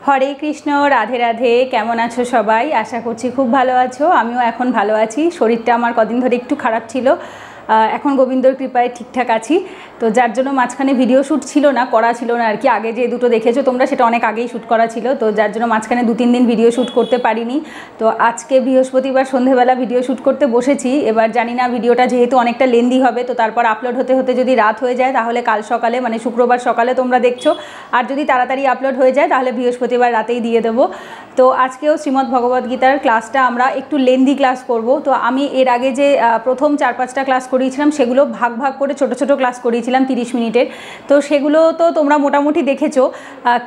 হরে কৃষ্ণ, রাধে রাধে। কেমন আছো সবাই? আশা করছি খুব ভালো আছো। আমিও এখন ভালো আছি। শরীরটা আমার কদিন ধরে একটু খারাপ ছিল, এখন গোবিন্দর কৃপায় ঠিকঠাক আছি। তো যার জন্য মাঝখানে ভিডিও শ্যুট ছিল না, করা ছিল না আর কি। আগে যে দুটো দেখেছো তোমরা সেটা অনেক আগেই শ্যুট করা ছিল, তো যার জন্য মাঝখানে 2-3 দিন ভিডিও শ্যুট করতে পারিনি। তো আজকে বৃহস্পতিবার সন্ধেবেলা ভিডিও শ্যুট করতে বসেছি। এবার জানি না ভিডিওটা যেহেতু অনেকটা লেন্দি হবে, তো তারপর আপলোড হতে হতে যদি রাত হয়ে যায় তাহলে কাল সকালে মানে শুক্রবার সকালে তোমরা দেখছো, আর যদি তাড়াতাড়ি আপলোড হয়ে যায় তাহলে বৃহস্পতিবার রাতেই দিয়ে দেবো। তো আজকেও শ্রীমদ্ ভগবদ্গীতার ক্লাসটা আমরা একটু লেন্দি ক্লাস করব। তো আমি এর আগে যে প্রথম 4-5টা ক্লাস করিয়েছিলাম সেগুলো ভাগ ভাগ করে ছোট ছোট ক্লাস করিয়েছিলাম 30 মিনিটের। তো সেগুলো তো তোমরা মোটামুটি দেখেছো,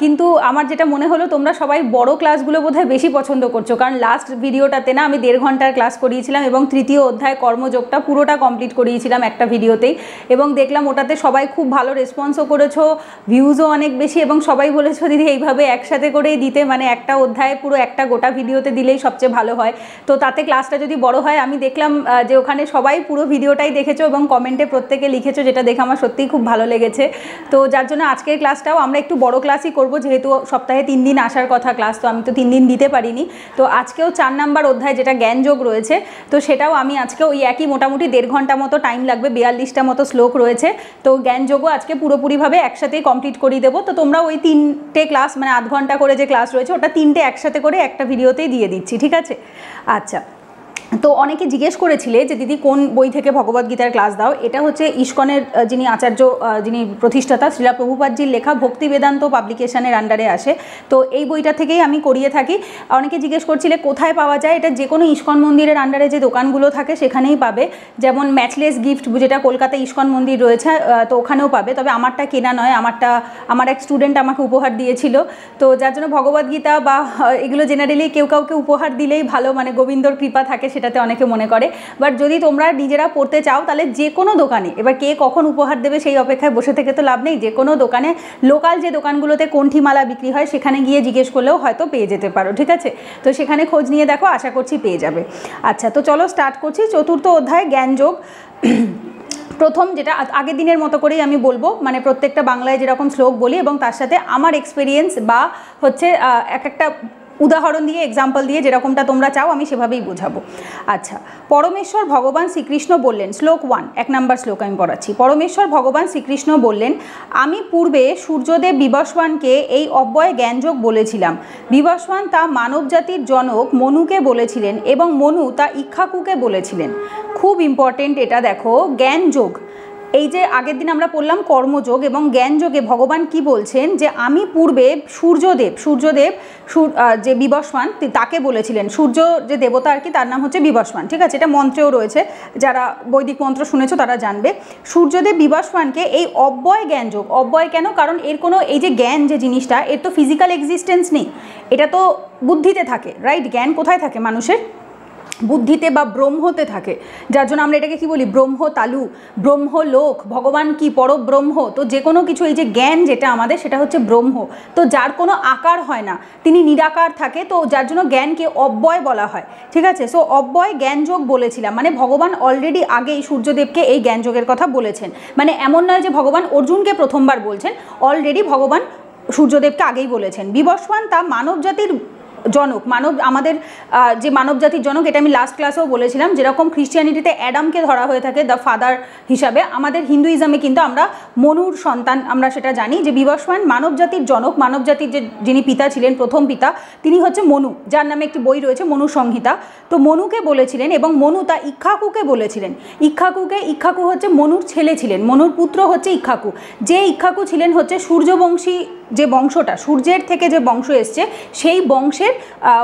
কিন্তু আমার যেটা মনে হলো তোমরা সবাই বড় ক্লাসগুলো বোধহয় বেশি পছন্দ করছো, কারণ লাস্ট ভিডিওটাতে না আমি 1.5 ঘন্টার ক্লাস করিয়েছিলাম এবং তৃতীয় অধ্যায় কর্মযোগটা পুরোটা কমপ্লিট করিয়েছিলাম একটা ভিডিওতেই, এবং দেখলাম ওটাতে সবাই খুব ভালো রেসপন্সও করেছো, ভিউজও অনেক বেশি, এবং সবাই বলেছো দিদি এইভাবে একসাথে করেই দিতে, মানে একটা অধ্যায় পুরো একটা গোটা ভিডিওতে দিলেই সবচেয়ে ভালো হয়। তো তাতে ক্লাসটা যদি বড় হয়, আমি দেখলাম যে ওখানে সবাই পুরো ভিডিওটাই দেখেছো এবং কমেন্টে প্রত্যেকে লিখেছো, যেটা দেখে আমার সত্যিই খুব ভালো লেগেছে। তো যার জন্য আজকের ক্লাসটাও আমরা একটু বড় ক্লাসই করব, যেহেতু সপ্তাহে 3 দিন আসার কথা ক্লাস, তো আমি তো 3 দিন দিতে পারিনি। তো আজকেও 4 নাম্বার অধ্যায় যেটা জ্ঞানযোগ রয়েছে, তো সেটাও আমি আজকে ওই একই মোটামুটি 1.5 ঘন্টা মতো টাইম লাগবে, 42টা মতো শ্লোক রয়েছে। তো জ্ঞানযোগও আজকে পুরোপুরিভাবে একসাথেই কমপ্লিট করিয়ে দেবো। তো তোমরা ওই 3টে ক্লাস মানে আধ ঘন্টা করে যে ক্লাস রয়েছে ওটা 3টে একসাথে করে একটা ভিডিওতেই দিয়ে দিচ্ছি, ঠিক আছে? আচ্ছা, তো অনেকে জিজ্ঞেস করেছিলে যে দিদি কোন বই থেকে ভগবদ্গীতার ক্লাস দাও। এটা হচ্ছে ইস্কনের যিনি আচার্য, যিনি প্রতিষ্ঠাতা শ্রীলা প্রভুপাদজির লেখা ভক্তি বেদান্ত পাবলিকেশনের আন্ডারে আসে। তো এই বইটা থেকেই আমি করিয়ে থাকি। অনেকে জিজ্ঞেস করছিলে কোথায় পাওয়া যায়। এটা যে কোনো ইস্কন মন্দিরের আন্ডারে যে দোকানগুলো থাকে সেখানেই পাবে, যেমন ম্যাচলেস গিফট যেটা কলকাতায় ইস্কন মন্দির রয়েছে, তো ওখানেও পাবে। তবে আমারটা কেনা নয়, আমার এক স্টুডেন্ট আমাকে উপহার দিয়েছিল। তো যার জন্য ভগবদ্গীতা বা এগুলো জেনারেলি কেউ কাউকে উপহার দিলেই ভালো, মানে গোবিন্দর কৃপা থাকে সেটাতে অনেকে মনে করে। বাট যদি তোমরা নিজেরা পড়তে চাও তাহলে যে কোনো দোকানে, এবার কে কখন উপহার দেবে সেই অপেক্ষায় বসে থেকে তো লাভ নেই, যে কোনো দোকানে লোকাল যে দোকানগুলোতে কণ্ঠিমালা বিক্রি হয় সেখানে গিয়ে জিজ্ঞেস করলেও হয়তো পেয়ে যেতে পারো, ঠিক আছে? তো সেখানে খোঁজ নিয়ে দেখো, আশা করছি পেয়ে যাবে। আচ্ছা, তো চলো স্টার্ট করছি। 4র্থ অধ্যায় জ্ঞানযোগ। প্রথম যেটা আগের দিনের মতো করেই আমি বলবো, মানে প্রত্যেকটা বাংলায় যেরকম শ্লোক বলি এবং তার সাথে আমার এক্সপিরিয়েন্স বা হচ্ছে একটা উদাহরণ দিয়ে, এক্সাম্পল দিয়ে, যেরকমটা তোমরা চাও আমি সেভাবেই বোঝাবো। আচ্ছা, পরমেশ্বর ভগবান শ্রীকৃষ্ণ বললেন, শ্লোক 1, 1 নম্বর শ্লোক আমি পড়াচ্ছি। পরমেশ্বর ভগবান শ্রীকৃষ্ণ বললেন, আমি পূর্বে সূর্যদেব বিবস্বানকে এই অব্যয় জ্ঞানযোগ বলেছিলাম। বিবস্বান তা মানব জাতির জনক মনুকে বলেছিলেন এবং মনু তা ইক্ষ্বাকুকে বলেছিলেন। খুব ইম্পর্টেন্ট এটা, দেখো জ্ঞানযোগ। এই যে আগের দিন আমরা পড়লাম কর্মযোগ এবং জ্ঞানযোগে ভগবান কি বলছেন, যে আমি পূর্বে সূর্যদেব যে বিবস্বান তাকে বলেছিলেন। সূর্য যে দেবতা আর কি, তার নাম হচ্ছে বিবস্বান, ঠিক আছে? এটা মন্ত্রেও রয়েছে, যারা বৈদিক মন্ত্র শুনেছো তারা জানবে। সূর্যদেব বিবস্বানকে এই অব্যয় জ্ঞানযোগ, অব্যয় কেন? কারণ এর কোনো, এই যে জ্ঞান যে জিনিসটা, এর তো ফিজিক্যাল এক্সিস্টেন্স নেই, এটা তো বুদ্ধিতে থাকে, রাইট? জ্ঞান কোথায় থাকে? মানুষের বুদ্ধিতে বা ব্রহ্মতে থাকে, যার জন্য আমরা এটাকে কি বলি? ব্রহ্ম তালু, ব্রহ্মলোক। ভগবান কি? পরব্রহ্ম। তো যে কোনো কিছু, এই যে জ্ঞান যেটা আমাদের, সেটা হচ্ছে ব্রহ্ম। তো যার কোনো আকার হয় না, তিনি নিরাকার থাকে, তো যার জন্য জ্ঞানকে অব্যয় বলা হয়, ঠিক আছে? সো অব্যয় জ্ঞানযোগ বলেছিলাম, মানে ভগবান অলরেডি আগেই সূর্যদেবকে এই জ্ঞানযোগের কথা বলেছেন। মানে এমন নয় যে ভগবান অর্জুনকে প্রথমবার বলছেন, অলরেডি ভগবান সূর্যদেবকে আগেই বলেছেন। বিবস্বান তা মানব জাতির জনক, আমাদের যে মানব জাতির জনক, এটা আমি লাস্ট ক্লাসেও বলেছিলাম। যেরকম খ্রিস্টিয়ানিটিতে অ্যাডামকে ধরা হয়ে থাকে দ্য ফাদার হিসাবে, আমাদের হিন্দুইজমে কিন্তু আমরা মনুর সন্তান, আমরা সেটা জানি যে বিবস্বান মানব জাতির জনক, মানব জাতির যে যিনি পিতা ছিলেন, প্রথম পিতা, তিনি হচ্ছে মনু, যার নামে একটি বই রয়েছে মনু সংহিতা। তো মনুকে বলেছিলেন এবং মনু তা ইক্ষ্বাকুকে বলেছিলেন। ইক্ষ্বাকু হচ্ছে মনুর ছেলে ছিলেন, মনুর পুত্র হচ্ছে ইক্ষ্বাকু। যে ইক্ষ্বাকু ছিলেন হচ্ছে সূর্যবংশী, যে বংশটা সূর্যের থেকে যে বংশ এসছে, সেই বংশের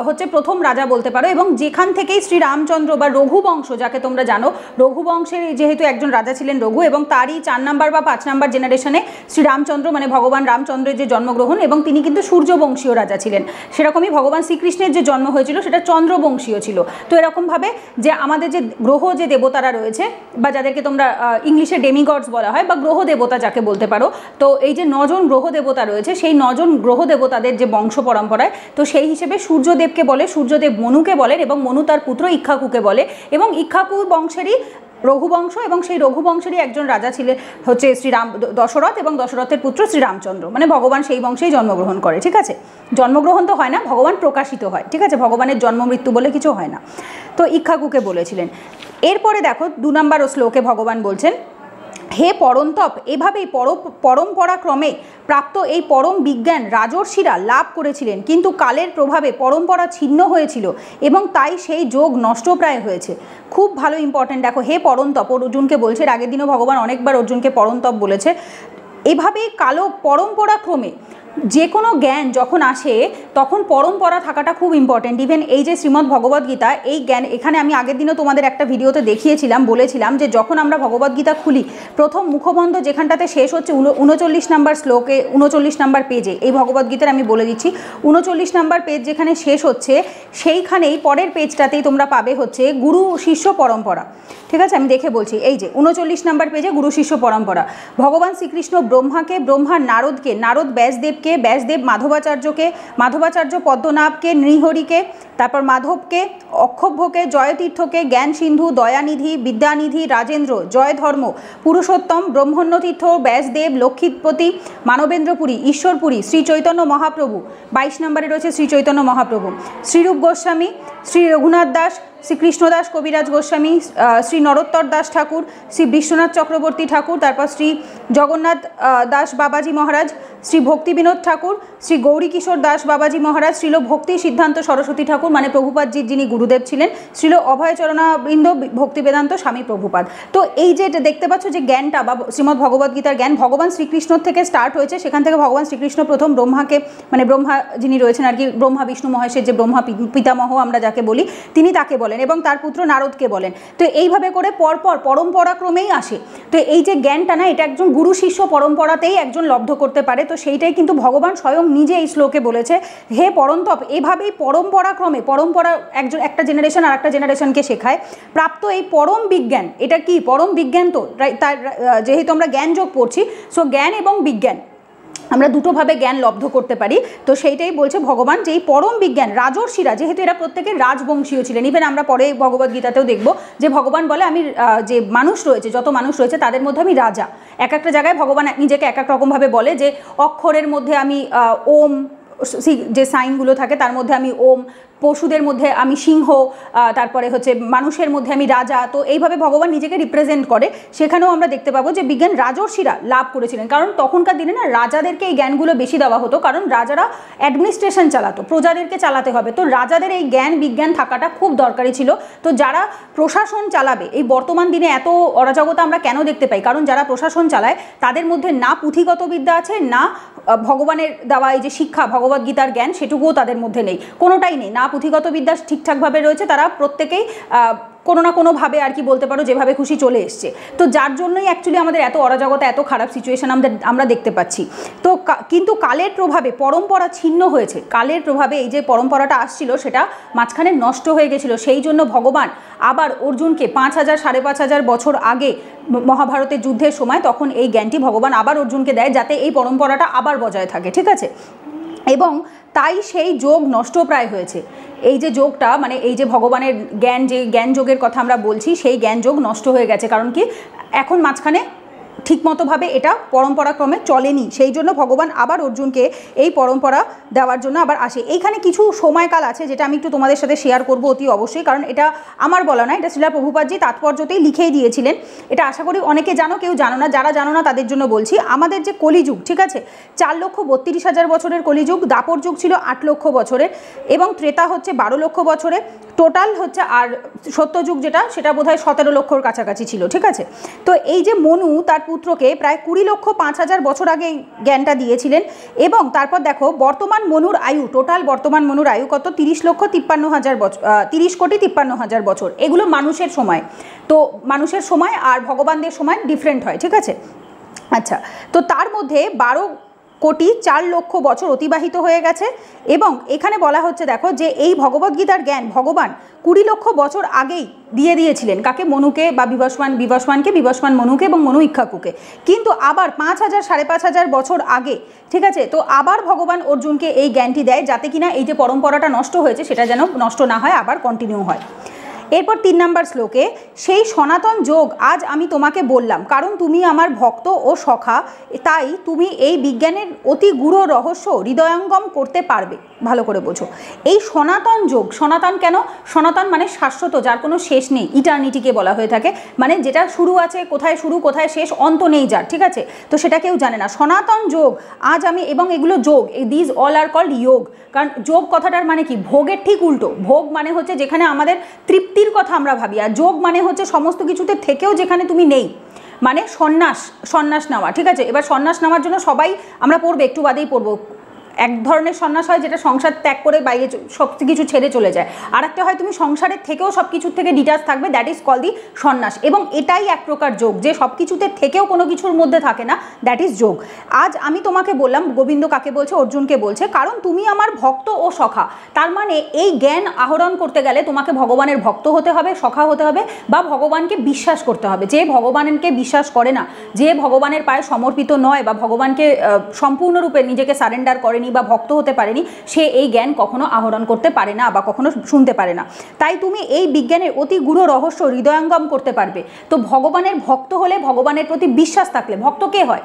হচ্ছে প্রথম রাজা বলতে পারো। এবং যেখান থেকেই শ্রীরামচন্দ্র বা রঘুবংশ, যাকে তোমরা জানো, রঘুবংশের যেহেতু একজন রাজা ছিলেন রঘু, এবং তারই 4 নাম্বার বা 5 নাম্বার জেনারেশনে শ্রীরামচন্দ্র মানে ভগবান রামচন্দ্রের যে জন্মগ্রহণ, এবং তিনি কিন্তু সূর্যবংশীয় রাজা ছিলেন। সেরকমই ভগবান শ্রীকৃষ্ণের যে জন্ম হয়েছিল সেটা চন্দ্রবংশীয় ছিল। তো এরকমভাবে যে আমাদের যে গ্রহ যে দেবতারা রয়েছে, বা যাদেরকে তোমরা ইংলিশে ডেমিগডস বলা হয়, বা গ্রহ দেবতা যাকে বলতে পারো, তো এই যে 9 জন গ্রহ দেবতা রয়েছে, সেই 9 জন গ্রহ দেবতাদের যে বংশ পরম্পরায়, তো সেই হিসেবে সূর্যদেবকে বলে, সূর্যদেব মনুকে বলেন এবং মনু তার পুত্র ইক্ষ্বাকুকে বলে, এবং ইক্ষ্বাকু বংশেরই রঘুবংশ, এবং সেই রঘুবংশেরই একজন রাজা ছিলেন হচ্ছে শ্রীরাম দশরথ, এবং দশরথের পুত্র শ্রীরামচন্দ্র। মানে ভগবান সেই বংশেই জন্মগ্রহণ করে, ঠিক আছে। জন্মগ্রহণ তো হয় না, ভগবান প্রকাশিত হয়, ঠিক আছে। ভগবানের জন্ম মৃত্যু বলে কিছু হয় না। তো ইক্ষ্বাকুকে বলেছিলেন। এরপরে দেখো 2 নম্বর শ্লোকে ভগবান বলছেন, হে পরন্তপ, এভাবেই পরম্পরাক্রমে প্রাপ্ত এই পরম বিজ্ঞান রাজর্ষিরা লাভ করেছিলেন, কিন্তু কালের প্রভাবে পরম্পরা ছিন্ন হয়েছিল এবং তাই সেই যোগ নষ্টপ্রায় হয়েছে। খুব ভালো ইম্পর্টেন্ট। দেখো, হে পরন্তপ, অর্জুনকে বলছে। এর আগের দিনও ভগবান অনেকবার অর্জুনকে পরন্তপ বলেছে। এভাবেই পরম্পরাক্রমে যে কোনো জ্ঞান যখন আসে তখন পরম্পরা থাকাটা খুব ইম্পর্টেন্ট। ইভেন এই যে শ্রীমদ্ ভগবদ্গীতা, এই জ্ঞান, এখানে আমি আগের দিনও তোমাদের একটা ভিডিওতে দেখিয়েছিলাম, বলেছিলাম যে যখন আমরা ভগবদ্গীতা খুলি, প্রথম মুখবন্ধ যেখানটাতে শেষ হচ্ছে 39 নম্বর শ্লোকে, 39 নম্বর পেজে, এই ভগবদ্গীতার আমি বলে দিচ্ছি, 39 নম্বর পেজ যেখানে শেষ হচ্ছে সেইখানেই পরের পেজটাতেই তোমরা পাবে হচ্ছে গুরু শিষ্য পরম্পরা, ঠিক আছে। আমি দেখে বলছি, এই যে 39 নম্বর পেজে গুরু শিষ্য পরম্পরা। ভগবান শ্রীকৃষ্ণ ব্রহ্মাকে, ব্রহ্মা নারদকে, নারদ ব্যাসদেবকে, ব্যাসদেব মাধবাচার্যকে, মাধবাচার্য পদ্মনাভকে, নৃহরিকে, তারপর মাধবকে, অক্ষভ্যকে, জয়তীর্থকে, জ্ঞান সিন্ধু, দয়ানিধি, বিদ্যানিধি, রাজেন্দ্র, জয়ধর্ম, পুরুষোত্তম, ব্রহ্মণ্যতীর্থ, ব্যাসদেব, লক্ষ্মীপতি, মানবেন্দ্রপুরী, ঈশ্বরপুরী, শ্রী চৈতন্য মহাপ্রভু, 22 নম্বরে রয়েছে শ্রী চৈতন্য মহাপ্রভু, শ্রীরূপ গোস্বামী, শ্রী রঘুনাথ দাস, শ্রী কৃষ্ণদাস কবিরাজ গোস্বামী, শ্রী নরোত্তর দাস ঠাকুর, শ্রী বিশ্বনাথ চক্রবর্তী ঠাকুর, তারপর শ্রী জগন্নাথ দাস বাবাজি মহারাজ, শ্রী ভক্তি বিনোদ ঠাকুর, শ্রী গৌরী কিশোর দাস বাবাজি মহারাজ, শ্রীল ভক্তি সিদ্ধান্ত সরস্বতী ঠাকুর, মানে প্রভুপাদজির যিনি গুরুদেব ছিলেন, শ্রীল অভয়চরণাবৃন্দ ভক্তি বেদান্ত স্বামী প্রভুপাদ। তো এই যে দেখতে পাচ্ছ যে জ্ঞানটা বা শ্রীমদ্ ভগবদ্গীতার জ্ঞান ভগবান শ্রীকৃষ্ণ থেকে স্টার্ট হয়েছে। সেখান থেকে ভগবান শ্রীকৃষ্ণ প্রথম ব্রহ্মাকে, মানে ব্রহ্মা যিনি রয়েছেন আর কি, ব্রহ্মা বিষ্ণু মহেশের যে ব্রহ্মা পিতামহ আমরা যাকে বলি, তিনি তাকে বলেন এবং তার পুত্র নারদকে বলেন। তো এইভাবে করে পরপর পরম্পরাক্রমেই আসে। তো এই যে জ্ঞানটা না, এটা একজন গুরু শিষ্য পরম্পরাতেই একজন লব্ধ করতে পারে। তো সেইটাই কিন্তু ভগবান স্বয়ং নিজে এই শ্লোকে বলেছে, হে পরন্তপ, এভাবেই পরম্পরাক্রমে, পরম্পরা একটা জেনারেশন আর একটা জেনারেশনকে শেখায়, প্রাপ্ত এই পরম বিজ্ঞান। এটা কি পরম বিজ্ঞান? তো তার যেহেতু আমরা জ্ঞান যোগ পড়ছি, সো জ্ঞান এবং বিজ্ঞান আমরা দুটোভাবে জ্ঞান লব্ধ করতে পারি। তো সেইটাই বলছে ভগবান যে এই পরম বিজ্ঞান রাজর্ষিরা, যেহেতু এরা প্রত্যেকে রাজবংশীয় ছিলেন। ইভেন আমরা পরে ভগবদ্গীতাতেও দেখব যে ভগবান বলে, আমি যে মানুষ রয়েছে, যত মানুষ রয়েছে তাদের মধ্যে আমি রাজা। এক একটা জায়গায় ভগবান নিজেকে এক এক রকমভাবে বলে, যে অক্ষরের মধ্যে আমি ওম, যে সাইনগুলো থাকে তার মধ্যে আমি ওম, পশুদের মধ্যে আমি সিংহ, তারপরে হচ্ছে মানুষের মধ্যে আমি রাজা। তো এইভাবে ভগবান নিজেকে রিপ্রেজেন্ট করে। সেখানেও আমরা দেখতে পাবো যে বিজ্ঞান রাজর্ষিরা লাভ করেছিলেন, কারণ তখনকার দিনে না রাজাদেরকে এই জ্ঞানগুলো বেশি দেওয়া হতো, কারণ রাজারা অ্যাডমিনিস্ট্রেশন চালাতো, প্রজাদেরকে চালাতে হবে। তো রাজাদের এই জ্ঞান বিজ্ঞান থাকাটা খুব দরকারি ছিল। তো যারা প্রশাসন চালাবে, এই বর্তমান দিনে এত অরাজকতা আমরা কেন দেখতে পাই? কারণ যারা প্রশাসন চালায় তাদের মধ্যে না পুঁথিগত বিদ্যা আছে, না ভগবানের দেওয়া এই যে শিক্ষা, ভগবদ্গীতার জ্ঞান, সেটুকুও তাদের মধ্যে নেই, কোনোটাই নেই। না পুঁথিগত বিদ্যা ঠিকঠাকভাবে রয়েছে, তারা প্রত্যেকেই কোনো না কোনোভাবে আর কি বলতে পারো যেভাবে খুশি চলে এসছে। তো যার জন্যই অ্যাকচুয়ালি আমাদের এত অরাজকতা, এত খারাপ সিচুয়েশন আমরা দেখতে পাচ্ছি। তো কিন্তু কালের প্রভাবে পরম্পরা ছিন্ন হয়েছে। কালের প্রভাবে এই যে পরম্পরাটা আসছিল সেটা মাঝখানে নষ্ট হয়ে গেছিলো। সেই জন্য ভগবান আবার অর্জুনকে 5000 5500 বছর আগে মহাভারতের যুদ্ধের সময় তখন এই জ্ঞানটি ভগবান আবার অর্জুনকে দেয়, যাতে এই পরম্পরাটা আবার বজায় থাকে, ঠিক আছে। এবং তাই সেই যোগ নষ্টপ্রায় হয়েছে। এই যে যোগটা, মানে এই যে ভগবানের জ্ঞান, যে জ্ঞান যোগের কথা আমরা বলছি, সেই জ্ঞান যোগ নষ্ট হয়ে গেছে। কারণ কি, এখন মাঝখানে ঠিকমতোভাবে এটা পরম্পরাক্রমে চলেনি। সেই জন্য ভগবান আবার অর্জুনকে এই পরম্পরা দেওয়ার জন্য আবার আসে। এইখানে কিছু সময়কাল আছে যেটা আমি একটু তোমাদের সাথে শেয়ার করব অতি অবশ্যই, কারণ এটা আমার বলা না, এটা শ্রীলা প্রভুপাদজি তাৎপর্যতেই লিখেই দিয়েছিলেন। এটা আশা করি অনেকে জানো, কেউ জানো না। যারা জানো না তাদের জন্য বলছি, আমাদের যে কলিযুগ, ঠিক আছে, 4,32,000 বছরের কলিযুগ, দাপর যুগ ছিল 8 লক্ষ বছরের, এবং ত্রেতা হচ্ছে 12 লক্ষ বছরের, টোটাল হচ্ছে, আর সত্যযুগ যেটা, সেটা বোধহয় 17 লক্ষর কাছাকাছি ছিল, ঠিক আছে। তো এই যে মনু তার পুত্রকে প্রায় 20,05,000 বছর আগে জ্ঞানটা দিয়েছিলেন। এবং তারপর দেখো বর্তমান মনুর আয়ু, টোটাল বর্তমান মনুর আয়ু কত? 30,53,000 বছর, 30,53,000 বছর। এগুলো মানুষের সময়। তো মানুষের সময় আর ভগবানদের সময় ডিফারেন্ট হয়, ঠিক আছে। আচ্ছা, তো তার মধ্যে 12,04,00,000 বছর অতিবাহিত হয়ে গেছে। এবং এখানে বলা হচ্ছে দেখো, যে এই ভগবদ্গীতার জ্ঞান ভগবান 20 লক্ষ বছর আগেই দিয়েছিলেন। কাকে? মনুকে বা বিবস্বান মনুকে এবং মনু ইক্ষ্বাকুকে। কিন্তু আবার 5,000 5,500 বছর আগে, ঠিক আছে, তো আবার ভগবান অর্জুনকে এই জ্ঞানটি দেয়, যাতে কিনা এই যে পরম্পরাটা নষ্ট হয়েছে সেটা যেন নষ্ট না হয়, আবার কন্টিনিউ হয়। এরপর 3 নম্বর শ্লোকে সেই সনাতন যোগ আজ আমি তোমাকে বললাম, কারণ তুমি আমার ভক্ত ও সখা, তাই তুমি এই বিজ্ঞানের অতি গূঢ় রহস্য হৃদয়ঙ্গম করতে পারবে। ভালো করে বোঝো, এই সনাতন যোগ, সনাতন কেন? সনাতন মানে শাশ্বত, যার কোনো শেষ নেই, ইটার্নিটিকে বলা হয়ে থাকে, মানে যেটা শুরু আছে, কোথায় শুরু কোথায় শেষ, অন্ত নেই যার, ঠিক আছে? তো সেটা কেউ জানে না। সনাতন যোগ আজ আমি, এবং এগুলো যোগ, দিজ অল আর কল্ড যোগ, কারণ যোগ কথাটার মানে কি? ভোগের ঠিক উল্টো। ভোগ মানে হচ্ছে যেখানে আমাদের তৃপ্তির কথা আমরা ভাবি, আর যোগ মানে হচ্ছে সমস্ত কিছুতে থেকেও যেখানে তুমি নেই, মানে সন্ন্যাস নেওয়া, ঠিক আছে? এবার সন্ন্যাস নেওয়ার জন্য সবাই আমরা পড়বে, একটু বাদেই পড়বো। এক ধরনের সন্ন্যাস হয় যেটা সংসার ত্যাগ করে বাইরে সব কিছু ছেড়ে চলে যায়, আর একটা হয় তুমি সংসারের থেকেও সব কিছুর থেকে ডিটাচ থাকবে, দ্যাট ইজ কল দি সন্ন্যাস। এবং এটাই এক প্রকার যোগ, যে সব কিছুতে থেকেও কোনো কিছুর মধ্যে থাকে না, দ্যাট ইজ যোগ। আজ আমি তোমাকে বললাম, গোবিন্দ কাকে বলছে? অর্জুনকে বলছে, কারণ তুমি আমার ভক্ত ও সখা। তার মানে এই জ্ঞান আহরণ করতে গেলে তোমাকে ভগবানের ভক্ত হতে হবে, সখা হতে হবে, বা ভগবানকে বিশ্বাস করতে হবে। যে ভগবানকে বিশ্বাস করে না, যে ভগবানের পায়ে সমর্পিত নয়, বা ভগবানকে সম্পূর্ণরূপে নিজেকে সারেন্ডার করেনি বা ভক্ত হতে পারেনি, সে এই জ্ঞান কখনো আহরণ করতে পারে না বা কখনো শুনতে পারে না। তাই তুমি এই বিজ্ঞানের অতি গূঢ় রহস্য হৃদয়ঙ্গম করতে পারবে। তো ভগবানের ভক্ত হলে, ভগবানের প্রতি বিশ্বাস থাকলে, ভক্ত কে হয়?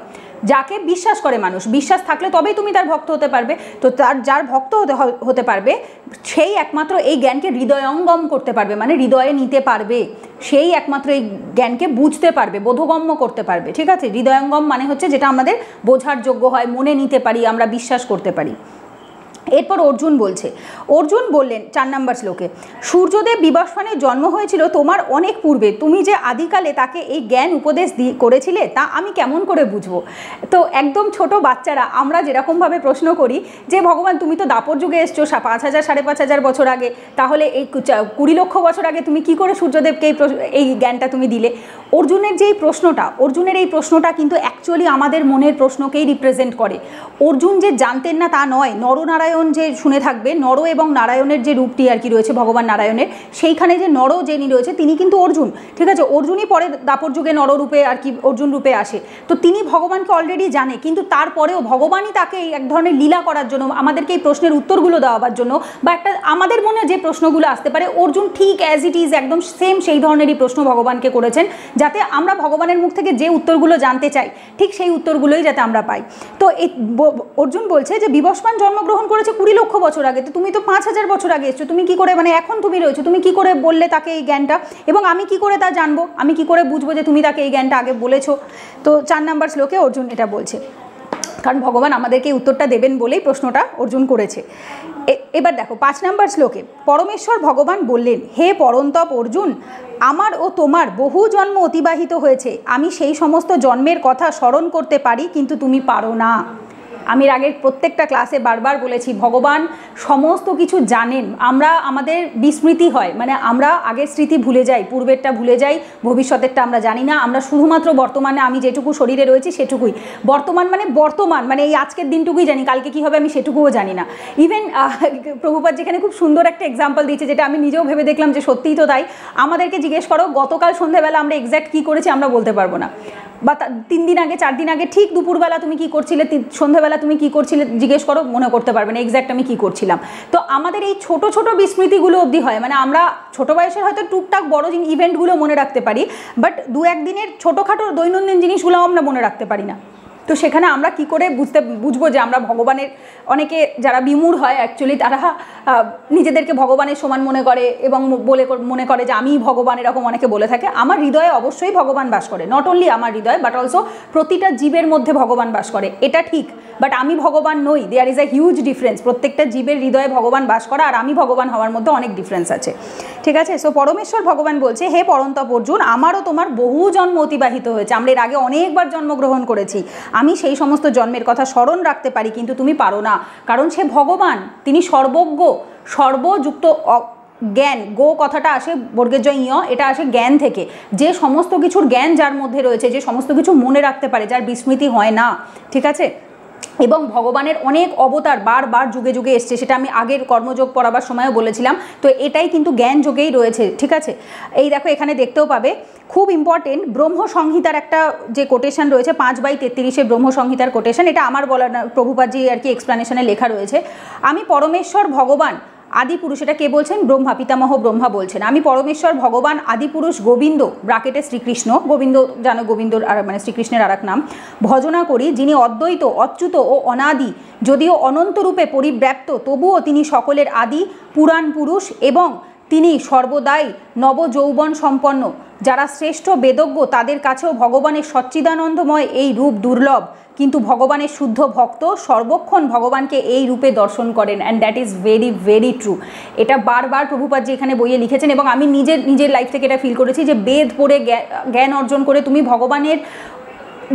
যাকে বিশ্বাস করে মানুষ, বিশ্বাস থাকলে তবেই তুমি তার ভক্ত হতে পারবে। তো যার ভক্ত হতে পারবে, সেই একমাত্র এই জ্ঞানকে হৃদয়ঙ্গম করতে পারবে, মানে হৃদয়ে নিতে পারবে, সেই একমাত্র এই জ্ঞানকে বুঝতে পারবে, বোধগম্য করতে পারবে, ঠিক আছে? হৃদয়ঙ্গম মানে হচ্ছে যেটা আমাদের বোঝার যোগ্য হয়, মনে নিতে পারি, আমরা বিশ্বাস করতে পারি। এরপর অর্জুন বলছে, অর্জুন বললেন 4 নম্বর শ্লোকে, সূর্যদেব বিবস্বানের জন্ম হয়েছিল তোমার অনেক পূর্বে, তুমি যে আদিকালে তাকে এই জ্ঞান উপদেশ করেছিলে তা আমি কেমন করে বুঝবো? তো একদম ছোট বাচ্চারা আমরা যেরকমভাবে প্রশ্ন করি যে ভগবান তুমি তো দাপর যুগে এসছো 5000 5,500 বছর আগে, তাহলে এই 20 লক্ষ বছর আগে তুমি কি করে সূর্যদেবকে এই জ্ঞানটা তুমি দিলে? অর্জুনের যে প্রশ্নটা, অর্জুনের এই প্রশ্নটা কিন্তু অ্যাকচুয়ালি আমাদের মনের প্রশ্নকেই রিপ্রেজেন্ট করে। অর্জুন যে জানতেন না তা নয়, নরনারায়ণ যে শুনে থাকবে, নর এবং নারায়ণের যে রূপটি আর কি রয়েছে ভগবান নারায়ণের, সেইখানে যে নর যিনি রয়েছে তিনি কিন্তু অর্জুন, ঠিক আছে? অর্জুনই পরে দাপর যুগে নররূপে আর কি অর্জুন রূপে আসে। তো তিনি ভগবানকে অলরেডি জানে, কিন্তু তারপরেও ভগবানই তাকে এক ধরনের লীলা করার জন্য, আমাদেরকে এই প্রশ্নের উত্তরগুলো দেওয়ার জন্য, বা একটা আমাদের মনে যে প্রশ্নগুলো আসতে পারে, অর্জুন ঠিক অ্যাজ ইট ইজ একদম সেম সেই ধরনেরই প্রশ্ন ভগবানকে করেছেন, যাতে আমরা ভগবানের মুখ থেকে যে উত্তরগুলো জানতে চাই ঠিক সেই উত্তরগুলোই যাতে আমরা পাই। তো এই অর্জুন বলছে যে বিবস্বান জন্মগ্রহণ করেছে 20 লক্ষ বছর আগে, তো তুমি তো 5000 বছর আগে এসছো, তুমি কি করে, মানে এখন তুমি রয়েছো, তুমি কি করে বললে তাকে এই জ্ঞানটা, এবং আমি কি করে তা জানবো, আমি কি করে বুঝবো যে তুমি তাকে এই জ্ঞানটা আগে বলেছো? তো 4 নম্বর শ্লোকে অর্জুন এটা বলছে, কারণ ভগবান আমাদেরকে এই উত্তরটা দেবেন বলেই প্রশ্নটা অর্জুন করেছে। এবার দেখো 5 নম্বর শ্লোকে পরমেশ্বর ভগবান বললেন, হে পরন্তপ অর্জুন, আমার ও তোমার বহু জন্ম অতিবাহিত হয়েছে, আমি সেই সমস্ত জন্মের কথা স্মরণ করতে পারি, কিন্তু তুমি পারো না। আমি আগে প্রত্যেকটা ক্লাসে বারবার বলেছি, ভগবান সমস্ত কিছু জানেন, আমরা আমাদের বিস্মৃতি হয়, মানে আমরা আগের স্মৃতি ভুলে যাই, পূর্বেরটা ভুলে যাই, ভবিষ্যতেরটা আমরা জানি না, আমরা শুধুমাত্র বর্তমানে আমি যেটুকু শরীরে রয়েছি সেটুকুই, বর্তমান মানে এই আজকের দিনটুকুই জানি, কালকে কী হবে আমি সেটুকুও জানি না। ইভেন প্রভুপাদ যেখানে খুব সুন্দর একটা এক্সাম্পল দিয়েছে, যেটা আমি নিজেও ভেবে দেখলাম যে সত্যিই তো তাই। আমাদেরকে জিজ্ঞেস করো গতকাল সন্ধ্যেবেলা আমরা এক্স্যাক্ট কী করেছি আমরা বলতে পারবো না, বা 3 দিন আগে 4 দিন আগে ঠিক দুপুরবেলা তুমি কি করছিলে, সন্ধ্যাবেলা তুমি কি করছিলে জিজ্ঞেস করো, মনে করতে পারবে না এক্স্যাক্ট আমি কি করছিলাম। তো আমাদের এই ছোট ছোট বিস্মৃতিগুলো অবধি হয়, মানে আমরা ছোট বয়সের হয়তো টুকটাক বড় ইভেন্টগুলো মনে রাখতে পারি, বাট 2-1 দিনের ছোটোখাটো দৈনন্দিন জিনিসগুলো আমরা মনে রাখতে পারি না। তো সেখানে আমরা কি করে বুঝবো যে আমরা ভগবানের, অনেকে যারা বিমূঢ় হয় অ্যাকচুয়ালি তারা নিজেদেরকে ভগবানের সমান মনে করে এবং মনে করে যে আমিই ভগবান, এরকম অনেকে বলে থাকে। আমার হৃদয়ে অবশ্যই ভগবান বাস করে, নট অনলি আমার হৃদয়ে বাট অলসো প্রতিটা জীবের মধ্যে ভগবান বাস করে, এটা ঠিক, বাট আমি ভগবান নই, there is a huge difference. প্রত্যেকটা জীবের হৃদয়ে ভগবান বাস করা আর আমি ভগবান হওয়ার মধ্যে অনেক ডিফারেন্স আছে, ঠিক আছে? সো পরমেশ্বর ভগবান বলছে, হে পরন্তপ অর্জুন, আমারও তোমার বহু জন্ম অতিবাহিত হয়েছে, আমরা এর আগে অনেকবার জন্মগ্রহণ করেছি, আমি সেই সমস্ত জন্মের কথা স্মরণ রাখতে পারি, কিন্তু তুমি পারো না, কারণ সে ভগবান, তিনি সর্বজ্ঞ, সর্বযুক্ত। জ্ঞান, গো কথাটা আসে বর্গের জয় ইয়, এটা আসে জ্ঞান থেকে, যে সমস্ত কিছুর জ্ঞান যার মধ্যে রয়েছে, যে সমস্ত কিছু মনে রাখতে পারে, যার বিস্মৃতি হয় না, ঠিক আছে? এবং ভগবানের অনেক অবতার বারবার যুগে যুগে এসছে, সেটা আমি আগের কর্মযোগ পড়াবার সময়ও বলেছিলাম। তো এটাই কিন্তু জ্ঞান যোগেই রয়েছে, ঠিক আছে? এই দেখো এখানে দেখতেও পাবে খুব ইম্পর্টেন্ট ব্রহ্ম সংহিতার একটা যে কোটেশন রয়েছে 5/33 ব্রহ্ম সংহিতার কোটেশন, এটা আমার বলা না, প্রভুপাদজি আর কি এক্সপ্লানেশনে লেখা রয়েছে, আমি পরমেশ্বর ভগবান আদিপুরুষ, এটা কে বলছেন? ব্রহ্মা, পিতামহ ব্রহ্মা বলছেন, আমি পরমেশ্বর ভগবান আদিপুরুষ গোবিন্দ ব্রাকেটে শ্রীকৃষ্ণ, গোবিন্দ জানো গোবিন্দর মানে শ্রীকৃষ্ণের আর এক নাম, ভজনা করি, যিনি অদ্বৈত অচ্যুত ও অনাদি, যদিও অনন্তরূপে পরিব্যাপ্ত তবুও তিনি সকলের আদি পুরাণ পুরুষ এবং তিনি সর্বদাই নবযৌবন সম্পন্ন। যারা শ্রেষ্ঠ বেদজ্ঞ তাদের কাছেও ভগবানের সচ্চিদানন্দময় এই রূপ দুর্লভ, কিন্তু ভগবানের শুদ্ধ ভক্ত সর্বক্ষণ ভগবানকে এই রূপে দর্শন করেন। And that is very very true. এটা বারবার প্রভুপাদ এখানে বইয়ে লিখেছেন এবং আমি নিজের লাইফ থেকে এটা ফিল করেছি যে বেদ পড়ে জ্ঞান অর্জন করে তুমি ভগবানের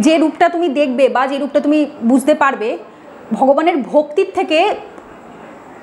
যে রূপটা তুমি দেখবে বা যে রূপটা তুমি বুঝতে পারবে, ভগবানের ভক্তির থেকে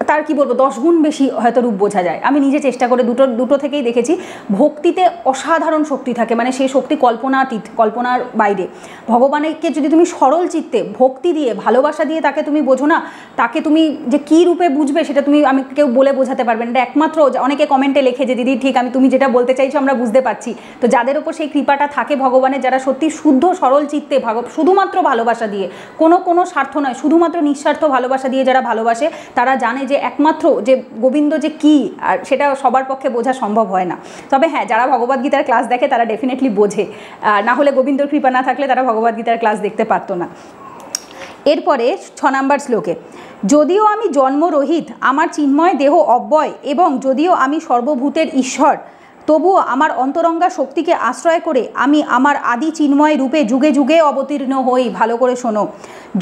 তার কি বলবো 10 গুণ বেশি হয়তো রূপ বোঝা যায়। আমি নিজে চেষ্টা করে দুটো থেকেই দেখেছি ভক্তিতে অসাধারণ শক্তি থাকে, মানে সেই শক্তি কল্পনাতীত, কল্পনার বাইরে। ভগবানকে যদি তুমি সরল চিত্তে ভক্তি দিয়ে ভালোবাসা দিয়ে তাকে তুমি বোঝো না, তাকে তুমি যে কী রূপে বুঝবে সেটা আমি কেউ বলে বোঝাতে পারবেন। এটা একমাত্র অনেকে কমেন্টে লেখে যে দিদি ঠিক তুমি যেটা বলতে চাইছো আমরা বুঝতে পারছি। তো যাদের ওপর সেই কৃপাটা থাকে ভগবানের, যারা সত্যি শুদ্ধ সরল চিত্তে শুধুমাত্র ভালোবাসা দিয়ে, কোনো স্বার্থ নয়, শুধুমাত্র নিঃস্বার্থ ভালোবাসা দিয়ে যারা ভালোবাসে, তারা জানে যে একমাত্র যে গোবিন্দ যে কী, আর সেটা সবার পক্ষে বোঝা সম্ভব হয় না। তবে হ্যাঁ, যারা ভগবদ্গীতার ক্লাস দেখে তারা ডেফিনেটলি বোঝে, না হলে গোবিন্দর কৃপা না থাকলে তারা ভগবদ্গীতার ক্লাস দেখতে পারতো না। এরপরে 6 নম্বর শ্লোকে, যদিও আমি জন্মরহিত, আমার চিন্ময় দেহ অব্যয় এবং যদিও আমি সর্বভূতের ঈশ্বর, তবুও আমার অন্তরঙ্গা শক্তিকে আশ্রয় করে আমি আমার আদি চিন্ময় রূপে যুগে যুগে অবতীর্ণ হই। ভালো করে শোনো,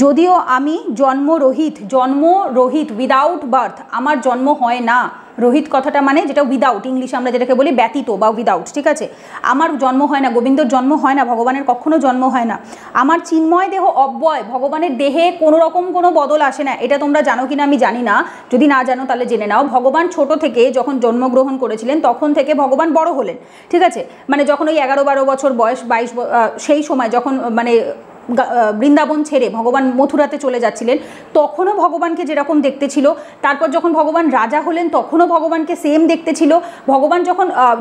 যদিও আমি জন্মরহিত উইদাউট বার্থ, আমার জন্ম হয় না। রহিত কথাটা মানে যেটা উইদাউট, ইংলিশে আমরা যেটাকে বলি ব্যতীত বা উইদাউট, ঠিক আছে? আমার জন্ম হয় না, গোবিন্দর জন্ম হয় না, ভগবানের কখনো জন্ম হয় না। আমার চিন্ময় দেহ অব্যয়, ভগবানের দেহে কোনো রকম কোনো বদল আসে না। এটা তোমরা জানো কিনা আমি জানি না, যদি না জানো তাহলে জেনে নাও। ভগবান ছোট থেকে যখন জন্মগ্রহণ করেছিলেন তখন থেকে ভগবান বড় হলেন, ঠিক আছে? মানে যখন ওই 11-12 বছর বয়স, 22 সেই সময় যখন মানে বৃন্দাবন ছেড়ে ভগবান মথুরাতে চলে যাচ্ছিলেন, তখনও ভগবানকে যেরকম দেখতে ছিল। তারপর যখন ভগবান রাজা হলেন তখনও ভগবানকে সেম দেখতে ছিল। ভগবান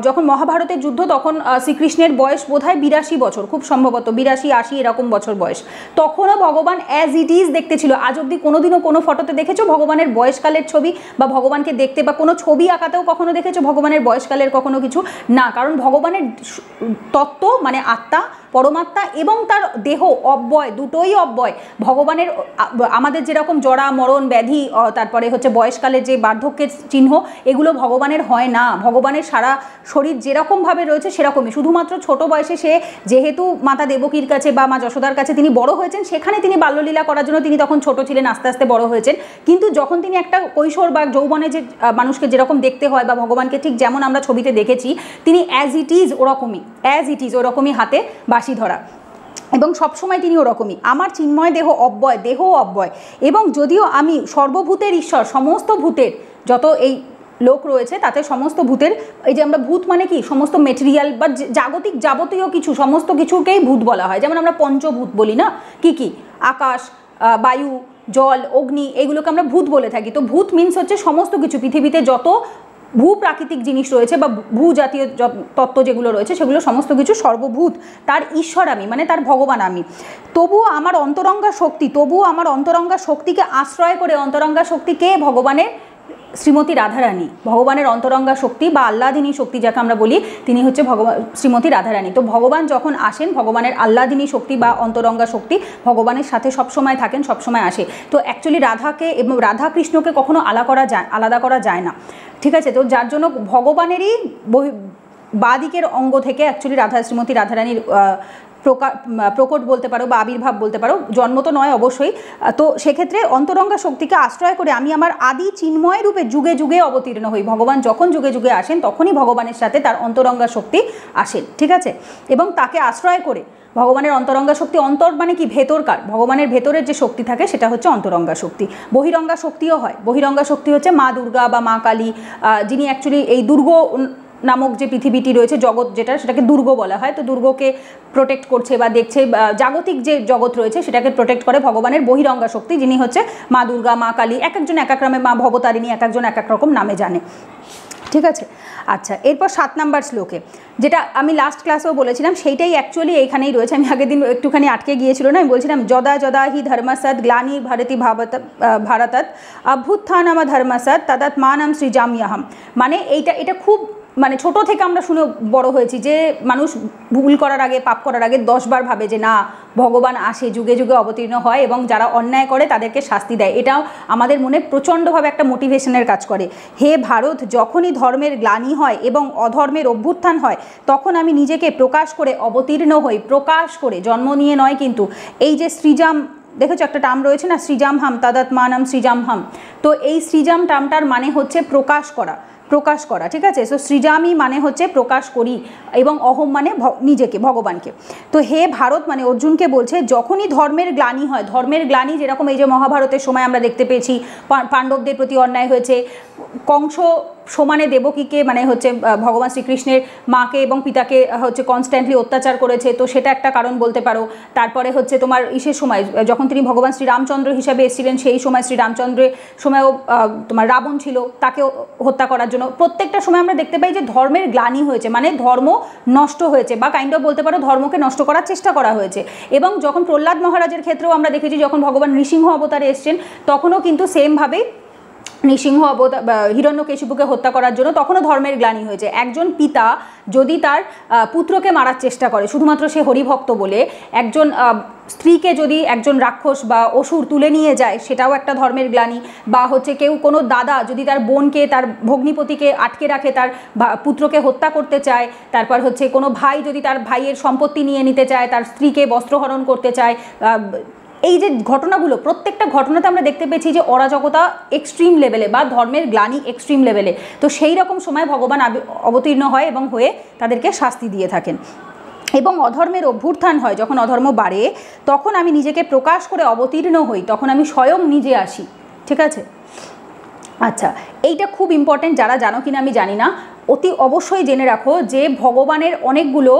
যখন মহাভারতের যুদ্ধ, তখন শ্রীকৃষ্ণের বয়স বোধহয় 82 বছর, খুব সম্ভবত 82-80 এরকম বছর বয়স, তখনও ভগবান অ্যাজ ইট ইজ দেখতে ছিল। আজ অবধি কোনোদিনও কোনো ফটোতে দেখেছো ভগবানের বয়সকালের ছবি বা ভগবানকে দেখতে, বা কোনো ছবি আঁকাতেও কখনো দেখেছো ভগবানের বয়সকালের কখনো কিছু না? কারণ ভগবানের তত্ত্ব মানে আত্মা, পরমাত্মা এবং তার দেহ অব্যয়, দুটোই অব্যয়। ভগবানের আমাদের যেরকম জরা মরণ ব্যাধি, তারপরে হচ্ছে বয়সকালের যে বার্ধক্যের চিহ্ন, এগুলো ভগবানের হয় না। ভগবানের সারা শরীর যেরকমভাবে রয়েছে সেরকমই, শুধুমাত্র ছোট বয়সে সে যেহেতু মাতা দেবকীর কাছে বা মা যশোদার কাছে তিনি বড় হয়েছেন, সেখানে তিনি বাল্যলীলা করার জন্য তিনি তখন ছোট ছিলেন, আস্তে আস্তে বড় হয়েছেন। কিন্তু যখন তিনি একটা কৈশোর বা যৌবনে যে মানুষকে যেরকম দেখতে হয় বা ভগবানকে ঠিক যেমন আমরা ছবিতে দেখেছি, তিনি অ্যাজ ইট ইজ ওরকমই হাতে বাঁশি ধরা, এবং সবসময় তিনি ওরকমই। আমার চিন্ময় দেহ অব্যয় এবং যদিও আমি সর্বভূতের ঈশ্বর, সমস্ত ভূতের যত এই লোক রয়েছে তাতে সমস্ত ভূতের, এই যে আমরা ভূত মানে কি, সমস্ত মেটেরিয়াল বা জাগতিক যাবতীয় কিছু, সমস্ত কিছুকেই ভূত বলা হয়। যেমন আমরা পঞ্চভূত বলি না, কি আকাশ, বায়ু, জল, অগ্নি, এগুলোকে আমরা ভূত বলে থাকি। তো ভূত মিনস হচ্ছে সমস্ত কিছু, পৃথিবীতে যত ভূপ্রাকৃতিক জিনিস রয়েছে বা ভূ জাতীয় তত্ত্ব যেগুলো রয়েছে সেগুলো সমস্ত কিছু সর্বভূত, তার ঈশ্বর আমি, মানে তার ভগবান আমি। তবুও আমার অন্তরঙ্গা শক্তিকে আশ্রয় করে, অন্তরঙ্গা শক্তি কে? ভগবানের শ্রীমতী রাধারানী, ভগবানের অন্তরঙ্গা শক্তি বা আহ্লাদিনী শক্তি যাকে আমরা বলি, তিনি হচ্ছে শ্রীমতী রাধারানী। তো ভগবান যখন আসেন, ভগবানের আহ্লাদিনী শক্তি বা অন্তরঙ্গা শক্তি ভগবানের সাথে সবসময় থাকেন, সবসময় আসে। তো অ্যাকচুয়ালি রাধাকে এবং রাধা কৃষ্ণকে কখনো আলাদা করা যায় না, ঠিক আছে? তো যার জন্য ভগবানেরই বাদিকের অঙ্গ থেকে অ্যাকচুয়ালি শ্রীমতী রাধারানীর প্রকট বলতে পারো বা আবির্ভাব বলতে পারো, জন্ম তো নয় অবশ্যই। তো সেক্ষেত্রে অন্তরঙ্গা শক্তিকে আশ্রয় করে আমি আমার আদি চিন্ময় রূপে যুগে যুগে অবতীর্ণ হই। ভগবান যখন যুগে যুগে আসেন তখনই ভগবানের সাথে তার অন্তরঙ্গা শক্তি আসেন, ঠিক আছে? এবং তাকে আশ্রয় করে ভগবানের অন্তরঙ্গা শক্তি, অন্তর মানে কি? ভেতরকার, ভগবানের ভেতরের যে শক্তি থাকে সেটা হচ্ছে অন্তরঙ্গা শক্তি। বহিরঙ্গা শক্তিও হয়। বহিরঙ্গা শক্তি হচ্ছে মা দুর্গা বা মা কালী, যিনি অ্যাকচুয়ালি এই দুর্গ নামক যে পৃথিবীটি রয়েছে, জগৎ যেটা, সেটাকে দুর্গ বলা হয়। তো দুর্গকে প্রোটেক্ট করছে বা দেখছে, জাগতিক যে জগৎ রয়েছে সেটাকে প্রোটেক্ট করে ভগবানের বহিরঙ্গা শক্তি, যিনি হচ্ছে মা দুর্গা, মা কালী। এক একজন এক এক নামে, মা ভবতারিণী, এক একজন এক এক রকম নামে জানে। ঠিক আছে। আচ্ছা, এরপর 7 নম্বর শ্লোকে, যেটা আমি লাস্ট ক্লাসেও বলেছিলাম সেইটাই অ্যাকচুয়ালি এইখানেই রয়েছে। আমি আগের দিন একটুখানি আটকে গিয়েছিল না, আমি বলছিলাম যদা যদা হি ধর্মসৎ গ্লানি ভারতী ভারতত অভ্যুত্থানম ধর্মসৎ তদাত্মানম সৃজাম্যহম। মানে এটা খুব মানে ছোট থেকে আমরা শুনে বড় হয়েছি যে মানুষ ভুল করার আগে, পাপ করার আগে 10 বার ভাবে যে না, ভগবান আসে, যুগে যুগে অবতীর্ণ হয় এবং যারা অন্যায় করে তাদেরকে শাস্তি দেয়। এটাও আমাদের মনে প্রচণ্ডভাবে একটা মোটিভেশনের কাজ করে। হে ভারত, যখনই ধর্মের গ্লানি হয় এবং অধর্মের অভ্যুত্থান হয় তখন আমি নিজেকে প্রকাশ করে অবতীর্ণ হই। প্রকাশ করে, জন্ম নিয়ে নয় কিন্তু। এই যে সৃজাম, দেখেছো একটা টার্ম রয়েছে না, সৃজামহাম তদাত্মানম সৃজামহাম। তো এই সৃজাম টার্মটার মানে হচ্ছে প্রকাশ করা, প্রকাশ করা, ঠিক আছে। সো সৃজামি মানে হচ্ছে প্রকাশ করি, এবং অহম মানে নিজেকে, ভগবানকে। তো হে ভারত মানে অর্জুনকে বলছে যখনই ধর্মের গ্লানি হয়, ধর্মের গ্লানি যেরকম এই যে মহাভারতের সময় আমরা দেখতে পেয়েছি পাণ্ডবদের প্রতি অন্যায় হয়েছে, কংস সমানে দেবকীকে মানে হচ্ছে ভগবান শ্রীকৃষ্ণের মাকে এবং পিতাকে হচ্ছে কনস্ট্যান্টলি অত্যাচার করেছে, তো সেটা একটা কারণ বলতে পারো। তারপরে হচ্ছে তোমার ইসের সময় যখন তিনি ভগবান শ্রীরামচন্দ্র হিসাবে এসেছিলেন, সেই সময় শ্রীরামচন্দ্রের সময়ও তোমার রাবণ ছিল, তাকেও হত্যা করার জন্য। প্রত্যেকটা সময় আমরা দেখতে পাই যে ধর্মের গ্লানি হয়েছে, মানে ধর্ম নষ্ট হয়েছে, বা কাইন্ড অফ বলতে পারো ধর্মকে নষ্ট করার চেষ্টা করা হয়েছে। এবং যখন প্রহ্লাদ মহারাজের ক্ষেত্রেও আমরা দেখেছি, যখন ভগবান নৃসিংহ অবতারে এসছেন তখনও কিন্তু সেমভাবেই নৃসিংহ হিরণ্যকেশিপুকে হত্যা করার জন্য তখনও ধর্মের গ্লানি হয়েছে। একজন পিতা যদি তার পুত্রকে মারার চেষ্টা করে শুধুমাত্র সে হরিভক্ত বলে, একজন স্ত্রীকে যদি একজন রাক্ষস বা অসুর তুলে নিয়ে যায় সেটাও একটা ধর্মের গ্লানি, বা হচ্ছে কেউ কোনো দাদা যদি তার বোনকে, তার ভগ্নিপতিকে আটকে রাখে, তার পুত্রকে হত্যা করতে চায়, তারপর হচ্ছে কোনো ভাই যদি তার ভাইয়ের সম্পত্তি নিয়ে নিতে চায়, তার স্ত্রীকে বস্ত্রহরণ করতে চায়, এই যে ঘটনাগুলো, প্রত্যেকটা ঘটনাতে আমরা দেখতে পেয়েছি যে অরাজকতা এক্সট্রিম লেভেলে বা ধর্মের গ্লানি এক্সট্রিম লেভেলে। তো সেই রকম সময় ভগবান অবতীর্ণ হয় এবং হয়ে তাদেরকে শাস্তি দিয়ে থাকেন। এবং অধর্মের অভ্যুত্থান হয়, যখন অধর্ম বাড়ে তখন আমি নিজেকে প্রকাশ করে অবতীর্ণ হই, তখন আমি স্বয়ং নিজে আসি, ঠিক আছে। আচ্ছা, এইটা খুব ইম্পর্টেন্ট, যারা জানো কিনা আমি জানি না, অতি অবশ্যই জেনে রাখো যে ভগবানের অনেকগুলো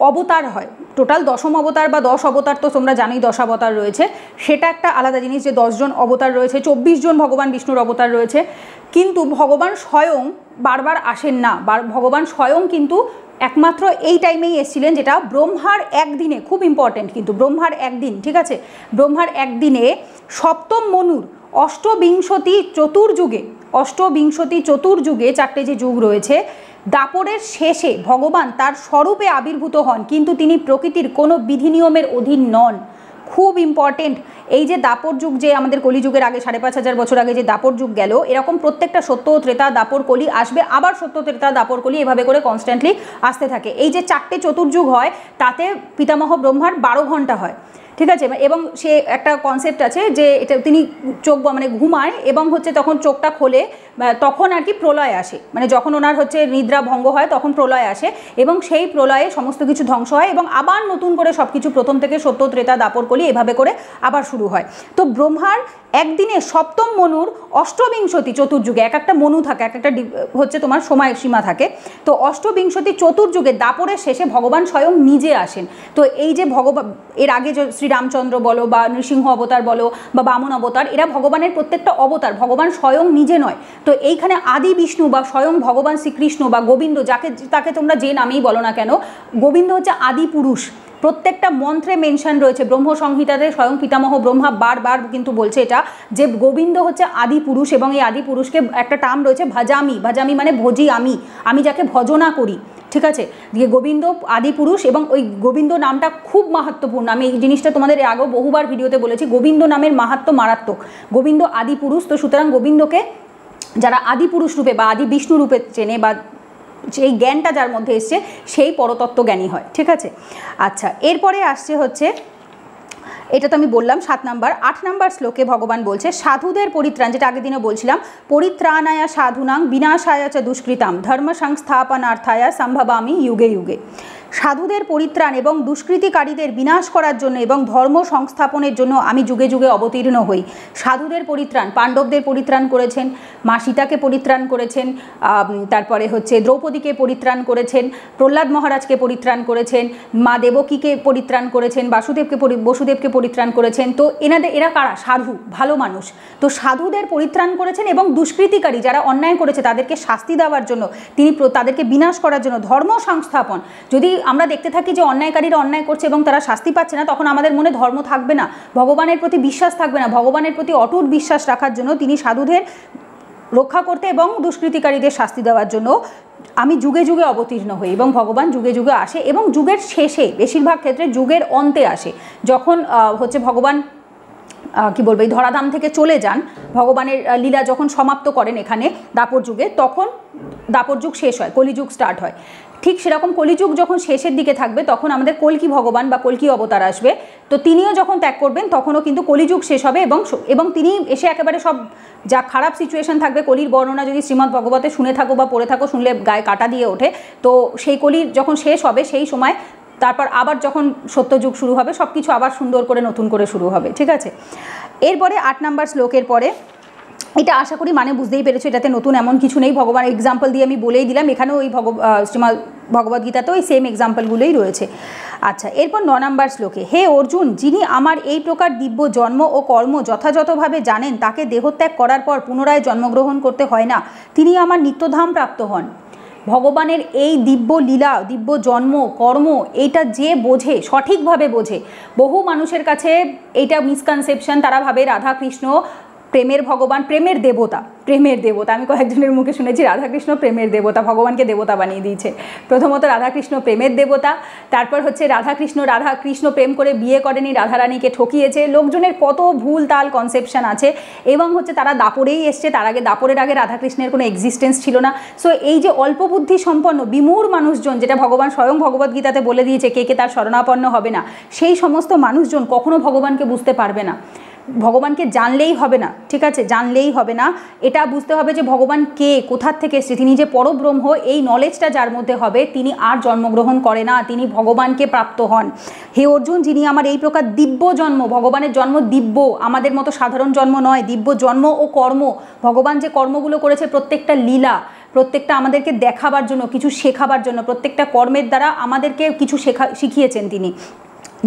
অবতার হয়। টোটাল 10ম অবতার বা 10 অবতার তো তোমরা জানোই, 10 অবতার রয়েছে, সেটা একটা আলাদা জিনিস যে 10 জন অবতার রয়েছে, 24 জন ভগবান বিষ্ণুর অবতার রয়েছে। কিন্তু ভগবান স্বয়ং বারবার আসেন না, ভগবান স্বয়ং কিন্তু একমাত্র এই টাইমেই এসেছিলেন, যেটা ব্রহ্মার একদিনে, খুব ইম্পর্টেন্ট কিন্তু, ব্রহ্মার একদিন, ঠিক আছে, ব্রহ্মার একদিনে সপ্তম মনুর অষ্টবিংশতি চতুর্যুগে 4টে যে যুগ রয়েছে, দাপরের শেষে ভগবান তার স্বরূপে আবির্ভূত হন, কিন্তু তিনি প্রকৃতির কোনো বিধি নিয়মের অধীন নন। খুব ইম্পর্টেন্ট, এই যে দাপর যুগ, যে আমাদের কলিযুগের আগে 5500 বছর আগে যে দাপর যুগ গেল, এরকম প্রত্যেকটা সত্য, ত্রেতা, দাপর, কলি আসবে, আবার সত্য, ত্রেতা, দাপর, কলি এভাবে করে কনস্ট্যান্টলি আসতে থাকে। এই যে 4টে চতুর্যুগ হয় তাতে পিতামহ ব্রহ্মার 12 ঘন্টা হয়, ঠিক আছে। এবং সে একটা কনসেপ্ট আছে যে এটা তিনি চোখ মানে ঘুমায় এবং হচ্ছে তখন চোখটা খোলে, তখন আর কি প্রলয় আসে, মানে যখন ওনার হচ্ছে নিদ্রা ভঙ্গ হয় তখন প্রলয় আসে, এবং সেই প্রলয়ে সমস্ত কিছু ধ্বংস হয় এবং আবার নতুন করে সব কিছু প্রথম থেকে সত্য, ত্রেতা, দাপর, কলি এভাবে করে আবার শুরু হয়। তো ব্রহ্মার একদিনে সপ্তম মনুর অষ্টবিংশতি চতুর্যুগে, এক একটা মনু থাকে, এক একটা হচ্ছে তোমার সময় সীমা থাকে, তো অষ্টবিংশতি চতুর্যুগে দাপরের শেষে ভগবান স্বয়ং নিজে আসেন। তো এই যে ভগবান, এর আগে যে শ্রীরামচন্দ্র বলো বা নৃসিংহ অবতার বলো বা বামন অবতার, এরা ভগবানের প্রত্যেকটা অবতার, ভগবান স্বয়ং নিজে নয়। তো এইখানে আদি বিষ্ণু বা স্বয়ং ভগবান শ্রীকৃষ্ণ বা গোবিন্দ, তাকে তোমরা যে নামেই বলো না কেন, গোবিন্দ হচ্ছে আদি পুরুষ। প্রত্যেকটা মন্ত্রে মেনশন রয়েছে, ব্রহ্ম সংহিতাতে স্বয়ং পিতামহ ব্রহ্মা বারবার কিন্তু বলছে এটা, যে গোবিন্দ হচ্ছে আদি পুরুষ, এবং এই আদি পুরুষকে একটা টার্ম রয়েছে ভাজামি, মানে ভজি, আমি যাকে ভজনা করি, ঠিক আছে। দিয়ে গোবিন্দ আদি পুরুষ, এবং ওই গোবিন্দ নামটা খুব মাহাত্ম্যপূর্ণ। আমি এই জিনিসটা তোমাদের আগেও বহুবার ভিডিওতে বলেছি, গোবিন্দ নামের মাহাত্ম্য মারাত্মক। গোবিন্দ আদি পুরুষ, তো সুতরাং গোবিন্দকে যারা আদি পুরুষ রূপে বা আদি বিষ্ণু রূপে চেনে, বা সেই জ্ঞানটা যার মধ্যে এসছে সেই পরতত্ত্ব জ্ঞানী হয়, ঠিক আছে। আচ্ছা, এরপরে আসছে হচ্ছে, এটা তো আমি বললাম 7 নম্বর। 8 নম্বর শ্লোকে ভগবান বলছে সাধুদের পরিত্রাণ, যেটা আগের দিনে বলছিলাম, পরিত্রাণায়া সাধুনাং বিনাশায়া চ দুষ্কৃতাম ধর্ম সংস্থাপনার্থায়া সম্ভবামি যুগে যুগে। সাধুদের পরিত্রাণ এবং দুষ্কৃতিকারীদের বিনাশ করার জন্য এবং ধর্ম সংস্থাপনের জন্য আমি যুগে যুগে অবতীর্ণ হই। সাধুদের পরিত্রাণ, পাণ্ডবদের পরিত্রাণ করেছেন, মা সীতাকে পরিত্রাণ করেছেন, তারপরে হচ্ছে দ্রৌপদীকে পরিত্রাণ করেছেন, প্রহ্লাদ মহারাজকে পরিত্রাণ করেছেন, মা দেবকীকে পরিত্রাণ করেছেন, বসুদেবকে পরিত্রাণ করেছেন। তো এরা কারা? সাধু, ভালো মানুষ। তো সাধুদের পরিত্রাণ করেছেন এবং দুষ্কৃতিকারী যারা অন্যায় করেছে তাদেরকে শাস্তি দেওয়ার জন্য, তিনি তাদেরকে বিনাশ করার জন্য ধর্ম সংস্থাপন। যদি আমরা দেখতে থাকি যে অন্যায়কারীরা অন্যায় করছে এবং তারা শাস্তি পাচ্ছে না, তখন আমাদের মনে ধর্ম থাকবে না, ভগবানের প্রতি বিশ্বাস থাকবে না। ভগবানের প্রতি অটুট বিশ্বাস রাখার জন্য তিনি সাধুদের রক্ষা করতে এবং দুষ্কৃতিকারীদের শাস্তি দেওয়ার জন্য আমি যুগে যুগে অবতীর্ণ হই, এবং ভগবান যুগে যুগে আসে এবং যুগের শেষে, বেশিরভাগ ক্ষেত্রে যুগের অন্তে আসে। যখন ভগবান কি বলবো, এই ধরাধাম থেকে চলে যান, ভগবানের লীলা যখন সমাপ্ত করেন এখানে দাপর যুগে, তখন দাপর যুগ শেষ হয়, কলিযুগ স্টার্ট হয়। ঠিক সেরকম কলিযুগ যখন শেষের দিকে থাকবে, তখন আমাদের কল্কি ভগবান বা কল্কি অবতার আসবে। তো তিনিও যখন ত্যাগ করবেন, তখনও কিন্তু কলিযুগ শেষ হবে এবং তিনি এসে একেবারে সব যা খারাপ সিচুয়েশন থাকবে, কলির বর্ণনা যদি শ্রীমদ্ ভগবতে শুনে থাকো বা পড়ে থাকো, শুনলে গায়ে কাটা দিয়ে ওঠে। তো সেই কলির যখন শেষ হবে, সেই সময় তারপর আবার যখন সত্যযুগ শুরু হবে, সব কিছু আবার সুন্দর করে নতুন করে শুরু হবে। ঠিক আছে, এরপরে 8 নম্বর শ্লোকের পরে, এটা আশা করি মানে বুঝতেই পেরেছো, এটাতে নতুন এমন কিছু নেই। ভগবান এক্সাম্পল দিয়ে আমি বলেই দিলাম, এখানেও ওই শ্রীমদ্ ভগবদ্গীতাতেও ওই সেম এক্সাম্পলগুলোই রয়েছে। আচ্ছা, এরপর 9 নম্বর শ্লোকে, হে অর্জুন, যিনি আমার এই প্রকার দিব্য জন্ম ও কর্ম যথাযথভাবে জানেন, তাকে দেহত্যাগ করার পর পুনরায় জন্মগ্রহণ করতে হয় না, তিনি আমার নিত্যধাম প্রাপ্ত হন। ভগবানের এই দিব্য লীলা, দিব্য জন্ম কর্ম, এইটা যে বোঝে, সঠিকভাবে বোঝে, বহু মানুষের কাছে এইটা মিসকনসেপশন, তারা ভাবে রাধাকৃষ্ণ প্রেমের ভগবান, প্রেমের দেবতা। আমি কয়েকজনের মুখে শুনেছি রাধাকৃষ্ণ প্রেমের দেবতা, ভগবানকে দেবতা বানিয়ে দিয়েছে। প্রথমত রাধাকৃষ্ণ প্রেমের দেবতা, তারপর হচ্ছে রাধাকৃষ্ণ প্রেম করে বিয়ে করেনি, রাধারানীকে ঠকিয়েছে। লোকজনের কত ভুল তাল কনসেপশন আছে, এবং হচ্ছে তারা দাপরেই এসছে, দাপরের আগে রাধাকৃষ্ণের কোনো এক্সিস্টেন্স ছিল না। সো এই যে অল্প বুদ্ধি সম্পন্ন বিমূঢ় মানুষজন, যেটা ভগবান স্বয়ং ভগবদ্গীতাতে বলে দিয়েছে কে কে তার শরণাপন্ন হবে না, সেই সমস্ত মানুষজন কখনো ভগবানকে বুঝতে পারবে না। ভগবানকে জানলেই হবে না, ঠিক আছে, জানলেই হবে না, এটা বুঝতে হবে যে ভগবান কে, কোথার থেকে এসছে, তিনি যে পরব্রহ্ম, এই নলেজটা যার মধ্যে হবে, তিনি আর জন্মগ্রহণ করে না, তিনি ভগবানকে প্রাপ্ত হন। হে অর্জুন, যিনি আমার এই প্রকার দিব্য জন্ম, ভগবানের জন্ম দিব্য, আমাদের মতো সাধারণ জন্ম নয়, দিব্য জন্ম ও কর্ম, ভগবান যে কর্মগুলো করেছে, প্রত্যেকটা লীলা, প্রত্যেকটা আমাদেরকে দেখাবার জন্য, কিছু শেখাবার জন্য, প্রত্যেকটা কর্মের দ্বারা আমাদেরকে কিছু শিখিয়েছেন তিনি,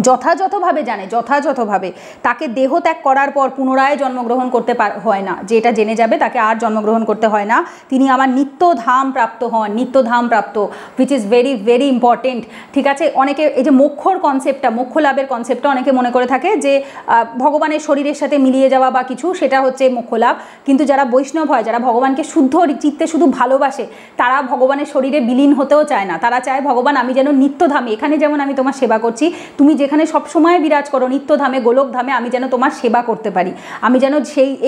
যথাযথভাবে জানে, যথাযথভাবে। তাকে দেহ ত্যাগ করার পর পুনরায় জন্মগ্রহণ করতে হয় না, যে এটা জেনে যাবে তাকে আর জন্মগ্রহণ করতে হয় না, তিনি আমার নিত্যধাম প্রাপ্ত হন, নিত্যধাম প্রাপ্ত, which is very very important. ঠিক আছে, অনেকে এই যে মোক্ষর কনসেপ্টটা, মোক্ষ লাভের কনসেপ্টটা অনেকে মনে করে থাকে যে ভগবানের শরীরের সাথে মিলিয়ে যাওয়া বা কিছু, সেটা হচ্ছে মোক্ষ লাভ। কিন্তু যারা বৈষ্ণব হয়, যারা ভগবানকে শুদ্ধ চিত্তে শুধু ভালোবাসে, তারা ভগবানের শরীরে বিলীন হতেও চায় না, তারা চায় ভগবান আমি যেন নিত্যধামে, এখানে যেমন আমি তোমার সেবা করছি, তুমি যেখানে সবসময় বিরাজ করো নিত্যধামে, গোলকধামে, আমি যেন তোমার সেবা করতে পারি, আমি যেন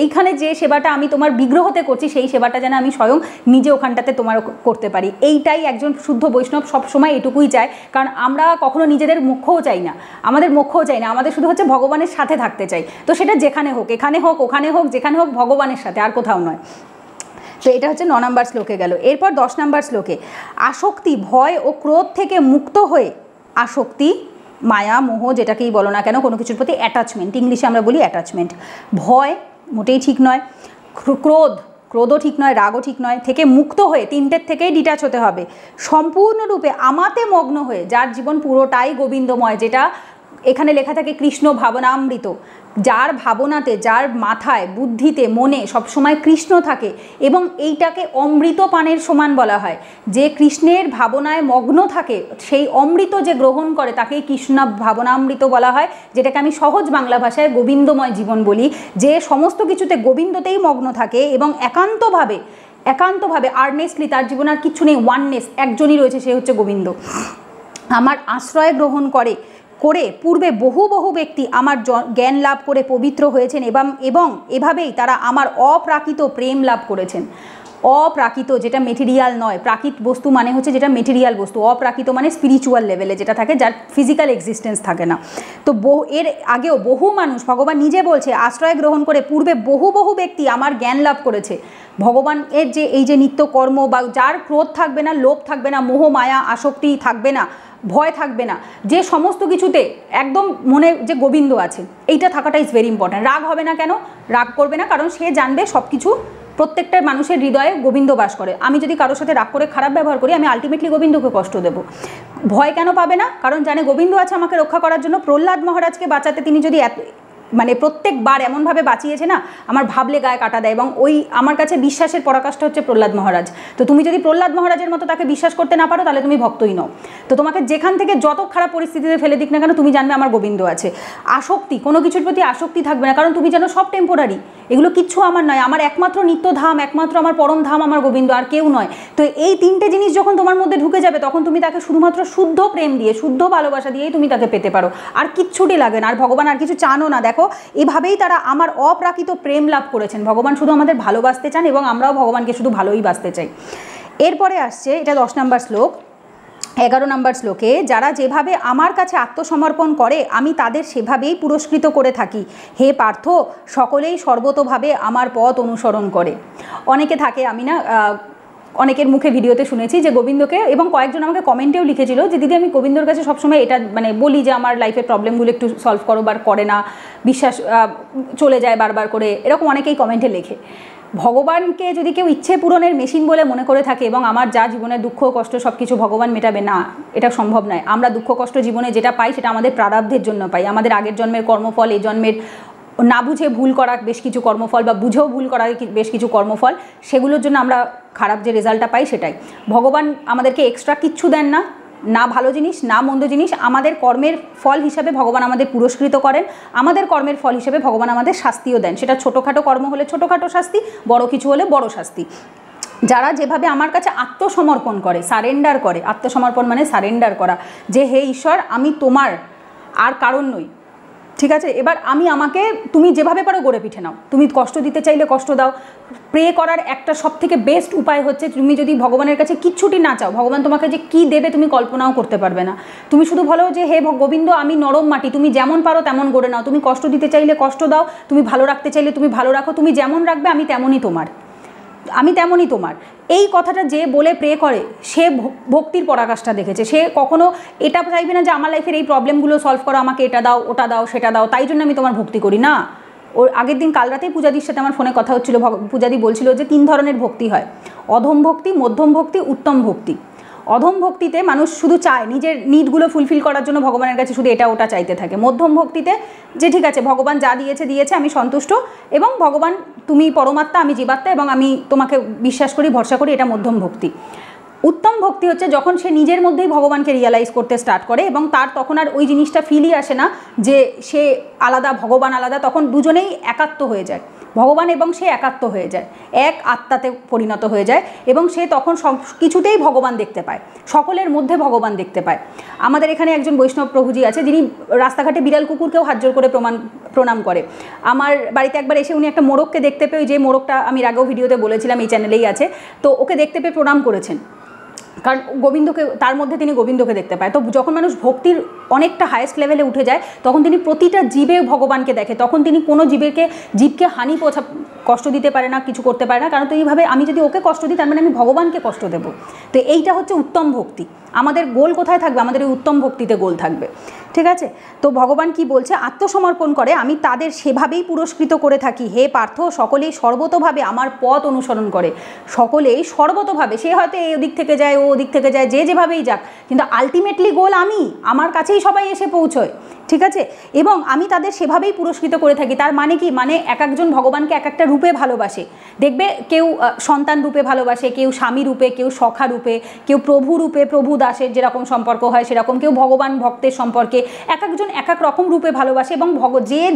এইখানে যে সেবাটা আমি তোমার বিগ্রহতে করছি, সেই সেবাটা যেন আমি স্বয়ং নিজে ওখানটাতে তোমার করতে পারি। এইটাই একজন শুদ্ধ বৈষ্ণব সবসময় এটুকুই চায়, কারণ আমরা কখনো নিজেদের মোক্ষও চাই না, আমাদের শুধু হচ্ছে ভগবানের সাথে থাকতে চাই। তো সেটা যেখানে হোক, এখানে হোক, ওখানে হোক, যেখানে হোক, ভগবানের সাথে, আর কোথাও নয়। তো এটা হচ্ছে 9 নম্বর শ্লোকে গেল। এরপর 10 নম্বর শ্লোকে, আসক্তি, ভয় ও ক্রোধ থেকে মুক্ত হয়ে, আসক্তি, মায়া, মোহ, যেটাকেই বলো না কেন, কোনো কিছুর প্রতি অ্যাটাচমেন্ট, ইংলিশে আমরা বলি অ্যাটাচমেন্ট, ভয় মোটেই ঠিক নয়, ক্রোধও ঠিক নয়, রাগও ঠিক নয়, থেকে মুক্ত হয়ে, তিনটের থেকেই ডিটাচ হতে হবে, সম্পূর্ণরূপে আমাতে মগ্ন হয়ে, যার জীবন পুরোটাই গোবিন্দময়, যেটা এখানে লেখা থাকে কৃষ্ণ ভাবনামৃত, যার ভাবনাতে, যার মাথায়, বুদ্ধিতে, মনে সবসময় কৃষ্ণ থাকে, এবং এইটাকে অমৃত পানের সমান বলা হয়। যে কৃষ্ণের ভাবনায় মগ্ন থাকে, সেই অমৃত যে গ্রহণ করে, তাকেই কৃষ্ণ ভাবনামৃত বলা হয়, যেটাকে আমি সহজ বাংলা ভাষায় গোবিন্দময় জীবন বলি। যে সমস্ত কিছুতে গোবিন্দতেই মগ্ন থাকে এবং একান্তভাবে আর্নেস্টলি, তার জীবন আর কিছু নেই, ওয়াননেস, একজনই রয়েছে, সে হচ্ছে গোবিন্দ। আমার আশ্রয় গ্রহণ করে পূর্বে বহু ব্যক্তি আমার জ্ঞান লাভ করে পবিত্র হয়েছেন, এবং এভাবেই তারা আমার অপ্রাকৃত প্রেম লাভ করেছেন। অপ্রাকৃত, যেটা মেটেরিয়াল নয়, প্রাকৃত বস্তু মানে হচ্ছে যেটা মেটেরিয়াল বস্তু, অপ্রাকৃত মানে স্পিরিচুয়াল লেভেলে যেটা থাকে, যার ফিজিক্যাল এক্সিস্টেন্স থাকে না। তো এর আগেও বহু মানুষ, ভগবান নিজে বলছে, আশ্রয় গ্রহণ করে পূর্বে বহু ব্যক্তি আমার জ্ঞান লাভ করেছে। ভগবানের যে এই যে নিত্য কর্ম, বা যার ক্রোধ থাকবে না, লোভ থাকবে না, মোহ মায়া আসক্তি থাকবে না, ভয় থাকবে না, যে সমস্ত কিছুতে একদম মনে যে গোবিন্দ আছে, এইটা থাকাটা ইজ ভেরি ইম্পর্ট্যান্ট। রাগ হবে না কেন? রাগ করবে না, কারণ সে জানবে সব কিছু, প্রত্যেকটা মানুষের হৃদয়ে গোবিন্দ বাস করে। আমি যদি কারোর সাথে রাগ করে খারাপ ব্যবহার করি, আমি আলটিমেটলি গোবিন্দকে কষ্ট দেব। ভয় কেন পাবে না? কারণ জানে গোবিন্দ আছে আমাকে রক্ষা করার জন্য। প্রহ্লাদ মহারাজকে বাঁচাতে তিনি যদি মানে প্রত্যেকবার এমনভাবে বাঁচিয়েছে না, আমার ভাবলে গায়ে কাটা দেয়। এবং ওই আমার কাছে বিশ্বাসের পরাকাষ্ঠা হচ্ছে প্রহ্লাদ মহারাজ। তো তুমি যদি প্রহ্লাদ মহারাজের মতো তাকে বিশ্বাস করতে না পারো, তাহলে তুমি ভক্তই নও। তো তোমাকে যেখান থেকে যত খারাপ পরিস্থিতিতে ফেলে দিক না কেন, তুমি জানবে আমার গোবিন্দ আছে। আসক্তি, কোনো কিছুর প্রতি আসক্তি থাকবে না, কারণ তুমি জানো সব টেম্পোরারি, এগুলো কিচ্ছু আমার নয়। আমার একমাত্র নিত্য ধাম, একমাত্র আমার পরম ধাম আমার গোবিন্দ, আর কেউ নয়। তো এই তিনটে জিনিস যখন তোমার মধ্যে ঢুকে যাবে, তখন তুমি তাকে শুধুমাত্র শুদ্ধ প্রেম দিয়ে, শুদ্ধ ভালোবাসা দিয়েই তুমি তাকে পেতে পারো। আর কিচ্ছুটি লাগে না, আর ভগবান আর কিছু চানও না। দেখো এভাবেই তারা আমার অপ্রাকৃত প্রেম লাভ করেছেন। ভগবান শুধু আমাদের ভালোবাসতে চান এবং আমরাও ভগবানকে শুধু ভালোই বাসতে চাই। এরপরে আসছে, এটা 10 নম্বর শ্লোক। 11 নম্বর শ্লোকে, যারা যেভাবে আমার কাছে আত্মসমর্পণ করে আমি তাদের সেভাবেই পুরস্কৃত করে থাকি। হে পার্থ, সকলেই সর্বতোভাবে আমার পথ অনুসরণ করে। অনেকে থাকে, আমি না অনেকের মুখে ভিডিওতে শুনেছি যে গোবিন্দকে, এবং কয়েকজন আমাকে কমেন্টেও লিখেছিল যে দিদি আমি গোবিন্দর কাছে সবসময় এটা মানে বলি যে আমার লাইফের প্রবলেমগুলো একটু সলভ করো, বার করে না, বিশ্বাস চলে যায় বারবার করে, এরকম অনেকেই কমেন্টে লেখে। ভগবানকে যদি কেউ ইচ্ছে পূরণের মেশিন বলে মনে করে থাকে, এবং আমার যা জীবনের দুঃখ কষ্ট সব কিছু ভগবান মেটাবে, না, এটা সম্ভব নয়। আমরা দুঃখ কষ্ট জীবনে যেটা পাই সেটা আমাদের প্রারব্ধের জন্য পাই, আমাদের আগের জন্মের কর্মফল, এই জন্মের না বুঝে ভুল করা বেশ কিছু কর্মফল, বা বুঝেও ভুল করা বেশ কিছু কর্মফল, সেগুলোর জন্য আমরা খারাপ যে রেজাল্টটা পাই সেটাই। ভগবান আমাদেরকে এক্সট্রা কিচ্ছু দেন না, না ভালো জিনিস না মন্দ জিনিস। আমাদের কর্মের ফল হিসাবে ভগবান আমাদের পুরস্কৃত করেন, আমাদের কর্মের ফল হিসেবে ভগবান আমাদের শাস্তিও দেন। সেটা ছোটোখাটো কর্ম হলে ছোটোখাটো শাস্তি, বড় কিছু হলে বড় শাস্তি। যারা যেভাবে আমার কাছে আত্মসমর্পণ করে, সারেন্ডার করে, আত্মসমর্পণ মানে সারেন্ডার করা, যে হে ঈশ্বর আমি তোমার, আর কারণ নই, ঠিক আছে, এবার আমাকে তুমি যেভাবে পারো গড়ে পিঠে নাও, তুমি কষ্ট দিতে চাইলে কষ্ট দাও। প্রে করার একটা সবথেকে বেস্ট উপায় হচ্ছে, তুমি যদি ভগবানের কাছে কিচ্ছুটি না চাও, ভগবান তোমাকে যে কী দেবে তুমি কল্পনাও করতে পারবে না। তুমি শুধু বলো যে হে গোবিন্দ আমি নরম মাটি, তুমি যেমন পারো তেমন গড়ে নাও, তুমি কষ্ট দিতে চাইলে কষ্ট দাও, তুমি ভালো রাখতে চাইলে তুমি ভালো রাখো, তুমি যেমন রাখবে আমি তেমনই তোমার, আমি তেমনই তোমার। এই কথাটা যে বলে প্রে করে, সে ভক্তির পরাকাষ্ঠা দেখেছে। সে কখনো এটা চাইবে না যে আমার লাইফের এই প্রবলেমগুলো সলভ করো, আমাকে এটা দাও ওটা দাও সেটা দাও, তাই জন্য আমি তোমার ভক্তি করি না। ওর আগের দিন কাল রাতেই পূজাদির সাথে আমার ফোনে কথা হচ্ছিল, পূজাদি বলছিল যে 3 ধরনের ভক্তি হয়, অধম ভক্তি, মধ্যম ভক্তি, উত্তম ভক্তি। অধম ভক্তিতে মানুষ শুধু চায় নিজের নিডগুলো ফুলফিল করার জন্য ভগবানের কাছে শুধু এটা ওটা চাইতে থাকে। মধ্যম ভক্তিতে যে ঠিক আছে ভগবান যা দিয়েছে দিয়েছে, আমি সন্তুষ্ট, এবং ভগবান তুমি পরমাত্মা আমি জীবাত্মা এবং আমি তোমাকে বিশ্বাস করি ভরসা করি, এটা মধ্যম ভক্তি। উত্তম ভক্তি হচ্ছে যখন সে নিজের মধ্যেই ভগবানকে রিয়ালাইজ করতে স্টার্ট করে, এবং তার তখন আর ওই জিনিসটা ফিলই আসে না যে সে আলাদা ভগবান আলাদা, তখন দুজনেই একাত্ম হয়ে যায়, ভগবান এবং সে একাত্ম হয়ে যায়, এক আত্মাতে পরিণত হয়ে যায়, এবং সে তখন সব কিছুতেই ভগবান দেখতে পায়, সকলের মধ্যে ভগবান দেখতে পায়। আমাদের এখানে একজন বৈষ্ণব প্রভুজি আছে, যিনি রাস্তাঘাটে বিড়াল কুকুরকেও হাত জোর করে প্রণাম করে। আমার বাড়িতে একবার এসে উনি একটা মোরগকে দেখতে পেয়ে, যে মোরগটা আমি আগেও ভিডিওতে বলেছিলাম, এই চ্যানেলেই আছে, তো ওকে দেখতে পেয়ে প্রণাম করেছেন, কারণ গোবিন্দকে তার মধ্যে তিনি গোবিন্দকে দেখতে পায়। তো যখন মানুষ ভক্তির অনেকটা হায়েস্ট লেভেলে উঠে যায়, তখন তিনি প্রতিটা জীবে ভগবানকে দেখে, তখন তিনি কোনো জীবকে হানি কষ্ট দিতে পারে না, কিছু করতে পারে না, কারণ তো এইভাবে আমি যদি ওকে কষ্ট দিই তার মানে আমি ভগবানকে কষ্ট দেবো। তো এইটা হচ্ছে উত্তম ভক্তি। আমাদের গোল কোথায় থাকবে? আমাদের এই উত্তম ভক্তিতে গোল থাকবে, ঠিক আছে। তো ভগবান কি বলছে? আত্মসমর্পণ করে আমি তাদের সেভাবেই পুরস্কৃত করে থাকি। হে পার্থ, সকলেই সর্বতোভাবে আমার পথ অনুসরণ করে। সকলেই সর্বতোভাবে, সে হয়তো এই ওদিক থেকে যায় ও ওদিক থেকে যায়, যে যেভাবেই যাক, কিন্তু আলটিমেটলি গোল আমার কাছেই সবাই এসে পৌঁছয়, ঠিক আছে। এবং আমি তাদের সেভাবেই পুরস্কৃত করে থাকি। তার মানে কি? মানে এক একজন ভগবানকে এক একটা রূপে ভালোবাসে। দেখবে কেউ সন্তান রূপে ভালোবাসে, কেউ স্বামী রূপে, কেউ সখা রূপে, কেউ প্রভু রূপে, প্রভু দাসের যেরকম সম্পর্ক হয় সেরকম, কেউ ভগবান ভক্তের সম্পর্কে, এক একজন এক এক রকম রূপে ভালোবাসে, এবং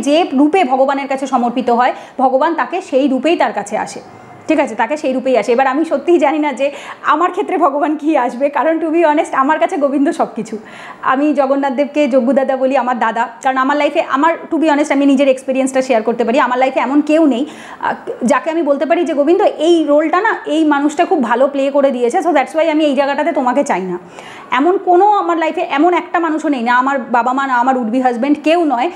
যে রূপে ভগবানের কাছে সমর্পিত হয়, ভগবান তাকে সেই রূপেই তার কাছে আসে, ঠিক আছে, তাকে সেই রূপেই আসে। এবার আমি সত্যিই জানি না যে আমার ক্ষেত্রে ভগবান কী আসবে, কারণ টু বি অনেস্ট আমার কাছে গোবিন্দ সব কিছু। আমি জগন্নাথ দেবকে যজ্ঞ দাদা বলি, আমার দাদা, কারণ আমার লাইফে টু বি অনেস্ট আমি নিজের এক্সপিরিয়েন্সটা শেয়ার করতে পারি। আমার লাইফে এমন কেউ নেই যাকে আমি বলতে পারি যে গোবিন্দ এই রোলটা না এই মানুষটা খুব ভালো প্লে করে দিয়েছে, সো দ্যাটস ওয়াই আমি এই জায়গাটাতে তোমাকে চাই না। এমন কোনো আমার লাইফে এমন একটা মানুষও নেই, না আমার বাবা মা, না আমার উডবি হাজব্যান্ড, কেউ নয়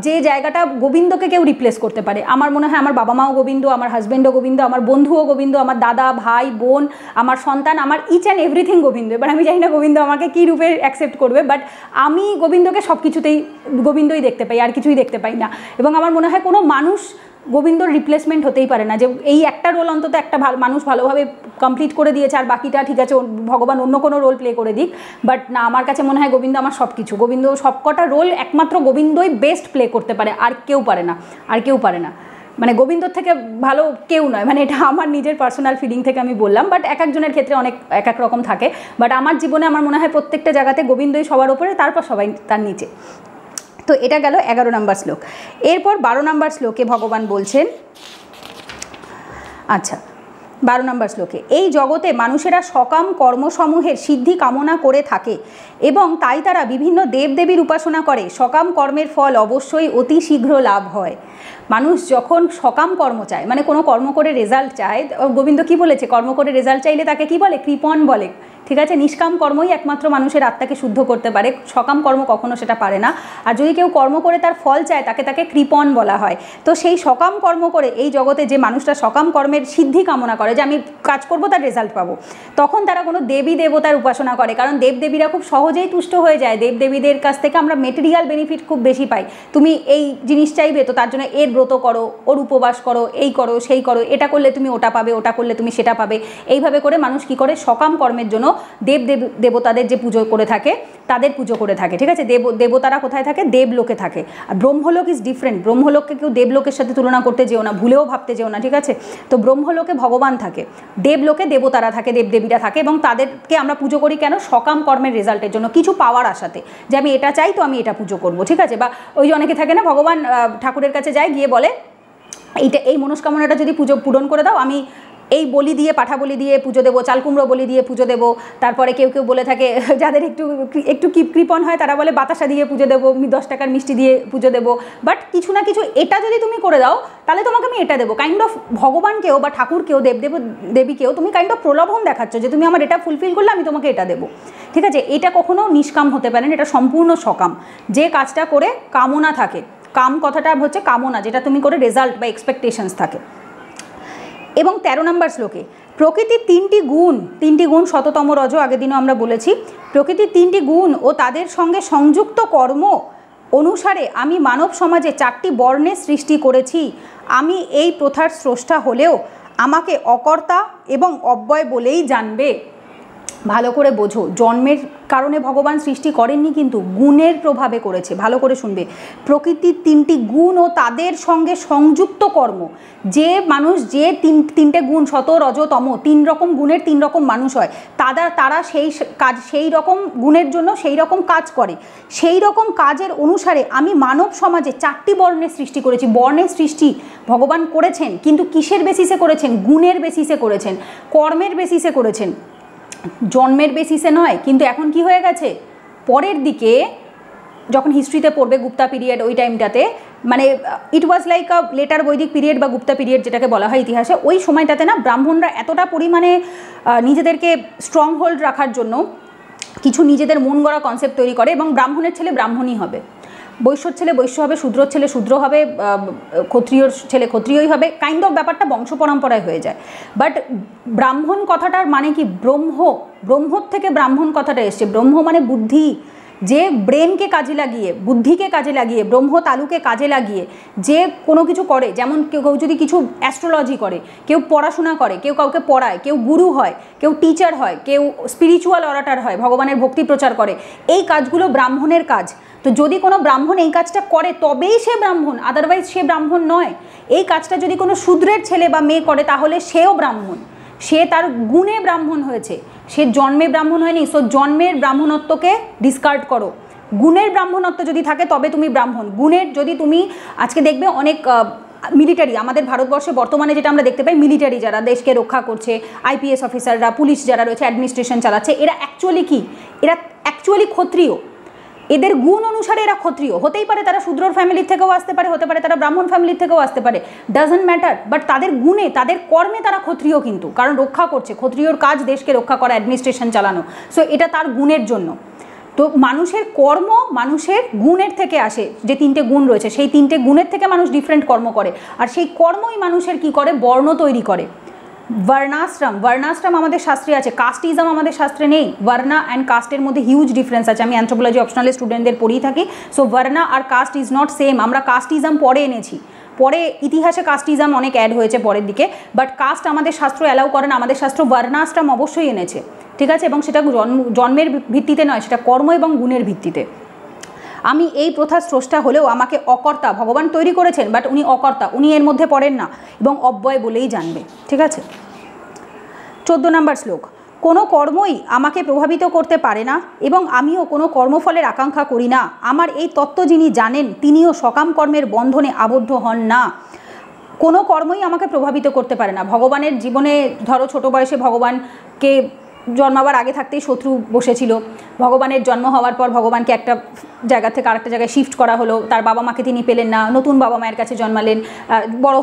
যে জায়গাটা গোবিন্দকে কেউ রিপ্লেস করতে পারে। আমার মনে হয় আমার বাবা মাও গোবিন্দ, আমার হাজব্যান্ডও গোবিন্দ, আমার বন্ধুও গোবিন্দ, আমার দাদা ভাই বোন, আমার সন্তান, আমার ইচ অ্যান্ড এভরিথিং গোবিন্দ। এবার আমি জানি না গোবিন্দ আমাকে কী রূপে অ্যাকসেপ্ট করবে, বাট আমি গোবিন্দকে সব কিছুতেই গোবিন্দই দেখতে পাই, আর কিছুই দেখতে পাই না। এবং আমার মনে হয় কোনো মানুষ গোবিন্দর রিপ্লেসমেন্ট হতেই পারে না, যে এই একটা রোল অন্তত একটা মানুষ ভালোভাবে কমপ্লিট করে দিয়েছে আর বাকিটা ঠিক আছে ভগবান অন্য কোনো রোল প্লে করে দিক, বাট না, আমার কাছে মনে হয় গোবিন্দ আমার সব কিছু। গোবিন্দ সবকটা রোল একমাত্র গোবিন্দই বেস্ট প্লে করতে পারে, আর কেউ পারে না, আর কেউ পারে না, মানে গোবিন্দর থেকে ভালো কেউ নয়, মানে এটা আমার নিজের পার্সোনাল ফিলিং থেকে আমি বললাম, বাট এক একজনের ক্ষেত্রে অনেক এক এক রকম থাকে, বাট আমার জীবনে আমার মনে হয় প্রত্যেকটা জায়গাতে গোবিন্দই সবার ওপরে, তারপর সবাই তার নিচে। তো এটা গেল 11 নম্বর শ্লোক। এরপর 12 নম্বর শ্লোকে ভগবান বলছেন, আচ্ছা 12 নম্বর শ্লোকে, এই জগতে মানুষেরা সকাম কর্মসমূহের সিদ্ধি কামনা করে থাকে এবং তাই তারা বিভিন্ন দেবদেবীর উপাসনা করে। সকাম কর্মের ফল অবশ্যই অতি শীঘ্র লাভ হয়। মানুষ যখন সকাম কর্ম চায়, মানে কোনো কর্ম করে রেজাল্ট চায়, গোবিন্দ কি বলেছে, কর্ম করে রেজাল্ট চাইলে তাকে কি বলে, কৃপণ বলে, ঠিক আছে। নিষ্কাম কর্মই একমাত্র মানুষের আত্মাকে শুদ্ধ করতে পারে, সকাম কর্ম কখনো সেটা পারে না। আর যদি কেউ কর্ম করে তার ফল চায় তাকে কৃপণ বলা হয়। তো সেই সকাম কর্ম করে এই জগতে যে মানুষটা সকাম কর্মের সিদ্ধি কামনা করে, যে আমি কাজ করব তার রেজাল্ট পাবো, তখন তারা কোনো দেবী দেবতার উপাসনা করে, কারণ দেবদেবীরা খুব সহজেই তুষ্ট হয়ে যায়। দেবদেবীদের কাছ থেকে আমরা মেটেরিয়াল বেনিফিট খুব বেশি পাই। তুমি এই জিনিস চাইবে তো তার জন্য এর ব্রত করো, ওর উপবাস করো, এই করো সেই করো, এটা করলে তুমি ওটা পাবে, ওটা করলে তুমি সেটা পাবে। এইভাবে করে মানুষ কি করে, সকাম কর্মের জন্য দেবতাদের যে পুজো করে থাকে তাদের পুজো করে থাকে, ঠিক আছে। দেবতারা কোথায় থাকে, দেবলোকে থাকে। আর ব্রহ্মলোক ইজ ডিফারেন্ট, ব্রহ্মলোককে কেউ দেবলোকের সাথে তুলনা করতে যেও না, ভুলেও ভাবতে যেও না, ঠিক আছে। তো ব্রহ্মলোকে ভগবান থাকে, দেবলোকে দেবতারা থাকে, দেবদেবীরা থাকে, এবং তাদেরকে আমরা পুজো করি কেন, সকাম কর্মের রেজাল্টের জন্য, কিছু পাওয়ার আশাতে, যে আমি এটা চাই তো আমি এটা পুজো করব, ঠিক আছে। বা ওই যে অনেকে থাকে না, ভগবান ঠাকুরের কাছে যায়, গিয়ে বলে এই মনস্কামনাটা যদি পূরণ করে দাও, আমি এই বলি দিয়ে, পাঠা বলি দিয়ে পুজো দেবো, চালকুমড়ো বলি দিয়ে পুজো দেবো। তারপরে কেউ কেউ বলে থাকে, যাদের একটু কৃপণ হয় তারা বলে বাতাসা দিয়ে পুজো দেবো, 10 টাকার মিষ্টি দিয়ে পুজো দেবো। বাট কিছু না কিছু এটা যদি তুমি করে দাও তাহলে তোমাকে আমি এটা দেবো, কাইন্ড অফ ভগবানকেও বা ঠাকুরকেও দেবীকেও তুমি কাইন্ড অফ প্রলোভন দেখাচ্ছ, যে তুমি আমার এটা ফুলফিল করলে আমি তোমাকে এটা দেবো, ঠিক আছে। এটা কখনো নিষ্কাম হতে পারে না, এটা সম্পূর্ণ সকাম। যে কাজটা করে কামনা থাকে, কাম কথাটা হচ্ছে কামনা, যেটা তুমি করে রেজাল্ট বা এক্সপেকটেশনস থাকে। এবং 13 নম্বর শ্লোকে, প্রকৃতির 3টি গুণ শততম রজ, আগের দিনও আমরা বলেছি, প্রকৃতির 3টি গুণ ও তাদের সঙ্গে সংযুক্ত কর্ম অনুসারে আমি মানব সমাজে 4টি বর্ণের সৃষ্টি করেছি। আমি এই প্রথার স্রষ্টা হলেও আমাকে অকর্তা এবং অব্যয় বলেই জানবে। ভালো করে বোঝো, জন্মের কারণে ভগবান সৃষ্টি করেননি, কিন্তু গুণের প্রভাবে করেছে। ভালো করে শুনবে, প্রকৃতির 3টি গুণ ও তাদের সঙ্গে সংযুক্ত কর্ম, যে মানুষ যে তিনটে গুণ, শত রজ তম, 3 রকম গুণের 3 রকম মানুষ হয়, তারা সেই কাজ, সেই রকম গুণের জন্য সেই রকম কাজ করে, সেই রকম কাজের অনুসারে আমি মানব সমাজে 4টি বর্ণের সৃষ্টি করেছি। বর্ণের সৃষ্টি ভগবান করেছেন, কিন্তু কিসের বেসিসে করেছেন, গুণের বেসিসে করেছেন, কর্মের বেসিসে করেছেন, জন্মের বেসিসে নয়। কিন্তু এখন কি হয়ে গেছে, পরের দিকে যখন হিস্ট্রিতে পড়বে, গুপ্তা পিরিয়ড, ওই টাইমটাতে, মানে ইট ওয়াজ লাইক আ লেটার বৈদিক পিরিয়ড বা গুপ্তা পিরিয়ড যেটাকে বলা হয় ইতিহাসে, ওই সময়টাতে না ব্রাহ্মণরা এতটা পরিমাণে নিজেদেরকে স্ট্রং হোল্ড রাখার জন্য কিছু নিজেদের মন গড়া কনসেপ্ট তৈরি করে, এবং ব্রাহ্মণের ছেলে ব্রাহ্মণই হবে, বৈশ্যর ছেলে বৈশ্য হবে, শূদ্রর ছেলে শূদ্র হবে, ক্ষত্রিয়র ছেলে ক্ষত্রিয়ই হবে, কাইন্ড অফ ব্যাপারটা বংশ পরম্পরায় হয়ে যায়। বাট ব্রাহ্মণ কথাটার মানে কি, ব্রহ্মর থেকে ব্রাহ্মণ কথাটা এসছে। ব্রহ্ম মানে বুদ্ধি, যে ব্রেনকে কাজে লাগিয়ে, বুদ্ধিকে কাজে লাগিয়ে, ব্রহ্ম তালুকে কাজে লাগিয়ে যে কোনো কিছু করে। যেমন কেউ যদি কিছু অ্যাস্ট্রোলজি করে, কেউ পড়াশোনা করে, কেউ কাউকে পড়ায়, কেউ গুরু হয়, কেউ টিচার হয়, কেউ স্পিরিচুয়াল অরাটার হয়, ভগবানের ভক্তি প্রচার করে, এই কাজগুলো ব্রাহ্মণের কাজ। তো যদি কোনো ব্রাহ্মণ এই কাজটা করে তবেই সে ব্রাহ্মণ, আদারওয়াইজ সে ব্রাহ্মণ নয়। এই কাজটা যদি কোনো শূদ্রের ছেলে বা মেয়ে করে তাহলে সেও ব্রাহ্মণ, সে তার গুণে ব্রাহ্মণ হয়েছে, সে জন্মে ব্রাহ্মণ হয়নি। সো জন্মের ব্রাহ্মণত্বকে ডিসকার্ড করো, গুণের ব্রাহ্মণত্ব যদি থাকে তবে তুমি ব্রাহ্মণ। গুণের যদি তুমি, আজকে দেখবে অনেক মিলিটারি, আমাদের ভারতবর্ষে বর্তমানে যেটা আমরা দেখতে পাই, মিলিটারি যারা দেশকে রক্ষা করছে, আইপিএস অফিসাররা, পুলিশ যারা রয়েছে, অ্যাডমিনিস্ট্রেশন চালাচ্ছে, এরা অ্যাকচুয়ালি কি, এরা অ্যাকচুয়ালি ক্ষত্রিয়। এদের গুণ অনুসারে এরা ক্ষত্রিয় হতেই পারে, তারা শূদ্রর ফ্যামিলির থেকেও আসতে পারে, হতে পারে তারা ব্রাহ্মণ ফ্যামিলির থেকেও আসতে পারে, ডাজন্ট ম্যাটার। বাট তাদের গুণে, তাদের কর্মে তারা ক্ষত্রিয়, কিন্তু কারণ রক্ষা করছে, ক্ষত্রিয়র কাজ দেশকে রক্ষা করা, অ্যাডমিনিস্ট্রেশন চালানো। সো এটা তার গুণের জন্য। তো মানুষের কর্ম মানুষের গুণের থেকে আসে, যে 3টে গুণ রয়েছে সেই 3টে গুণের থেকে মানুষ ডিফারেন্ট কর্ম করে, আর সেই কর্মই মানুষের কি করে, বর্ণ তৈরি করে। বর্ণাশ্রম আমাদের শাস্ত্রে আছে, কাস্টিজম আমাদের শাস্ত্রে নেই। বর্ণা অ্যান্ড কাস্টের মধ্যে হিউজ ডিফারেন্স আছে, আমি অ্যানথ্রোপোলজি অপশনালে স্টুডেন্টদের পড়িয়ে থাকি। সো বর্ণা আর কাস্ট ইজ নট সেম, আমরা কাস্টিজম পরে এনেছি, পরে ইতিহাসে কাস্টিজম অনেক অ্যাড হয়েছে পরের দিকে, বাট কাস্ট আমাদের শাস্ত্র অ্যালাউ করে না। আমাদের শাস্ত্র বর্ণাশ্রম অবশ্যই এনেছে, ঠিক আছে, এবং সেটা জন্মের ভিত্তিতে নয়, সেটা কর্ম এবং গুণের ভিত্তিতে। আমি এই প্রথার স্রষ্টা হলেও আমাকে অকর্তা ভগবান তৈরি করেছেন, বাট উনি অকর্তা, উনি এর মধ্যে পড়েন না এবং অব্যয় বলেই জানবে, ঠিক আছে। 14 নম্বর শ্লোক, কোনো কর্মই আমাকে প্রভাবিত করতে পারে না এবং আমিও কোনো কর্মফলের আকাঙ্ক্ষা করি না। আমার এই তত্ত্ব যিনি জানেন তিনিও সকাম কর্মের বন্ধনে আবদ্ধ হন না। কোনো কর্মই আমাকে প্রভাবিত করতে পারে না। ভগবানের জীবনে ধরো ছোট বয়সে ভগবানকে জন্মাবার আগে থাকতেই শত্রু বসেছিল, ভগবানের জন্ম হওয়ার পর ভগবানকে একটা জায়গা থেকে আরেকটা জায়গায় শিফট করা হলো, তার বাবা মাকে তিনি পেলেন না, নতুন বাবা মায়ের কাছে জন্মালেন, বড়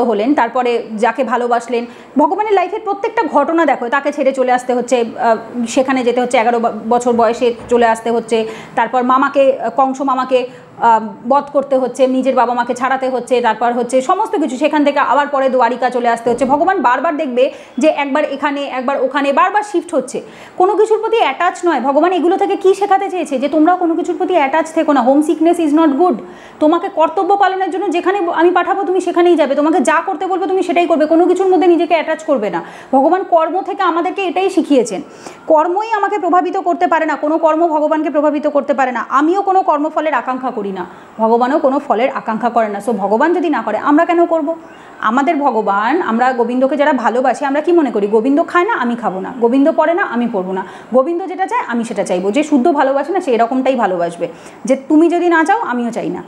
হলেন, তারপরে যাকে ভালোবাসলেন। ভগবানের লাইফের প্রত্যেকটা ঘটনা দেখো, তাকে ছেড়ে চলে আসতে হচ্ছে, সেখানে যেতে হচ্ছে, 11 বছর বয়সে চলে আসতে হচ্ছে, তারপর মামাকে, কংস মামাকে বধ করতে হচ্ছে, নিজের বাবা মাকে ছাড়াতে হচ্ছে, তারপর হচ্ছে সমস্ত কিছু, সেখান থেকে আবার পরে দ্বারিকা চলে আসতে হচ্ছে। ভগবান বারবার দেখবে যে একবার এখানে একবার ওখানে, বারবার শিফট হচ্ছে, কোনো কিছুর প্রতি অ্যাটাচ নয়। ভগবান এগুলো থেকে কি শেখাতে চেয়েছে, যে তোমরাও কোনো কিছুর প্রতি অ্যাটাচ থেকো না। Home sickness is not good. তোমাকে কর্তব্য পালনের জন্য যেখানে আমি পাঠাবো তুমি সেখানেই যাবে, তোমাকে যা করতে বলবো তুমি সেটাই করবে, কোনো কিছুর মধ্যে নিজেকে অ্যাটাচ করবে না। ভগবান কর্ম থেকে আমাদেরকে এটাই শিখিয়েছেন। কর্মই আমাকে প্রভাবিত করতে পারে না, কোনো কর্ম ভগবানকে প্রভাবিত করতে পারে না। আমিও কোনো কর্মফলের আকাঙ্ক্ষা করি না, ভগবানও কোনো ফলের আকাঙ্ক্ষা করে না। সো ভগবান যদি না করে আমরা কেন করব? আমাদের ভগবান, আমরা গোবিন্দকে যারা ভালোবাসি আমরা কি মনে করি, গোবিন্দ খায় না আমি খাবো না, গোবিন্দ পড়ে না আমি পড়বো না, গোবিন্দ যেটা চায় আমি সেটা চাইবো। যে শুদ্ধ ভালোবাসে না সে এরকমটাই ভালোবাসবে, যে তুমি যদি না চাও আমিও চাই না।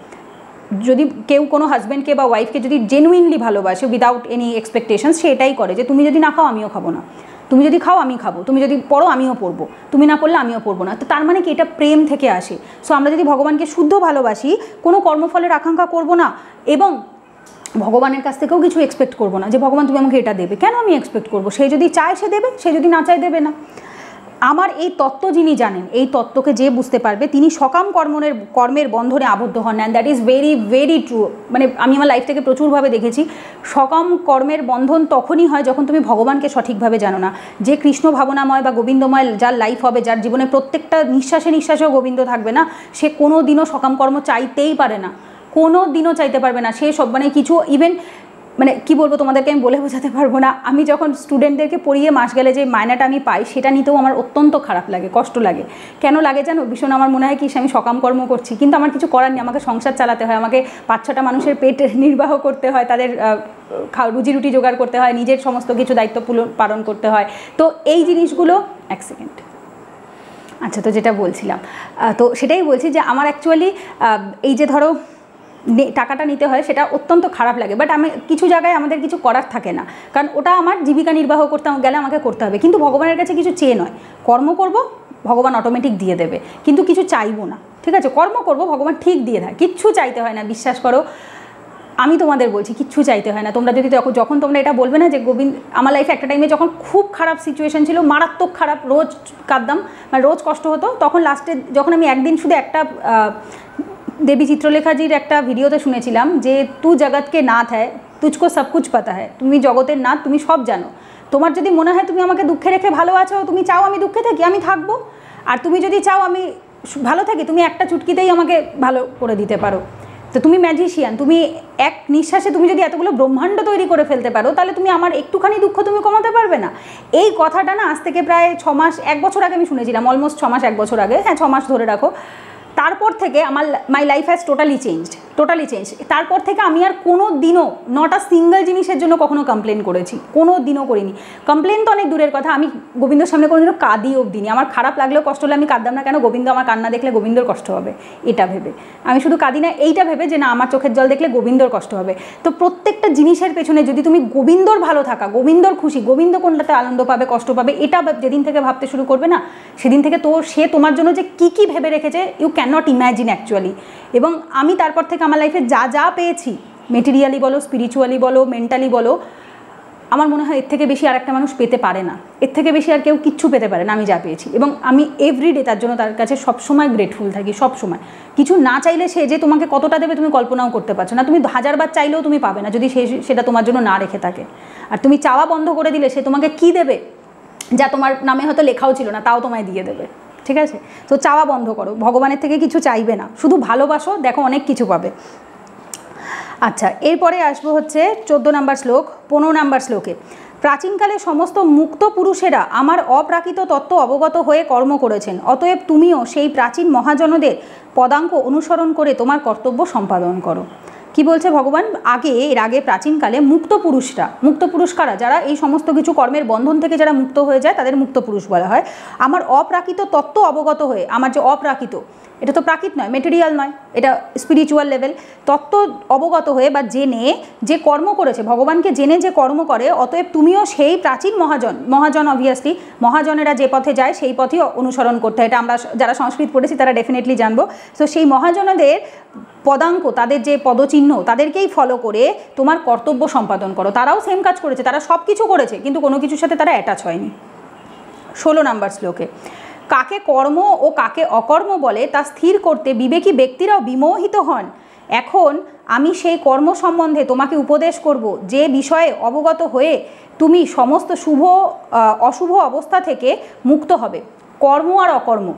যদি কেউ কোনো হাজব্যান্ডকে বা ওয়াইফকে যদি জেনুইনলি ভালোবাসে উইদাউট এনি এক্সপেকটেশনস, সে এটাই করে যে তুমি যদি না খাও আমিও খাবো না, তুমি যদি খাও আমি খাবো, তুমি যদি পড়ো আমিও পড়বো, তুমি না পড়লে আমিও পড়বো না। তো তার মানে কি, এটা প্রেম থেকে আসে। সো আমরা যদি ভগবানকে শুদ্ধ ভালোবাসি, কোনো কর্মফলের আকাঙ্ক্ষা করবো না এবং ভগবানের কাছ থেকেও কিছু এক্সপেক্ট করবো না যে ভগবান তুমি আমাকে এটা দেবে, কেন আমি এক্সপেক্ট করবো? সে যদি চায় সে দেবে, সে যদি না চায় দেবে না। আমার এই তত্ত্ব যিনি জানেন, এই তত্ত্বকে যে বুঝতে পারবে তিনি সকাম কর্মের বন্ধনে আবদ্ধ হন। And that is very very true. মানে আমি আমার লাইফ থেকে প্রচুরভাবে দেখেছি, সকাম কর্মের বন্ধন তখনই হয় যখন তুমি ভগবানকে সঠিকভাবে জানো না। যে কৃষ্ণ ভাবনাময় বা গোবিন্দময় যার লাইফ হবে, যার জীবনে প্রত্যেকটা নিঃশ্বাসে নিঃশ্বাসেও গোবিন্দ থাকবে না, সে কোনো দিনও সকাম কর্ম চাইতেই পারে না, কোনো দিনও চাইতে পারবে না। সে সব মানে কিছু ইভেন মানে কি বলবো তোমাদেরকে, আমি বলে বোঝাতে পারবো না। আমি যখন স্টুডেন্টদেরকে পড়িয়ে মাস গেলে যে মায়নাটা আমি পাই, সেটা নিতেও আমার অত্যন্ত খারাপ লাগে, কষ্ট লাগে। কেন লাগে জানো? ভীষণ আমার মনে হয় কি আমি সকাম কর্ম করছি, কিন্তু আমার কিছু করার নেই, আমাকে সংসার চালাতে হয়, আমাকে 5-6টা মানুষের পেট নির্বাহ করতে হয়, তাদের রুজি রুটি জোগাড় করতে হয়, নিজের সমস্ত কিছু দায়িত্ব পালন করতে হয়। তো এই জিনিসগুলো, এক সেকেন্ড, আচ্ছা, তো যেটা বলছিলাম, তো সেটাই বলছি যে আমার অ্যাকচুয়ালি এই যে ধরো টাকাটা নিতে হয় সেটা অত্যন্ত খারাপ লাগে, বাট আমি কিছু জায়গায় আমাদের কিছু করার থাকে না, কারণ ওটা আমার জীবিকা নির্বাহ করতে গেলে আমাকে করতে হবে। কিন্তু ভগবানের কাছে কিছু চেয়ে নয়, কর্ম করব ভগবান অটোমেটিক দিয়ে দেবে, কিন্তু কিছু চাইবো না, ঠিক আছে? কর্ম করব ভগবান ঠিক দিয়ে দেয়, কিচ্ছু চাইতে হয় না, বিশ্বাস করো। আমি তোমাদের বলছি কিচ্ছু চাইতে হয় না। তোমরা যদি যখন তোমরা এটা বলবে না যে গোবিন্দ, আমার লাইফে একটা টাইমে যখন খুব খারাপ সিচুয়েশন ছিল, মারাত্মক খারাপ, রোজ কাঁদতাম, মানে রোজ কষ্ট হতো, তখন লাস্টে যখন আমি একদিন শুধু একটা দেবী চিত্রলেখাজির একটা ভিডিওতে শুনেছিলাম যে তু জগৎকে নাথ হ্যায়, তুঝকো সব কুছ পাতা হ্যায়, তুমি জগতের নাথ, তুমি সব জানো। তোমার যদি মনে হয় তুমি আমাকে দুঃখে রেখে ভালো আছো, তুমি চাও আমি দুঃখে থাকি, আমি থাকবো। আর তুমি যদি চাও আমি ভালো থাকি, তুমি একটা চুটকিতেই আমাকে ভালো করে দিতে পারো। তো তুমি ম্যাজিশিয়ান, তুমি এক নিঃশ্বাসে তুমি যদি এতগুলো ব্রহ্মাণ্ড তৈরি করে ফেলতে পারো, তাহলে তুমি আমার একটুখানি দুঃখ তুমি কমাতে পারবে না? এই কথাটা না আজ থেকে প্রায় 6 মাস 1 বছর আগে আমি শুনেছিলাম, অলমোস্ট 6 মাস 1 বছর আগে, হ্যাঁ 6 মাস ধরে রাখো। তারপর থেকে আমার my life has totally change. তারপর থেকে আমি আর কোনো দিনও নট আ সিঙ্গেল জিনিসের জন্য কখনো কমপ্লেন করেছি, কোনো দিনও করিনি। কমপ্লেন তো অনেক দূরের কথা, আমি গোবিন্দর সামনে কোনোদিনও কাঁদি অবধি নি। আমার খারাপ লাগলেও কষ্ট হলে আমি কাঁদতাম না, কেন? গোবিন্দ আমার কান্না দেখলে গোবিন্দর কষ্ট হবে, এটা ভেবে। আমি শুধু কাঁদি না এইটা ভেবে যে না, আমার চোখের জল দেখলে গোবিন্দর কষ্ট হবে। তো প্রত্যেকটা জিনিসের পেছনে যদি তুমি গোবিন্দর ভালো থাকা, গোবিন্দর খুশি, গোবিন্দ কোনটাতে আনন্দ পাবে, কষ্ট পাবে, এটা যেদিন থেকে ভাবতে শুরু করবে না, সেদিন থেকে তো সে তোমার জন্য যে কী কী ভেবে রেখেছে you can not imagine actually. এবং আমি তারপর থেকে আমার লাইফে যা যা পেয়েছি, মেটেরিয়ালি বলো, স্পিরিচুয়ালি বলো, মেন্টালি বলো, আমার মনে হয় এর থেকে বেশি আর একটা মানুষ পেতে পারে না, এর থেকে বেশি আর কেউ কিচ্ছু পেতে পারে না আমি যা পেয়েছি। এবং আমি এভরিডে তার জন্য তার কাছে সবসময় গ্রেটফুল থাকি, সবসময়। কিছু না চাইলে সে যে তোমাকে কতটা দেবে তুমি কল্পনাও করতে পারছো না, তুমি 1000 বার চাইলেও তুমি পাবে না যদি সেটা তোমার জন্য না রেখে থাকে। আর তুমি চাওয়া বন্ধ করে দিলে সে তোমাকে কি দেবে যা তোমার নামে হয়তো লেখাও ছিল না, তাও তোমায় দিয়ে দেবে, ঠিক আছে? তো চাওয়া বন্ধ করো, ভগবানের থেকে কিছু চাইবে না, শুধু ভালোবাসো, দেখো অনেক কিছু পাবে। আচ্ছা, এরপরে আসবো হচ্ছে 14 নম্বর শ্লোক। 15 নম্বর শ্লোকে প্রাচীনকালে সমস্ত মুক্ত পুরুষেরা আমার অপ্রাকৃত তত্ত্ব অবগত হয়ে কর্ম করেছেন, অতএব তুমিও সেই প্রাচীন মহাজনদের পদাঙ্ক অনুসরণ করে তোমার কর্তব্য সম্পাদন করো। কি বলছে ভগবান? এর আগে প্রাচীনকালে মুক্ত পুরুষ কারা? যারা এই সমস্ত কিছু কর্মের বন্ধন থেকে যারা মুক্ত হয়ে যায় তাদের মুক্ত পুরুষ বলা হয়। আমার অপ্রাকৃত তত্ত্ব অবগত হয়ে, আমার যে অপ্রাকৃত, এটা তো প্রাকৃত নয়, মেটেরিয়াল নয়, এটা স্পিরিচুয়াল লেভেল, তত্ত্ব অবগত হয়ে বা জেনে যে কর্ম করেছে, ভগবানকে জেনে যে কর্ম করে, অতএব তুমিও সেই প্রাচীন মহাজন অবভিয়াসলি মহাজনেরা যে পথে যায় সেই পথেই অনুসরণ করতে হয়। এটা আমরা যারা সংস্কৃত পড়েছি তারা ডেফিনেটলি জানবো। তো সেই মহাজনদের পদাঙ্ক, তাদের যে পদচিহ্ন, তাদেরকেই ফলো করে তোমার কর্তব্য সম্পাদন করো। তারাও সেম কাজ করেছে, তারা সব কিছু করেছে, কিন্তু কোনো কিছুর সাথে তারা অ্যাটাচ হয়নি। 16 নম্বর শ্লোকে কাকে কর্ম ও কাকে অকর্ম বলে তা স্থির করতে বিবেকী ব্যক্তিরাও বিমোহিত হন। এখন আমি সেই কর্ম সম্বন্ধে তোমাকে উপদেশ করব, যে বিষয়ে অবগত হয়ে তুমি সমস্ত শুভ অশুভ অবস্থা থেকে মুক্ত হবে। কর্ম আর অকর্ম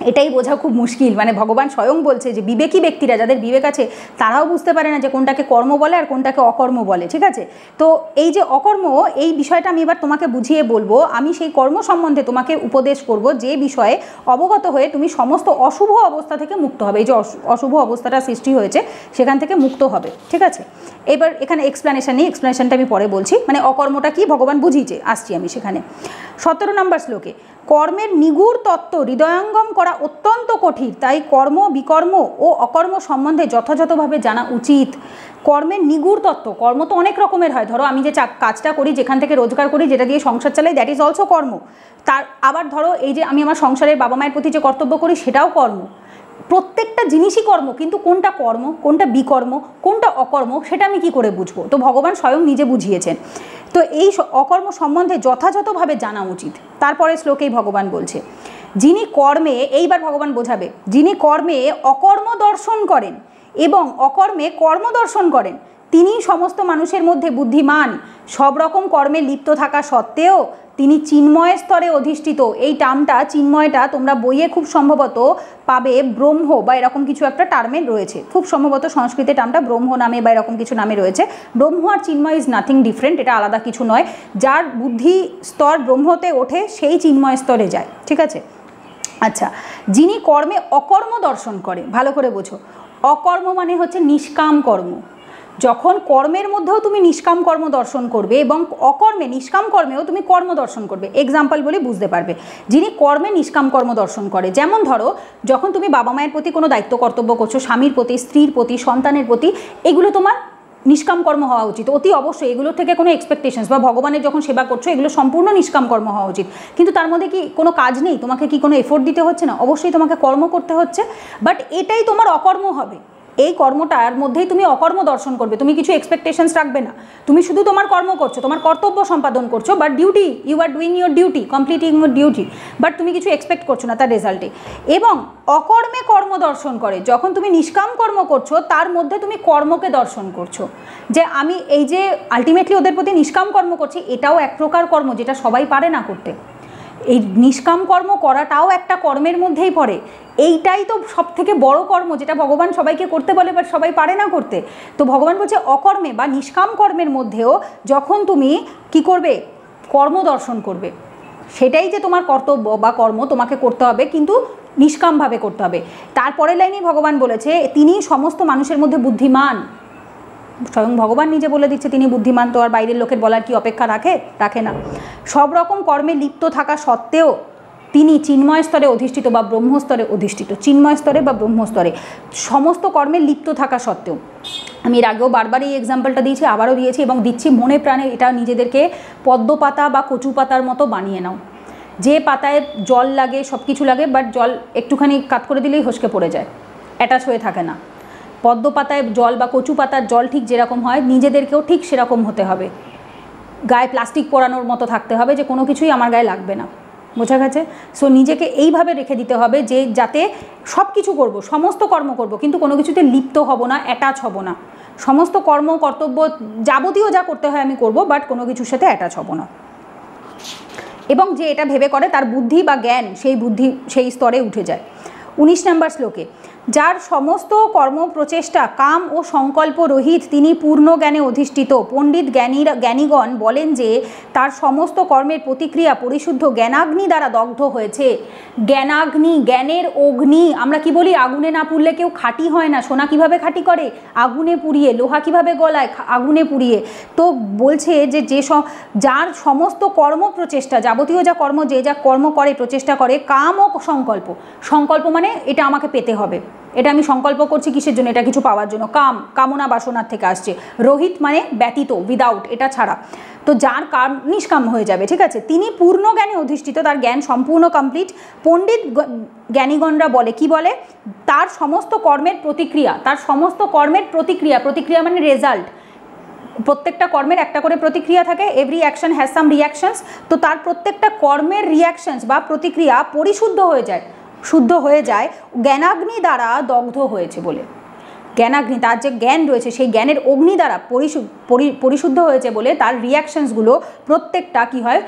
এটাই বোঝা খুব মুশকিল। মানে ভগবান স্বয়ং বলছে যে বিবেকী ব্যক্তিরা, যাদের বিবেক আছে, তারাও বুঝতে পারে না যে কোনটাকে কর্ম বলে আর কোনটাকে অকর্ম বলে। ঠিক আছে, তো এই যে অকর্ম, এই বিষয়টা আমি এবার তোমাকে বুঝিয়ে বলবো। আমি সেই কর্ম সম্বন্ধে তোমাকে উপদেশ করব, যে বিষয়ে অবগত হয়ে তুমি সমস্ত অশুভ অবস্থা থেকে মুক্ত হবে। এই যে অশুভ অবস্থাটা সৃষ্টি হয়েছে সেখান থেকে মুক্ত হবে। ঠিক আছে, এবার এখানে এক্সপ্লেনেশন নেই, এক্সপ্লেনেশনটা আমি পরে বলছি। মানে অকর্মটা কি ভগবান বুঝিয়েছে, আসছি আমি সেখানে। 17 নম্বর শ্লোকে কর্মের নিগূঢ় তত্ত্ব হৃদয়ঙ্গম করা অত্যন্ত কঠিন, তাই কর্ম বিকর্ম ও অকর্ম সম্বন্ধে যথাযথভাবে জানা উচিত। কর্মের নিগূঢ় তত্ত্ব, কর্ম তো অনেক রকমের হয়। ধরো আমি যে কাজটা করি, যেখান থেকে রোজগার করি, যেটা দিয়ে সংসার চালাই, দ্যাট ইজ অলসো কর্ম। তার আবার ধরো এই যে আমি আমার সংসারের বাবা মায়ের প্রতি যে কর্তব্য করি, সেটাও কর্ম। প্রত্যেকটা জিনিসই কর্ম, কিন্তু কোনটা কর্ম, কোনটা বিকর্ম, কোনটা অকর্ম, সেটা আমি কি করে বুঝবো? তো ভগবান স্বয়ং নিজে বুঝিয়েছেন। তো এই অকর্ম সম্বন্ধে যথাযথভাবে জানা উচিত। তারপরে শ্লোকেই ভগবান বলছে, যিনি কর্মে, এইবার ভগবান বোঝাবে, যিনি কর্মে অকর্ম দর্শন করেন এবং অকর্মে কর্ম দর্শন করেন, তিনি সমস্ত মানুষের মধ্যে বুদ্ধিমান। সব রকম কর্মে লিপ্ত থাকা সত্ত্বেও তিনি চিন্ময় স্তরে অধিষ্ঠিত। এই টার্মটা, চিন্ময়টা তোমরা বইয়ে খুব সম্ভবত পাবে ব্রহ্ম বা এরকম কিছু একটা টার্মে রয়েছে। খুব সম্ভবত সংস্কৃতে টার্মটা ব্রহ্ম নামে বা এরকম কিছু নামে রয়েছে। ব্রহ্ম আর চিন্ময় ইজ নাথিং ডিফারেন্ট, এটা আলাদা কিছু নয়। যার বুদ্ধি স্তর ব্রহ্মতে ওঠে সেই চিন্ময় স্তরে যায়। ঠিক আছে, আচ্ছা, যিনি কর্মে অকর্ম দর্শন করে, ভালো করে বোঝো, অকর্ম মানে হচ্ছে নিষ্কাম কর্ম। যখন কর্মের মধ্যেও তুমি নিষ্কাম কর্ম দর্শন করবে এবং অকর্মে, নিষ্কাম কর্মেও তুমি কর্ম দর্শন করবে। এক্সাম্পল বলে বুঝতে পারবে। যিনি কর্মে নিষ্কাম কর্ম দর্শন করে, যেমন ধরো যখন তুমি বাবা মায়ের প্রতি কোনো দায়িত্ব কর্তব্য করছো, স্বামীর প্রতি, স্ত্রীর প্রতি, সন্তানের প্রতি, এগুলো তোমার নিষ্কাম কর্ম হওয়া উচিত অতি অবশ্যই। এগুলোর থেকে কোনো এক্সপেকটেশনস বা ভগবানের যখন সেবা করছো, এগুলো সম্পূর্ণ নিষ্কাম কর্ম হওয়া উচিত। কিন্তু তার মধ্যে কি কোনো কাজ নেই? তোমাকে কি কোনো এফোর্ট দিতে হচ্ছে না? অবশ্যই তোমাকে কর্ম করতে হচ্ছে, বাট এটাই তোমার অকর্ম হবে। এই কর্মটার মধ্যেই তুমি অকর্ম দর্শন করবে। তুমি কিছু এক্সপেকটেশনস রাখবে না, তুমি শুধু তোমার কর্ম করছো, তোমার কর্তব্য সম্পাদন করছো, but duty, you are doing your duty, completing your duty, but তুমি কিছু এক্সপেক্ট করছো না তার রেজাল্টে। এবং অকর্মে কর্ম দর্শন করে, যখন তুমি নিষ্কাম কর্ম করছো তার মধ্যে তুমি কর্মকে দর্শন করছো, যে আমি এই যে আলটিমেটলি ওদের প্রতি নিষ্কাম কর্ম করছি, এটাও এক প্রকার কর্ম, যেটা সবাই পারে না করতে। এই নিষ্কাম কর্ম করাটাও একটা কর্মের মধ্যেই পড়ে। এইটাই তো সব থেকে বড় কর্ম, যেটা ভগবান সবাইকে করতে বলে, বাট সবাই পারে না করতে। তো ভগবান বলছে অকর্মে বা নিষ্কাম কর্মের মধ্যেও যখন তুমি কি করবে, কর্ম দর্শন করবে, সেটাই যে তোমার কর্তব্য বা কর্ম তোমাকে করতে হবে, কিন্তু নিষ্কামভাবে করতে হবে। তারপরের লাইনেই ভগবান বলেছে তিনি সমস্ত মানুষের মধ্যে বুদ্ধিমান। স্বয়ং ভগবান নিজে বলে দিচ্ছে তিনি বুদ্ধিমান, তো আর বাইরের লোকের বলার কি অপেক্ষা রাখে না। সব রকম কর্মে লিপ্ত থাকা সত্ত্বেও তিনি চিন্ময় স্তরে অধিষ্ঠিত বা ব্রহ্মস্তরে অধিষ্ঠিত। চিন্ময় স্তরে বা ব্রহ্মস্তরে সমস্ত কর্মে লিপ্ত থাকা সত্ত্বেও, আমি এর আগেও বারবার এই এক্সাম্পলটা দিয়েছি, আবারও দিয়েছি এবং দিচ্ছি, মনে প্রাণে এটা নিজেদেরকে পদ্ম পাতা বা কচু পাতার মতো বানিয়ে নাও। যে পাতায় জল লাগে, সব কিছু লাগে, বাট জল একটুখানি কাত করে দিলেই হসকে পড়ে যায়, অ্যাটাচ হয়ে থাকে না। পদ্ম পাতায় জল বা কচু পাতার জল ঠিক যেরকম হয়, নিজেদেরকেও ঠিক সেরকম হতে হবে। গায়ে প্লাস্টিক পরানোর মতো থাকতে হবে, যে কোনো কিছুই আমার গায়ে লাগবে না। বোঝা গেছে? সো নিজেকে এইভাবে রেখে দিতে হবে যে যাতে সব কিছু করবো, সমস্ত কর্ম করব, কিন্তু কোনো কিছুতে লিপ্ত হব না, অ্যাটাচ হব না। সমস্ত কর্ম কর্তব্য যাবতীয় যা করতে হয় আমি করব, বাট কোনো কিছুর সাথে অ্যাটাচ হব না। এবং যে এটা ভেবে করে তার বুদ্ধি বা জ্ঞান সেই স্তরে উঠে যায়। 19 নম্বর শ্লোকে যার সমস্ত কর্মপ্রচেষ্টা কাম ও সংকল্প রহিত, তিনি পূর্ণ জ্ঞানে অধিষ্ঠিত। পণ্ডিত জ্ঞানীগণ বলেন যে তার সমস্ত কর্মের প্রতিক্রিয়া পরিশুদ্ধ জ্ঞানাগ্নি দ্বারা দগ্ধ হয়েছে। জ্ঞানাগ্নি, জ্ঞানের অগ্নি। আমরা কি বলি, আগুনে না পুড়লে কেউ খাঁটি হয় না। সোনা কিভাবে খাঁটি করে? আগুনে পুড়িয়ে। লোহা কিভাবে গলায়? আগুনে পুড়িয়ে। তো বলছে যে যার সমস্ত কর্মপ্রচেষ্টা, যাবতীয় যা কর্ম, যে যা কর্ম করে, প্রচেষ্টা করে, কাম ও সংকল্প। সংকল্প মানে এটা আমাকে পেতে হবে, এটা আমি সংকল্প করছি কিসের জন্য? এটা কিছু পাওয়ার জন্য। কাম, কামনা বাসনার থেকে আসছে। রহিত মানে ব্যতীত, উইদাউট, এটা ছাড়া। তো যার কাম নিষ্কাম হয়ে যাবে, ঠিক আছে। তিনি পূর্ণ জ্ঞানে অধিষ্ঠিত, তার জ্ঞান সম্পূর্ণ কমপ্লিট। পণ্ডিত জ্ঞানীগণরা বলে, কি বলে? তার সমস্ত কর্মের প্রতিক্রিয়া, তার সমস্ত কর্মের প্রতিক্রিয়া, প্রতিক্রিয়া মানে রেজাল্ট। প্রত্যেকটা কর্মের একটা করে প্রতিক্রিয়া থাকে। Every action has some reactions. তো তার প্রত্যেকটা কর্মের রিয়াকশনস বা প্রতিক্রিয়া পরিশুদ্ধ হয়ে যায়, শুদ্ধ হয়ে যায় জ্ঞানাগ্নি দ্বারা দগ্ধ হয়েছে বলে। জ্ঞানাগ্নি, তার যে জ্ঞান রয়েছে সেই জ্ঞানের অগ্নি দ্বারা পরিশুদ্ধ হয়েছে বলে তার রিয়াকশনসগুলো প্রত্যেকটা কি হয়?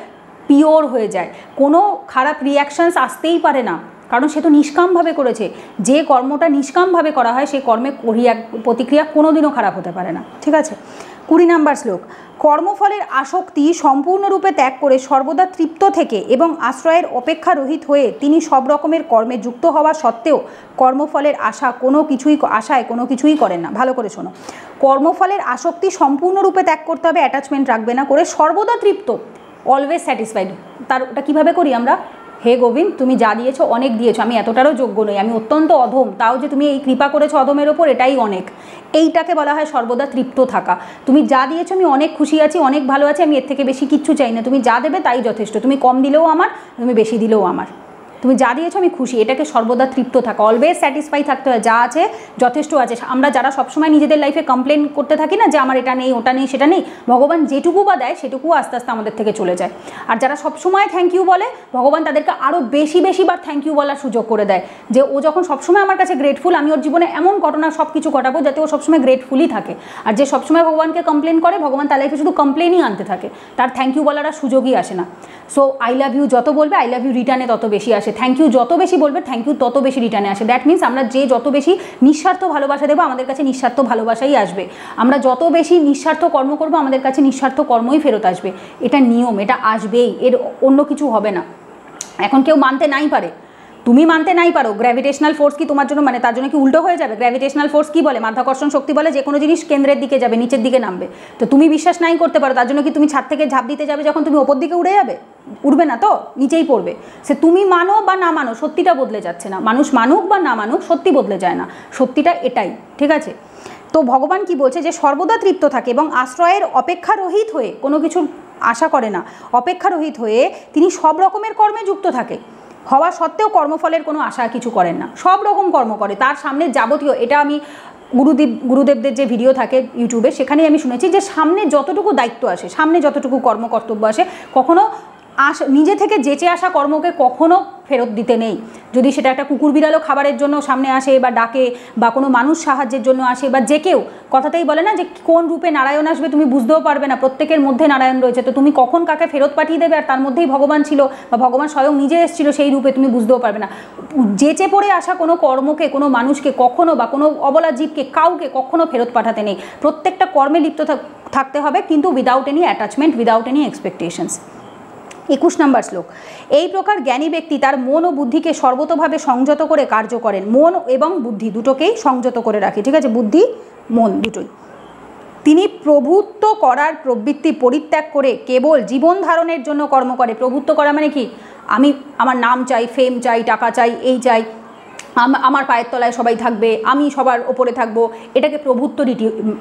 পিওর হয়ে যায়। কোনো খারাপ রিয়াকশনস আসতেই পারে না, কারণ সে তো নিষ্কামভাবে করেছে। যে কর্মটা নিষ্কামভাবে করা হয় সেই কর্মে প্রতিক্রিয়া কোনোদিনও খারাপ হতে পারে না, ঠিক আছে। 20 নম্বর শ্লোক। কর্মফলের আসক্তি সম্পূর্ণরূপে ত্যাগ করে সর্বদা তৃপ্ত থেকে এবং আশ্রয়ের অপেক্ষা রহিত হয়ে তিনি সব রকমের কর্মে যুক্ত হওয়া সত্ত্বেও কর্মফলের আশায় কোনো কিছুই করেন না। ভালো করে শোনো, কর্মফলের আসক্তি সম্পূর্ণরূপে ত্যাগ করতে হবে, অ্যাটাচমেন্ট রাখবে না, করে সর্বদা তৃপ্ত, অলওয়েজ স্যাটিসফাইড। তার ওটা কীভাবে করি আমরা? হে গোবিন্দ, তুমি যা দিয়েছো অনেক দিয়েছো, আমি এতটারও যোগ্য নই, আমি অত্যন্ত অধম, তাও যে তুমি এই কৃপা করেছো অধমের ওপর, এটাই অনেক। এইটাকে বলা হয় সর্বদা তৃপ্ত থাকা। তুমি যা দিয়েছো আমি অনেক খুশি আছি, অনেক ভালো আছি, আমি এর থেকে বেশি কিচ্ছু চাই না। তুমি যা দেবে তাই যথেষ্ট। তুমি কম দিলেও আমার, তুমি বেশি দিলেও আমার। তুমি যা দিয়েছো আমি খুশি, এটাকে সর্বদা তৃপ্ত থাকা, অলওয়েজ স্যাটিসফাই থাকতে হয়। যা আছে যথেষ্ট আছে। আমরা যারা সবসময় নিজেদের লাইফে কমপ্লেন করতে থাকি না যে আমার এটা নেই, ওটা নেই, সেটা নেই, ভগবান যেটুকু বা দেয় সেটুকু আস্তে আস্তে আমাদের থেকে চলে যায়। আর যারা সবসময় থ্যাংক ইউ বলে, ভগবান তাদেরকে আরও বেশি বার থ্যাংক ইউ বলার সুযোগ করে দেয়। যে ও যখন সবসময় আমার কাছে গ্রেটফুল, আমি ওর জীবনে এমন ঘটনা সব কিছু ঘটাবো যাতে ও সবসময় গ্রেটফুলই থাকে। আর যে সবসময় ভগবানকে কমপ্লেন করে, ভগবান তার লাইফে শুধু কমপ্লেনই আনতে থাকে, তার থ্যাংক ইউ বলার আর সুযোগই আসে না। সো আই লাভ ইউ যত বলবে, আই লাভ ইউ রিটার্নে তত বেশি আসে। থ্যাংক ইউ যত বেশি বলবে, থ্যাংক ইউ তত বেশি রিটার্নে আসে। দ্যাট মিনস আমরা যে যত বেশি নিঃস্বার্থ ভালোবাসা দেবো, আমাদের কাছে নিঃস্বার্থ ভালোবাসাই আসবে। আমরা যত বেশি নিঃস্বার্থ কর্ম করবো, আমাদের কাছে নিঃস্বার্থ কর্মই ফেরত আসবে। এটা নিয়ম, এটা আসবেই, এর অন্য কিছু হবে না। এখন কেউ মানতে নাই পারে, তুমি মানতে নাই পারো, গ্র্যাভিটেশনাল ফোর্স কি তোমার জন্য, মানে তার জন্য কি উল্টো হয়ে যাবে? গ্র্যাভিটেশনাল ফোর্স কি বলে? মাধ্যাকর্ষণ শক্তি বলে যে কোনো জিনিস কেন্দ্রের দিকে যাবে, নিচের দিকে নামবে। তো তুমি বিশ্বাস নাই করতে পারো, তার জন্য কি তুমি ছাদ থেকে ঝাঁপ দিতে যাবে যখন তুমি ওপর দিকে উড়ে যাবে? উঠবে না, তো নিচেই পড়বে। সে তুমি মানো বা না মানো, সত্যিটা বদলে যাচ্ছে না। মানুষ মানুক বা না মানুক, সত্যি বদলে যায় না, সত্যিটা এটাই, ঠিক আছে। তো ভগবান কি বলছে? যে সর্বদা তৃপ্ত থাকে এবং আশ্রয়ের অপেক্ষা রহিত হয়ে, কোনো কিছু আশা করে না, অপেক্ষা রহিত হয়ে তিনি সব রকমের কর্মে যুক্ত থাকে। হওয়া সত্ত্বেও কর্মফলের কোনো আশা কিছু করেন না, সব রকম কর্ম করে। তার সামনে যাবতীয়, এটা আমি গুরুদেবদের যে ভিডিও থাকে ইউটিউবে, সেখানেই আমি শুনেছি যে সামনে যতটুকু দায়িত্ব আসে, সামনে যতটুকু কর্তব্য আসে, কখনো নিজে থেকে যেচে আসা কর্মকে কখনো ফেরত দিতে নেই। যদি সেটা একটা কুকুর বিড়ালও খাবারের জন্য সামনে আসে বা ডাকে, বা কোনো মানুষ সাহায্যের জন্য আসে, বা যে কেউ, কথাতেই বলে না যে কোন রূপে নারায়ণ আসবে তুমি বুঝতেও পারবে না, প্রত্যেকের মধ্যে নারায়ণ রয়েছে। তো তুমি কখন কাকে ফেরত পাঠিয়ে দেবে আর তার মধ্যেই ভগবান ছিল, বা ভগবান স্বয়ং নিজে এসেছিল সেই রূপে, তুমি বুঝতেও পারবে না। যেচে পড়ে আসা কোনো কর্মকে, কোনো মানুষকে কখনো, বা কোনো অবলা জীবকে, কাউকে কখনো ফেরত পাঠাতে নেই। প্রত্যেকটা কর্মে লিপ্ত থাকতে হবে, কিন্তু without any attachment, without any expectations. 21 নম্বর শ্লোক। এই প্রকার জ্ঞানী ব্যক্তি তার মন ও বুদ্ধিকে সর্বতোভাবে সংযত করে কার্য করেন। মন এবং বুদ্ধি দুটোকেই সংযত করে রাখে, ঠিক আছে, বুদ্ধি মন দুটোই। তিনি প্রভুত্ব করার প্রবৃত্তি পরিত্যাগ করে কেবল জীবন ধারণের জন্য কর্ম করে। প্রভুত্ব করা মানে কি? আমি আমার নাম চাই, ফেম চাই, টাকা চাই, এই চাই, আমার পায়ের তলায় সবাই থাকবে, আমি সবার ওপরে থাকবো, এটাকে প্রভুত্ব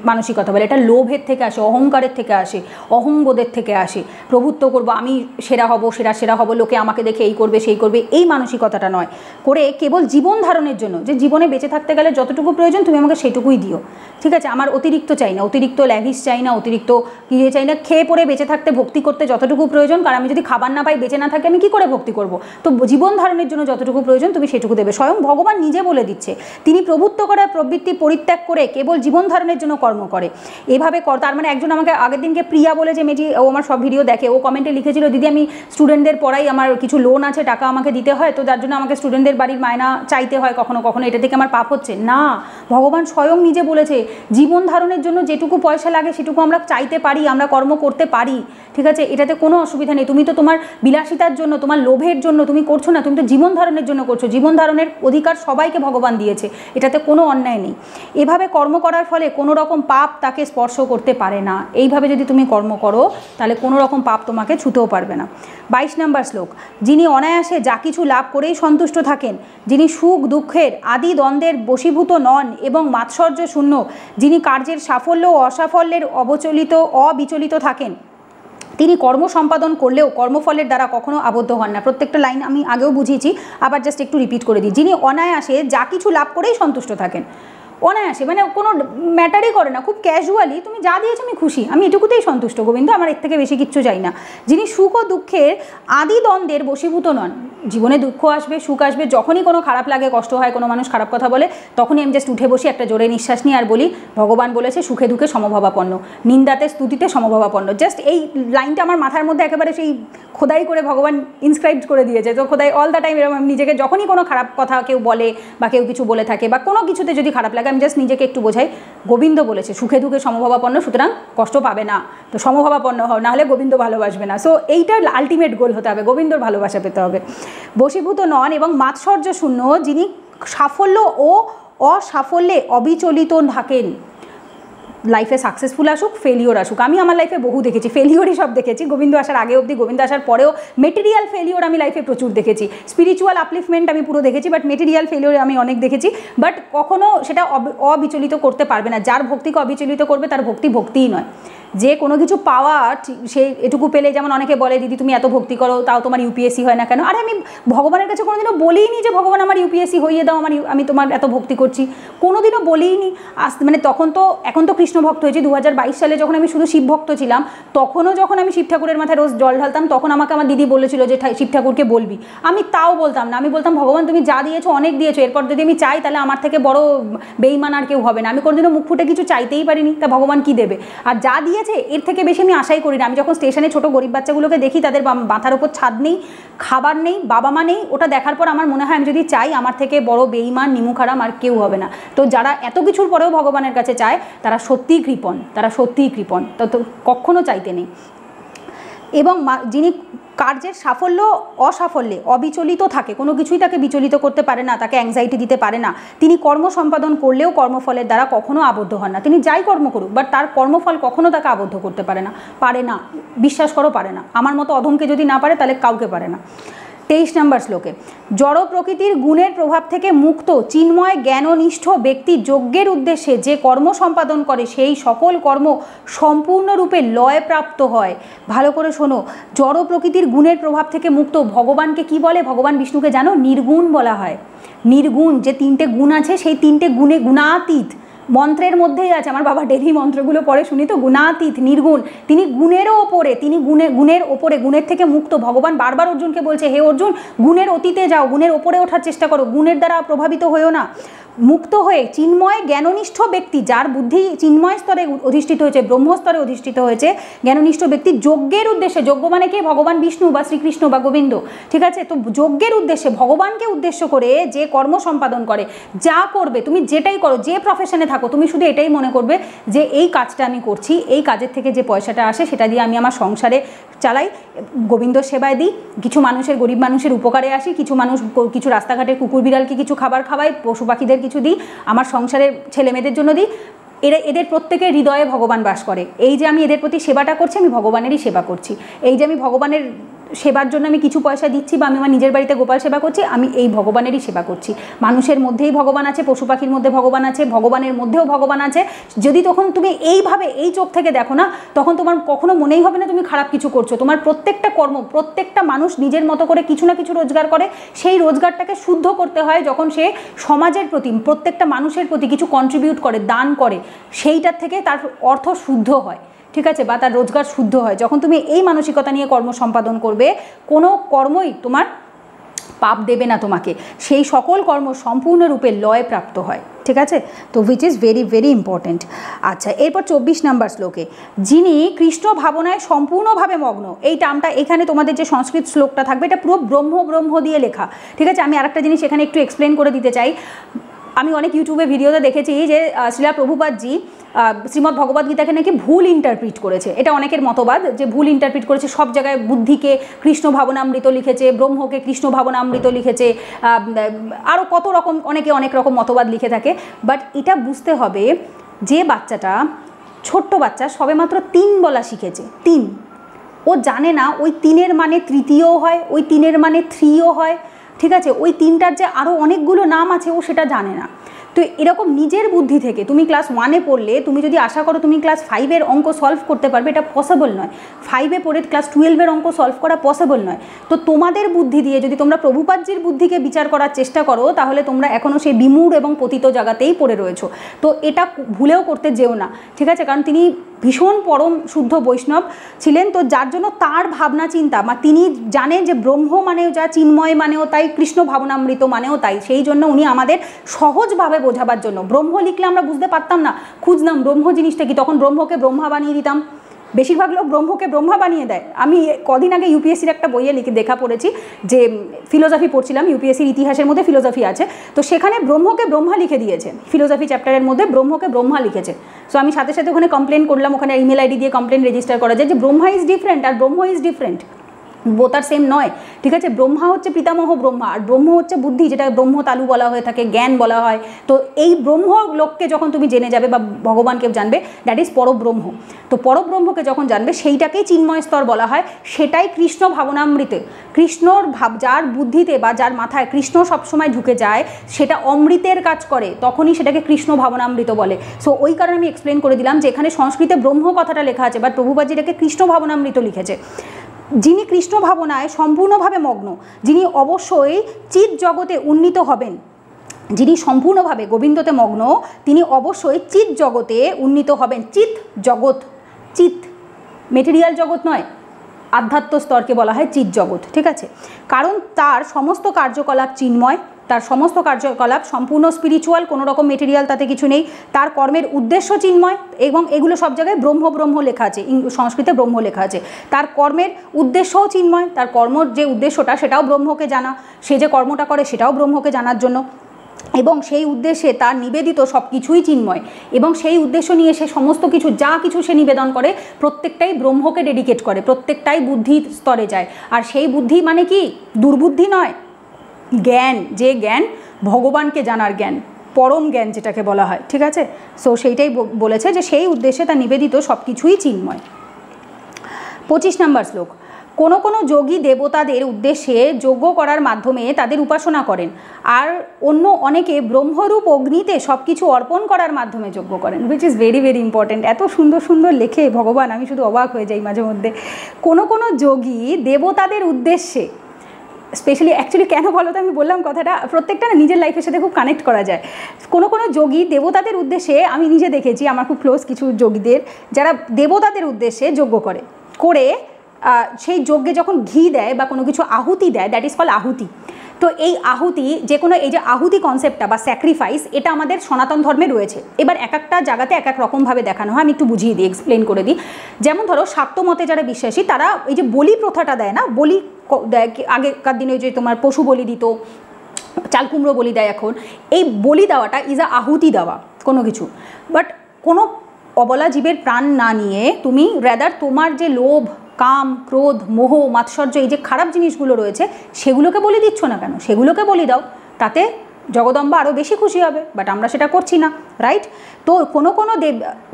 মানসিকতা বলে। এটা লোভের থেকে আসে, অহংকারের থেকে আসে, অহংবোধের থেকে আসে। প্রভুত্ব করবো, আমি সেরা হব, সেরা হব, লোকে আমাকে দেখে এই করবে সেই করবে, এই মানসিকতাটা নয়। করে কেবল জীবন ধারণের জন্য, যে জীবনে বেঁচে থাকতে গেলে যতটুকু প্রয়োজন তুমি আমাকে সেটুকুই দিও, ঠিক আছে। আমার অতিরিক্ত চাই না, অতিরিক্ত ল্যাভিশ চাই না, অতিরিক্ত ইয়ে চাই না। খেয়ে পরে বেঁচে থাকতে ভক্তি করতে যতটুকু প্রয়োজন, কারণ আমি যদি খাবার না পাই, বেঁচে না থাকি, আমি কী করে ভক্তি করব? তো জীবন ধারণের জন্য যতটুকু প্রয়োজন তুমি সেটুকু দেবে। স্বয়ং ভগবান নিজে বলে দিচ্ছে তিনি প্রভুত্ব করার প্রবৃত্তি পরিত্যাগ করে কেবল জীবন ধারণের জন্য কর্ম করে। এভাবে তার মানে একজন আমাকে আগের দিনকে প্রিয়া বলে যে মেয়েটি, ও আমার সব ভিডিও দেখে, ও কমেন্টে লিখেছিল দিদি আমি স্টুডেন্টদের পড়াই, আমার কিছু লোন আছে, টাকা আমাকে দিতে হয়, তো যার জন্য আমাকে স্টুডেন্টদের বাড়ির মায়না চাইতে হয় কখনো কখনো, এটা থেকে আমার পাপ হচ্ছে না। ভগবান স্বয়ং নিজে বলেছে জীবন ধারণের জন্য যেটুকু পয়সা লাগে সেটুকু আমরা চাইতে পারি, আমরা কর্ম করতে পারি, ঠিক আছে, এটাতে কোনো অসুবিধা নেই। তুমি তো তোমার বিলাসিতার জন্য, তোমার লোভের জন্য তুমি করছো না, তুমি তো জীবন ধারণের জন্য করছো। জীবন ধারণের অধিকার সবাইকে ভগবান দিয়েছে, এটাতে কোনো অন্যায় নেই। এভাবে কর্ম করার ফলে কোনো রকম পাপ তাকে স্পর্শ করতে পারে না। এইভাবে যদি তুমি কর্ম করো তাহলে কোনো রকম পাপ তোমাকে ছুতেও পারবে না। 22 নম্বর শ্লোক, যিনি অনায়াসে যা কিছু লাভ করেই সন্তুষ্ট থাকেন, যিনি সুখ দুঃখের আদি দ্বন্দ্বের বশীভূত নন এবং মাৎসর্য শূন্য, যিনি কার্যের সাফল্য ও অসাফল্যের অবিচলিত থাকেন, তিনি কর্ম সম্পাদন করলেও কর্মফলের দ্বারা কখনো আবদ্ধ হন না। প্রত্যেকটা লাইন আমি আগেও বুঝিয়েছি, আবার জাস্ট একটু রিপিট করে দিই। যিনি অনায়াসে যা কিছু লাভ করেই সন্তুষ্ট থাকেন, অনায়াসে মানে কোনো ম্যাটারই করে না, খুব ক্যাজুয়ালি তুমি যা দিয়েছো আমি খুশি, আমি এটুকুতেই সন্তুষ্ট গোবিন্দ, আমার এর থেকে বেশি কিচ্ছু চাই না। যিনি সুখ ও দুঃখের আদি দ্বন্দ্বের বশীভূত নন, জীবনে দুঃখ আসবে সুখ আসবে, যখনই কোনো খারাপ লাগে কষ্ট হয়, কোনো মানুষ খারাপ কথা বলে, তখনই আমি জাস্ট উঠে বসি, একটা জোরে নিঃশ্বাস নিই আর বলি ভগবান বলেছে সুখে দুঃখে সমভাবাপন্ন, নিন্দাতে স্তুতিতে সমভাবাপন্ন। জাস্ট এই লাইনটা আমার মাথার মধ্যে একেবারে সেই খোদাই করে ভগবান ইনস্ক্রাইব করে দিয়েছে। তো খোদাই অল দ্য টাইম এরকম আমি নিজেকে যখনই কোনো খারাপ কথা কেউ বলে বা কেউ কিছু বলে থাকে বা কোনো কিছুতে যদি খারাপ লাগে, আমি জাস্ট নিজেকে একটু বোঝাই গোবিন্দ বলেছে সুখে দুঃখে সমভাবাপন্ন, সুতরাং কষ্ট পাবে না, তো সমভাবাপন্ন হও, নাহলে গোবিন্দ ভালোবাসবে না। সো এইটার আলটিমেট গোল হতে হবে, গোবিন্দর ভালোবাসা পেতে হবে। বশীভূত নন এবং মাৎসর্য শূন্য, যিনি সাফল্য ও অসাফল্যে অবিচলিত থাকেন। লাইফে সাকসেসফুল আসুক ফেলিওর আসুক, আমি আমার লাইফে বহু দেখেছি, ফেলিওরই সব দেখেছি, গোবিন্দ আসার আগে অবধি, গোবিন্দ আসার পরেও মেটেরিয়াল ফেলিওর আমি লাইফে প্রচুর দেখেছি। স্পিরিচুয়াল আপলিফমেন্ট আমি পুরো দেখেছি, বাট মেটেরিয়াল ফেলিওর আমি অনেক দেখেছি। বাট কখনো সেটা অবিচলিত করতে পারবে না। যার ভক্তিকে অবিচলিত করবে তার ভক্তি ভক্তিই নয়। যে কোনো কিছু পাওয়া সে এটুকু পেলে, যেমন অনেকে বলে দিদি তুমি এত ভক্তি করো তাও তোমার ইউপিএসসি হয় না কেন? আরে আমি ভগবানের কাছে কোনোদিনও বলিনি যে ভগবান আমার ইউপিএসসি হইয়ে দাও, আমি তোমার এত ভক্তি করছি, কোনোদিনও বলিনি। মানে তখন তো, এখন তো কৃষ্ণ ভক্ত হয়েছি। 2022 সালে যখন আমি শুধু শিব ভক্ত ছিলাম, তখনও যখন আমি শিব ঠাকুরের মাথায় রোজ জল ঢালতাম, তখন আমাকে আমার দিদি বলেছিল যে শিব ঠাকুরকে বলবি, আমি তাও বলতাম না। আমি বলতাম ভগবান তুমি যা দিয়েছো অনেক দিয়েছো, এরপর যদি আমি চাই তাহলে আমার থেকে বড় বেঈমান আর কেউ হবে না। আমি কোনোদিনও মুখ ফুটে কিছু চাইতেই পারিনি, তা ভগবান কি দেবে? আর যা দিয়েছে এর থেকে বেশি আমি আশাই করি না। আমি যখন স্টেশনে ছোটো গরিব বাচ্চাগুলোকে দেখি, তাদের মাথার ওপর ছাদ নেই, খাবার নেই, বাবা মা নেই, ওটা দেখার পর আমার মনে হয় আমি যদি চাই আমার থেকে বড় বেঈমান নিমুখারাম আর কেউ হবে না। তো যারা এত কিছুর পরেও ভগবানের কাছে চায় তারা সত্যিই কৃপণ, তারা সত্যিই কৃপণ, তো কখনো চাইতে নেই। এবং যিনি কার্যের সাফল্য অসাফল্যে অবিচলিত থাকে, কোনো কিছুই তাকে বিচলিত করতে পারে না, তাকে অ্যাংজাইটি দিতে পারে না। তিনি কর্ম সম্পাদন করলেও কর্মফলের দ্বারা কখনো আবদ্ধ হন না। তিনি যাই কর্ম করুক, বাট তার কর্মফল কখনো তাকে আবদ্ধ করতে পারে না, পারে না, বিশ্বাস করো পারে না। আমার মতো অধমকে যদি না পারে তাহলে কাউকে পারে না। 23 নম্বর শ্লোকে, জড় প্রকৃতির গুণের প্রভাব থেকে মুক্ত চিন্ময় জ্ঞাননিষ্ঠ ব্যক্তি যজ্ঞের উদ্দেশ্যে যে কর্ম সম্পাদন করে সেই সকল কর্ম সম্পূর্ণরূপে লয় প্রাপ্ত হয়। ভালো করে শোনো, জড় প্রকৃতির গুণের প্রভাব থেকে মুক্ত ভগবানকে কি বলে? ভগবান বিষ্ণুকে জানো নির্গুণ বলা হয়। নির্গুণ, যে 3টে গুণ আছে সেই 3টে গুণে গুণাতীত, মন্ত্রের মধ্যেই আছে। আমার বাবা ডেলি মন্ত্রগুলো পড়ে শুনি তো, গুণাতীত, নির্গুণ, তিনি গুণেরও ওপরে, তিনি গুণের ওপরে, গুণের থেকে মুক্ত। ভগবান বারবার অর্জুনকে বলছে হে অর্জুন গুণের অতীতে যাও, গুণের ওপরে ওঠার চেষ্টা করো, গুণের দ্বারা প্রভাবিত হয়েও না। মুক্ত হয়ে চিন্ময় জ্ঞাননিষ্ঠ ব্যক্তি, যার বুদ্ধি চিন্ময় স্তরে অধিষ্ঠিত হয়েছে, ব্রহ্মস্তরে অধিষ্ঠিত হয়েছে, জ্ঞাননিষ্ঠ ব্যক্তি যজ্ঞের উদ্দেশ্যে, যজ্ঞ মানে কে? ভগবান বিষ্ণু বা শ্রীকৃষ্ণ বা গোবিন্দ, ঠিক আছে? তো যজ্ঞের উদ্দেশ্যে, ভগবানকে উদ্দেশ্য করে যে কর্ম সম্পাদন করে, যা করবে তুমি, যেটাই করো, যে প্রফেশনে থাকো, তুমি শুধু এটাই মনে করবে যে এই কাজটা আমি করছি, এই কাজের থেকে যে পয়সাটা আসে সেটা দিয়ে আমি আমার সংসারে চালাই, গোবিন্দ সেবায় দিই, কিছু মানুষের, গরিব মানুষের উপকারে আসি, কিছু রাস্তাঘাটের কুকুর বিড়ালকে কিছু খাবার খাওয়াই, পশু পাখিদের কিছু দিই, আমার সংসারের ছেলে মেয়েদের জন্য দিই। এদের প্রত্যেকের হৃদয়ে ভগবান বাস করে। এই যে আমি এদের প্রতি সেবাটা করছি, আমি ভগবানেরই সেবা করছি। এই যে আমি ভগবানের সেবার জন্য আমি কিছু পয়সা দিচ্ছি বা আমি আমার নিজের বাড়িতে গোপাল সেবা করছি, আমি এই ভগবানেরই সেবা করছি। মানুষের মধ্যেই ভগবান আছে, পশু পাখির মধ্যে ভগবান আছে, ভগবানের মধ্যেও ভগবান আছে। যদি তখন তুমি এইভাবে এই চোখ থেকে দেখো না, তখন তোমার কখনো মনেই হবে না তুমি খারাপ কিছু করছো। তোমার প্রত্যেকটা কর্ম, প্রত্যেকটা মানুষ নিজের মতো করে কিছু না কিছু রোজগার করে, সেই রোজগারটাকে শুদ্ধ করতে হয় যখন সে সমাজের প্রতি, প্রত্যেকটা মানুষের প্রতি কিছু কন্ট্রিবিউট করে, দান করে, সেইটার থেকে তার অর্থ শুদ্ধ হয়, ঠিক আছে, বা তার রোজগার শুদ্ধ হয়। যখন তুমি এই মানসিকতা নিয়ে কর্ম সম্পাদন করবে, কোনো কর্মই তোমার পাপ দেবে না তোমাকে, সেই সকল কর্ম সম্পূর্ণরূপে লয় প্রাপ্ত হয়। ঠিক আছে, তো which is very very important. আচ্ছা, এরপর 24 নম্বর শ্লোকে, যিনি কৃষ্ণ ভাবনায় সম্পূর্ণভাবে মগ্ন, এই টার্মটা এখানে তোমাদের যে সংস্কৃত শ্লোকটা থাকবে এটা পুরো ব্রহ্ম ব্রহ্ম দিয়ে লেখা। ঠিক আছে, আমি আরেকটা জিনিস এখানে একটু এক্সপ্লেন করে দিতে চাই। আমি অনেক ইউটিউবে ভিডিওতে দেখেছি যে শ্রীলা প্রভুপাদজি শ্রীমদ্ ভগবদ্গীতাকে নাকি ভুল ইন্টারপ্রিট করেছে। এটা অনেকের মতবাদ যে ভুল ইন্টারপ্রিট করেছে, সব জায়গায় বুদ্ধিকে কৃষ্ণ ভাবনামৃত লিখেছে, ব্রহ্মকে কৃষ্ণ ভাবনামৃত লিখেছে, আরও কত রকম অনেকে অনেক রকম মতবাদ লিখে থাকে। বাট এটা বুঝতে হবে যে বাচ্চাটা ছোট্ট বাচ্চা সবেমাত্র 3 বলা শিখেছে, 3, ও জানে না ওই 3-এর মানে তৃতীয়ও হয়, ওই 3-এর মানে 3ও হয়। ঠিক আছে, ওই 3টার যে আরও অনেকগুলো নাম আছে ও সেটা জানে না। তো এরকম নিজের বুদ্ধি থেকে তুমি ক্লাস 1-এ পড়লে তুমি যদি আশা করো তুমি ক্লাস 5-এর অঙ্ক সলভ করতে পারবে, এটা পসিবল নয়। 5-এ পড়ে ক্লাস 12-এর অঙ্ক সলভ করা পসিবল নয়। তো তোমাদের বুদ্ধি দিয়ে যদি তোমরা প্রভুপাদজির বুদ্ধিকে বিচার করার চেষ্টা করো তাহলে তোমরা এখনও সেই বিমূঢ় এবং পতিত জায়গাতেই পড়ে রয়েছো। তো এটা ভুলেও করতে যেও না। ঠিক আছে, কারণ তিনি ভীষণ পরম শুদ্ধ বৈষ্ণব ছিলেন, তো যার জন্য তার ভাবনা চিন্তা তিনি জানেন যে ব্রহ্ম মানেও যা, চিন্ময় মানেও তাই, কৃষ্ণ ভাবনামৃত মানেও তাই। সেই জন্য উনি আমাদের সহজভাবে বোঝাবার জন্য, ব্রহ্ম লিখলে আমরা বুঝতে পারতাম না, খুঁজলাম ব্রহ্ম জিনিসটা কি, তখন ব্রহ্মকে ব্রহ্মা বানিয়ে দিতাম। বেশিরভাগ লোক ব্রহ্মকে ব্রহ্মা বানিয়ে দেয়। আমি কদিন আগে ইউপিএসসির একটা বইয়ে দেখা পড়েছি, যে ফিলোসফি পড়ছিলাম, ইউপিএসসির ইতিহাসের মধ্যে ফিলোসফি আছে, তো সেখানে ব্রহ্মকে ব্রহ্মা লিখে দিয়েছে, ফিলোসফি চ্যাপ্টারের মধ্যে ব্রহ্মকে ব্রহ্মা লিখেছে। সো আমি সাথে সাথে ওখানে কমপ্লেন করলাম, ওখানে ইমেল আইডি দিয়ে কমপ্লেন রেজিস্টার করা যায় যে ব্রহ্মা ইজ ডিফারেন্ট আর Brahm is different, both are same নয়। ঠিক আছে, ব্রহ্মা হচ্ছে পিতামহ ব্রহ্মা, আর ব্রহ্ম হচ্ছে বুদ্ধি, যেটা ব্রহ্ম তালু বলা হয়ে থাকে, জ্ঞান বলা হয়। তো এই ব্রহ্ম লোককে যখন তুমি জেনে যাবে বা ভগবানকে জানবে, দ্যাট ইজ পরব্রহ্ম। তো পরব্রহ্মকে যখন জানবে সেইটাকেই চিন্ময় স্তর বলা হয়, সেটাই কৃষ্ণ ভাবনামৃতে, কৃষ্ণর ভাব যার বুদ্ধিতে বা যার মাথায় কৃষ্ণ সবসময় ঢুকে যায়, সেটা অমৃতের কাজ করে, তখনই সেটাকে কৃষ্ণ ভাবনামৃত বলে। সো ওই কারণে আমি এক্সপ্লেন করে দিলাম যে এখানে সংস্কৃতে ব্রহ্ম কথাটা লেখা আছে, বাট প্রভুপাদজি এটাকে কৃষ্ণ ভাবনামৃত লিখেছে। যিনি কৃষ্ণ ভাবনায় সম্পূর্ণভাবে মগ্ন, যিনি অবশ্যই চিৎ জগতে উন্নীত হবেন, যিনি সম্পূর্ণভাবে গোবিন্দতে মগ্ন, তিনি অবশ্যই চিৎ জগতে উন্নীত হবেন। চিৎ জগৎ, চিৎ মেটেরিয়াল জগৎ নয়, আধ্যাত্ম স্তরকে বলা হয় চিৎ জগৎ। ঠিক আছে, কারণ তার সমস্ত কার্যকলাপ চিন্ময়, তার সমস্ত কার্যকলাপ সম্পূর্ণ স্পিরিচুয়াল, কোনো রকম মেটেরিয়াল তাতে কিছু নেই, তার কর্মের উদ্দেশ্য চিন্ময়, এবং এগুলো সব জায়গায় ব্রহ্ম ব্রহ্ম লেখা আছে, সংস্কৃতে ব্রহ্ম লেখা আছে। তার কর্মের উদ্দেশ্যও চিন্ময়, তার কর্মর যে উদ্দেশ্যটা সেটাও ব্রহ্মকে জানা, সে যে কর্মটা করে সেটাও ব্রহ্মকে জানার জন্য, এবং সেই উদ্দেশ্যে তার নিবেদিত সব কিছুই চিন্ময়, এবং সেই উদ্দেশ্য নিয়ে সে সমস্ত কিছু যা কিছু সে নিবেদন করে প্রত্যেকটাই ব্রহ্মকে ডেডিকেট করে, প্রত্যেকটাই বুদ্ধির স্তরে যায়। আর সেই বুদ্ধি মানে কি, দুর্বুদ্ধি নয়, জ্ঞান, যে জ্ঞান ভগবানকে জানার জ্ঞান, পরম জ্ঞান যেটাকে বলা হয়। ঠিক আছে, সো সেইটাই বলেছে যে সেই উদ্দেশ্যে তার নিবেদিত সব কিছুই চিন্ময়। 25 নম্বর শ্লোক, কোনো কোনো যোগী দেবতাদের উদ্দেশ্যে যজ্ঞ করার মাধ্যমে তাদের উপাসনা করেন, আর অন্য অনেকে ব্রহ্মরূপ অগ্নিতে সব কিছু অর্পণ করার মাধ্যমে যজ্ঞ করেন, which is very very important. এত সুন্দর সুন্দর লেখে ভগবান, আমি শুধু অবাক হয়ে যাই মাঝে মধ্যে। কোনো কোনো যোগী দেবতাদের উদ্দেশ্যে, স্পেশালি অ্যাকচুয়ালি কেন বলো তো, আমি বললাম কথাটা প্রত্যেকটা না নিজের লাইফের সাথে খুব কানেক্ট করা যায়। কোনো কোনো যোগী দেবতাদের উদ্দেশ্যে, আমি নিজে দেখেছি আমার খুব ক্লোজ কিছু যোগীদের, যারা দেবতাদের উদ্দেশ্যে যজ্ঞ করে সেই যজ্ঞে যখন ঘি দেয় বা কোনো কিছু আহুতি দেয়, দ্যাট ইজ কল আহুতি। তো এই আহুতি, যে কোনো এই যে আহুতি কনসেপ্টটা বা স্যাক্রিফাইস, এটা আমাদের সনাতন ধর্মে রয়েছে। এবার এক একটা জায়গাতে এক এক রকমভাবে দেখানো হয়, আমি একটু বুঝিয়ে দিই, এক্সপ্লেন করে দিই। যেমন ধরো শাক্ত মতে যারা বিশ্বাসী, তারা এই যে বলি প্রথাটা দেয় না, বলি দেয়, আগেকার দিনে ওই যে তোমার পশু বলি দিত, চাল কুমড়ো বলি দেয়, এখন এই বলি দেওয়াটা ইজ আ আহুতি দেওয়া কোনো কিছু। বাট কোনো অবলা জীবের প্রাণ না নিয়ে তুমি রেদার তোমার যে লোভ, কাম, ক্রোধ, মোহ, মাৎসর্য, এই যে খারাপ জিনিসগুলো রয়েছে সেগুলোকে বলি দিচ্ছ না কেন, সেগুলোকে বলি দাও, তাতে জগদম্বা আরও বেশি খুশি হবে। বাট আমরা সেটা করছি না, রাইট? তো কোনো কোনো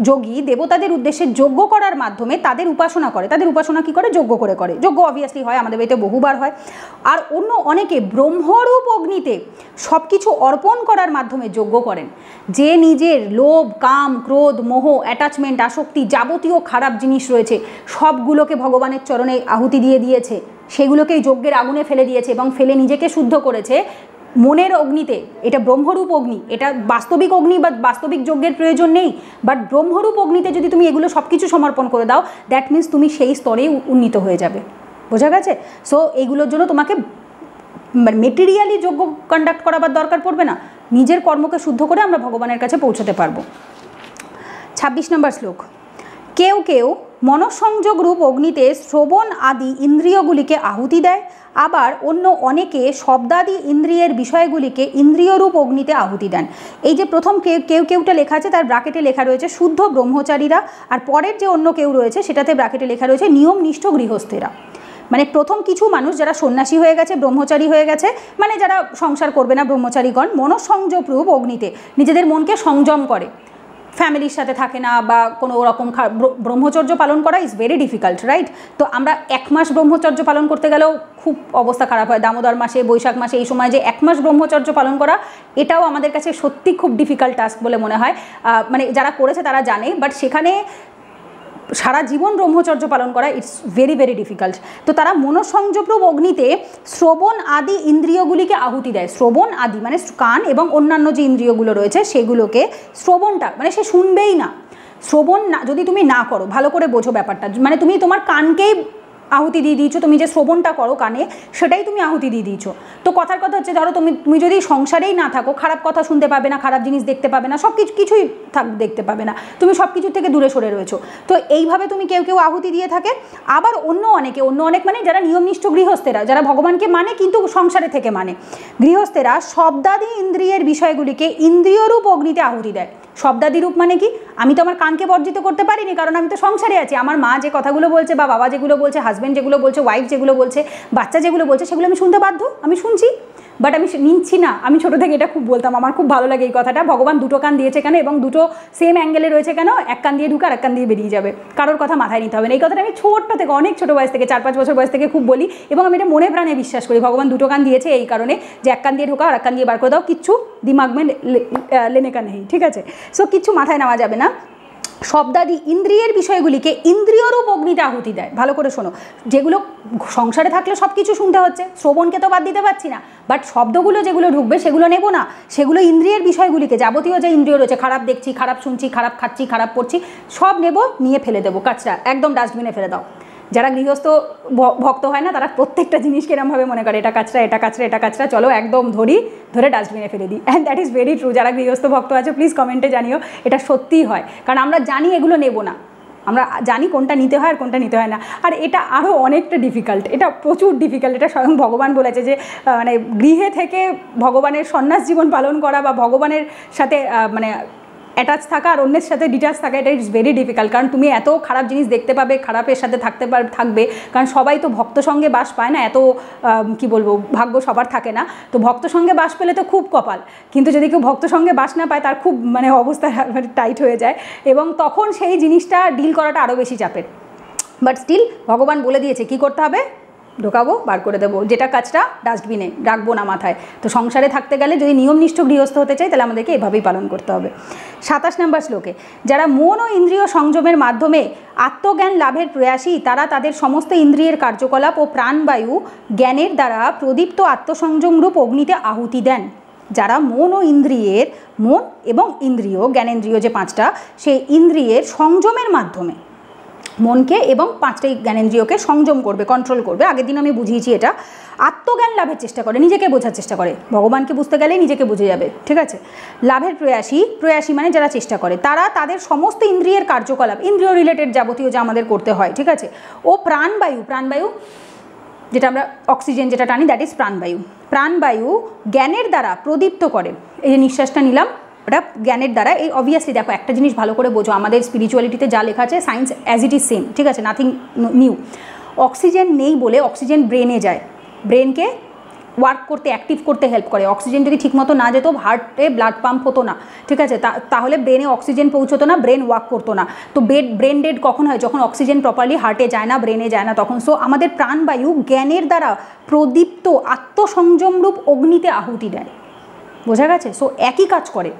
যোগী দেবতাদের উদ্দেশ্যে যজ্ঞ করার মাধ্যমে তাদের উপাসনা করে। তাদের উপাসনা কী করে? যজ্ঞ করে। যজ্ঞ অবভিয়াসলি হয়, আমাদের বাড়িতে বহুবার হয়। আর অন্য অনেকে ব্রহ্মরূপ অগ্নিতে সব কিছু অর্পণ করার মাধ্যমে যজ্ঞ করেন। যে নিজের লোভ, কাম, ক্রোধ, মোহ, অ্যাটাচমেন্ট, আসক্তি, যাবতীয় খারাপ জিনিস রয়েছে সবগুলোকে ভগবানের চরণে আহুতি দিয়ে দিয়েছে, সেগুলোকেই যজ্ঞের আগুনে ফেলে দিয়েছে এবং ফেলে নিজেকে শুদ্ধ করেছে মনের অগ্নিতে। এটা ব্রহ্মরূপ অগ্নি, এটা বাস্তবিক অগ্নি বা বাস্তবিক যজ্ঞের প্রয়োজন নেই। বাট ব্রহ্মরূপ অগ্নিতে যদি তুমি এগুলো সব কিছু সমর্পণ করে দাও, দ্যাট মিনস তুমি সেই স্তরেই উন্নীত হয়ে যাবে। বোঝা গেছে? সো এইগুলোর জন্য তোমাকে মেটেরিয়ালি যজ্ঞ কন্ডাক্ট করাবার দরকার পড়বে না, নিজের কর্মকে শুদ্ধ করে আমরা ভগবানের কাছে পৌঁছতে পারবো। 26 নম্বর শ্লোক। কেউ কেউ মনঃসংযোগ রূপ অগ্নিতে শ্রবণ আদি ইন্দ্রিয়গুলিকে আহুতি দেয়, আবার অন্য অনেকে শব্দাদি ইন্দ্রিয়ের বিষয়গুলিকে ইন্দ্রিয়রূপ অগ্নিতে আহুতি দেন। এই যে প্রথম কেউটা লেখা আছে, তার ব্রাকেটে লেখা রয়েছে শুদ্ধ ব্রহ্মচারীরা, আর পরের যে অন্য কেউ রয়েছে সেটাতে ব্রাকেটে লেখা রয়েছে নিয়মনিষ্ঠ গৃহস্থেরা। মানে প্রথম কিছু মানুষ যারা সন্ন্যাসী হয়ে গেছে, ব্রহ্মচারী হয়ে গেছে, মানে যারা সংসার করবে না ব্রহ্মচারীগণ, মনঃসংযোগ রূপ অগ্নিতে নিজেদের মনকে সংযম করে, ফ্যামিলির সাথে থাকে না বা কোনো রকম ব্রহ্মচর্য পালন করা ইজ ভেরি ডিফিকাল্ট, রাইট? তো আমরা 1 মাস ব্রহ্মচর্য পালন করতে গেলেও খুব অবস্থা খারাপ হয়। দামোদর মাসে, বৈশাখ মাসে, এই সময় যে 1 মাস ব্রহ্মচর্য পালন করা, এটাও আমাদের কাছে সত্যি খুব ডিফিকাল্ট টাস্ক বলে মনে হয়। মানে যারা করেছে তারা জানে, বাট সেখানে সারা জীবন ব্রহ্মচর্য পালন করা ইটস ভেরি ভেরি ডিফিকাল্ট। তো তারা মনঃসংযোগরূপ অগ্নিতে শ্রবণ আদি ইন্দ্রিয়গুলিকে আহুতি দেয়। শ্রবণ আদি মানে কান এবং অন্যান্য যে ইন্দ্রিয়গুলো রয়েছে সেগুলোকে, শ্রবণটা মানে সে শুনবেই না, শ্রবণ না যদি তুমি না করো, ভালো করে বোঝো ব্যাপারটা, মানে তুমি তোমার কানকেই আহুতি দিয়ে দিয়েছো, তুমি যে শ্রবণটা করো কানে সেটাই তুমি আহুতি দিয়ে দিয়েছো। তো কথার কথা হচ্ছে, ধরো তুমি যদি সংসারেই না থাকো, খারাপ কথা শুনতে পাবে না, খারাপ জিনিস দেখতে পাবে না, সব কিছুই দেখতে পাবে না, তুমি সব কিছুর থেকে দূরে সরে রয়েছো। তো এইভাবে তুমি কেউ আহুতি দিয়ে থাকে। আবার অন্য অনেক মানে যারা নিয়মনিষ্ঠ গৃহস্থেরা, যারা ভগবানকে মানে কিন্তু সংসারে থেকে মানে, গৃহস্থেরা শব্দাদি ইন্দ্রিয়ের বিষয়গুলিকে ইন্দ্রিয়রূপ অগ্নিতে আহুতি দেয়। শব্দাদি রূপ মানে কি? আমি তো আমার কানকে বর্জিত করতে পারিনি, কারণ আমি তো সংসারে আছি। আমার মা যে কথাগুলো বলছে, বা বাবা যেগুলো বলছে, হাজব্যান্ড যেগুলো বলছে, ওয়াইফ যেগুলো বলছে, বাচ্চা যেগুলো বলছে, সেগুলো আমি শুনতে বাধ্য, আমি শুনছি, বাট আমি নিচ্ছি না। আমি ছোটো থেকে এটা খুব বলতাম, আমার খুব ভালো লাগে এই কথাটা, ভগবান দুটো কান দিয়েছে কেন এবং দুটো সেম অ্যাঙ্গেলে রয়েছে কেন, এক কান দিয়ে ঢুকে আর এক কান দিয়ে বেরিয়ে যাবে, কারোর কথা মাথায় নিতে হবে না। এই কথাটা আমি ছোট্ট থেকে, অনেক ছোটো বয়স থেকে, 4-5 বছর বয়স থেকে খুব বলি, এবং আমি এটা মনে প্রাণে বিশ্বাস করি। ভগবান দুটো কান দিয়েছে এই কারণে যে এক কান দিয়ে ঢোকা আর এক কান দিয়ে বার করে দাও, কিচ্ছু দিমাগ মে লেনে কা নেই, ঠিক আছে? সো কিচ্ছু মাথায় নেওয়া যাবে না। শব্দাদি ইন্দ্রিয়ের বিষয়গুলিকে ইন্দ্রিয়রূপ অগ্নিতে আহুতি দেয়। ভালো করে শোনো, যেগুলো সংসারে থাকলে সব কিছু শুনতে হচ্ছে, শ্রবণকে তো বাদ দিতে পারছি না, বাট শব্দগুলো যেগুলো ঢুকবে সেগুলো নেব না, সেগুলো ইন্দ্রিয়ের বিষয়গুলিকে, যাবতীয় যে ইন্দ্রিয় রয়েছে, খারাপ দেখছি, খারাপ শুনছি, খারাপ খাচ্ছি, খারাপ পড়ছি, সব নেব, নিয়ে ফেলে দেবো, কাজটা একদম ডাস্টবিনে ফেলে দাও। যারা গৃহস্থ ভক্ত হয় না, তারা প্রত্যেকটা জিনিসকে এরমভাবে মনে করে, এটা কাচরা, এটা কাচরা, এটা কাচরা, চলো একদম ধরে ডাস্টবিনে ফেলে দিই। And that is very true. যারা গৃহস্থ ভক্ত আছে প্লিজ কমেন্টে জানিও, এটা সত্যিই হয়, কারণ আমরা জানি এগুলো নেব না, আমরা জানি কোনটা নিতে হয় আর কোনটা নিতে হয় না। আর এটা আরও অনেকটা ডিফিকাল্ট, এটা প্রচুর ডিফিকাল্ট। এটা স্বয়ং ভগবান বলেছে যে মানে গৃহে থেকে ভগবানের সন্ন্যাস জীবন পালন করা বা ভগবানের সাথে মানে অ্যাটাচ থাকা আর অন্যের সাথে ডিটাচ থাকা, এটা ইটস ভেরি ডিফিকাল্ট। কারণ তুমি এত খারাপ জিনিস দেখতে পাবে, খারাপের সাথে থাকবে, কারণ সবাই তো ভক্ত সঙ্গে বাস পায় না, এত কি বলবো, ভাগ্য সবার থাকে না। তো ভক্ত সঙ্গে বাস পেলে তো খুব কপাল, কিন্তু যদি কেউ ভক্ত সঙ্গে বাস না পায়, তার খুব মানে অবস্থা টাইট হয়ে যায়, এবং তখন সেই জিনিসটা ডিল করাটা আরও বেশি চাপের। বাট স্টিল ভগবান বলে দিয়েছে কি করতে হবে, ঢোকাবো, বার করে দেবো, যেটা কাজটা ডাস্টবিনে রাখবো না মাথায়। তো সংসারে থাকতে গেলে যদি নিয়মনিষ্ঠ গৃহস্থ হতে চাই, তাহলে আমাদেরকে এভাবেই পালন করতে হবে। 27 নম্বর শ্লোকে, যারা মন ও ইন্দ্রিয় সংযমের মাধ্যমে আত্মজ্ঞান লাভের প্রয়াসী, তারা তাদের সমস্ত ইন্দ্রিয়ের কার্যকলাপ ও প্রাণবায়ু জ্ঞানের দ্বারা প্রদীপ্ত আত্মসংযমরূপ অগ্নিতে আহুতি দেন। যারা মন এবং ইন্দ্রিয়, জ্ঞানেন্দ্রিয় যে 5টা, সেই ইন্দ্রিয়ের সংযমের মাধ্যমে মনকে এবং 5টাই জ্ঞানেন্দ্রিয়কে সংযম করবে, কন্ট্রোল করবে। আগের দিন আমি বুঝিয়েছি এটা। আত্মজ্ঞান লাভের চেষ্টা করে, নিজেকে বোঝার চেষ্টা করে, ভগবানকে বুঝতে গেলে নিজেকে বুঝে যাবে, ঠিক আছে? লাভের প্রয়াসী মানে যারা চেষ্টা করে, তারা তাদের সমস্ত ইন্দ্রিয়ের কার্যকলাপ, ইন্দ্রিয় রিলেটেড যাবতীয় যা আমাদের করতে হয়, ঠিক আছে, ও প্রাণবায়ু যেটা আমরা অক্সিজেন যেটা টানি, দ্যাট ইজ প্রাণবায়ু জ্ঞানের দ্বারা প্রদীপ্ত করে। এই যে নিঃশ্বাসটা নিলাম, ওটা জ্ঞানের দ্বারা। এই অবভিয়াসলি দেখো, একটা জিনিস ভালো করে বোঝো, আমাদের স্পিরিচুয়ালিটিতে যা লেখা আছে, science as it is same, ঠিক আছে, নাথিং নিউ। অক্সিজেন নেই বলে অক্সিজেন ব্রেনে যায়, ব্রেনকে ওয়ার্ক করতে, অ্যাক্টিভ করতে হেল্প করে। অক্সিজেন যদি ঠিকমতো না যেত, হার্টে ব্লাড পাম্প হতো না, ঠিক আছে, তাহলে ব্রেনে অক্সিজেন পৌঁছতো না, ব্রেন ওয়ার্ক করতো না। তো ব্রেন ডেড কখন হয়? যখন অক্সিজেন প্রপারলি হার্টে যায় না, ব্রেনে যায় না, তখন। সো আমাদের প্রাণবায়ু জ্ঞানের দ্বারা প্রদীপ্ত আত্মসংযমরূপ অগ্নিতে আহুতি দেয়। বোঝা গেছে? সো একই কাজ করে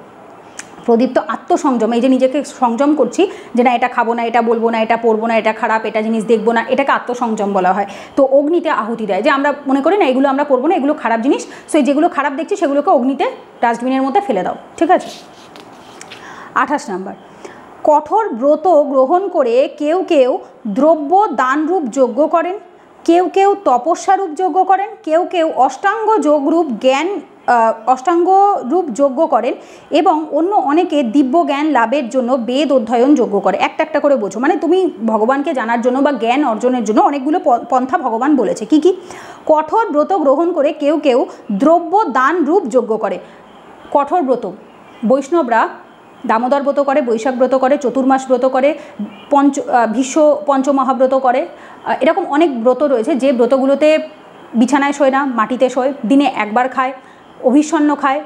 প্রদীপ্ত আত্মসংযম। এই যে নিজেকে সংযম করছি, যে না এটা খাবো না, এটা বলবো না, এটা পরবো না, এটা খারাপ, এটা জিনিস দেখবো না, এটাকে আত্মসংযম বলা হয়। তো অগ্নিতে আহুতি দেয়, যে আমরা মনে করি না এগুলো আমরা করবো না, এগুলো খারাপ জিনিস, সো যেগুলো খারাপ দেখছি সেগুলোকে অগ্নিতে, ডাস্টবিনের মধ্যে ফেলে দাও, ঠিক আছে? 28 নম্বর, কঠোর ব্রত গ্রহণ করে কেউ দ্রব্য দানরূপ যজ্ঞ করেন, কেউ কেউ তপস্যারূপ যজ্ঞ করেন, কেউ কেউ অষ্টাঙ্গ যোগরূপ জ্ঞান অষ্টাঙ্গ রূপ যজ্ঞ করেন এবং অন্য অনেকে দিব্য জ্ঞান লাভের জন্য বেদ অধ্যয়ন যজ্ঞ করে। একটা একটা করে বোঝো, মানে তুমি ভগবানকে জানার জন্য বা জ্ঞান অর্জনের জন্য অনেকগুলো পন্থা ভগবান বলেছে। কি কি? কঠোর ব্রত গ্রহণ করে কেউ কেউ দ্রব্য দান রূপ যজ্ঞ করে। কঠোর ব্রত, বৈষ্ণবরা দামোদর ব্রত করে, বৈশাখ ব্রত করে, চতুর্মাস ব্রত করে, ভীষ্ম পঞ্চমহাব্রত করে, এরকম অনেক ব্রত রয়েছে যে ব্রতগুলোতে বিছানায় শোয় না, মাটিতে শোয়, দিনে একবার খায়, অভিসন্ন খায়,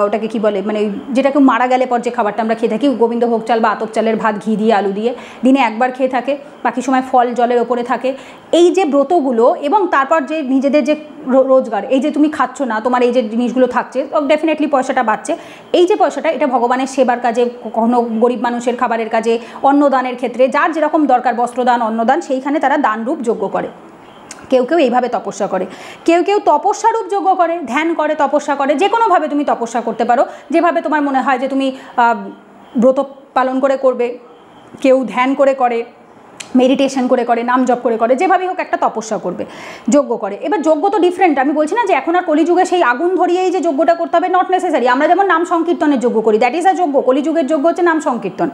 ওটাকে কি বলে, মানে যেটাকে মারা গেলে পর যে খাবারটা আমরা খেয়ে থাকি, গোবিন্দভোগ চাল বা আতপ চালের ভাত ঘি দিয়ে আলু দিয়ে, দিনে একবার খেয়ে থাকে, বাকি সময় ফল জলের ওপরে থাকে। এই যে ব্রতগুলো এবং তারপর যে নিজেদের যে রোজগার, এই যে তুমি খাচ্ছ না, তোমার এই যে জিনিসগুলো থাকছে, ডেফিনেটলি পয়সাটা বাঁচছে, এই যে পয়সাটা এটা ভগবানের সেবার কাজে, কখনো গরিব মানুষের খাবারের কাজে, অন্নদানের ক্ষেত্রে, যার যেরকম দরকার, বস্ত্রদান, অন্নদান, সেইখানে তারা দানরূপ যজ্ঞ করে। কেউ কেউ এইভাবে তপস্যা করে, কেউ কেউ তপস্যারূপ যজ্ঞ করে, ধ্যান করে, তপস্যা করে। যে কোনোভাবে তুমি তপস্যা করতে পারো, যেভাবে তোমার মনে হয় যে তুমি ব্রত পালন করে করবে, কেউ ধ্যান করে করে, মেডিটেশন করে করে, নাম জপ করে করে, যেভাবেই হোক একটা তপস্যা করবে, যজ্ঞ করে। এবার যজ্ঞ তো ডিফারেন্ট, আমি বলছি না যে এখন আর কলিযুগে সেই আগুন ধরিয়েই যে যজ্ঞটা করতে হবে, নট নেসেসারি। আমরা যেমন নাম সংকীর্তনের যজ্ঞ করি, দ্যাট ইজ আ যজ্ঞ। কলিযুগের যজ্ঞ হচ্ছে নাম সংকীর্তন।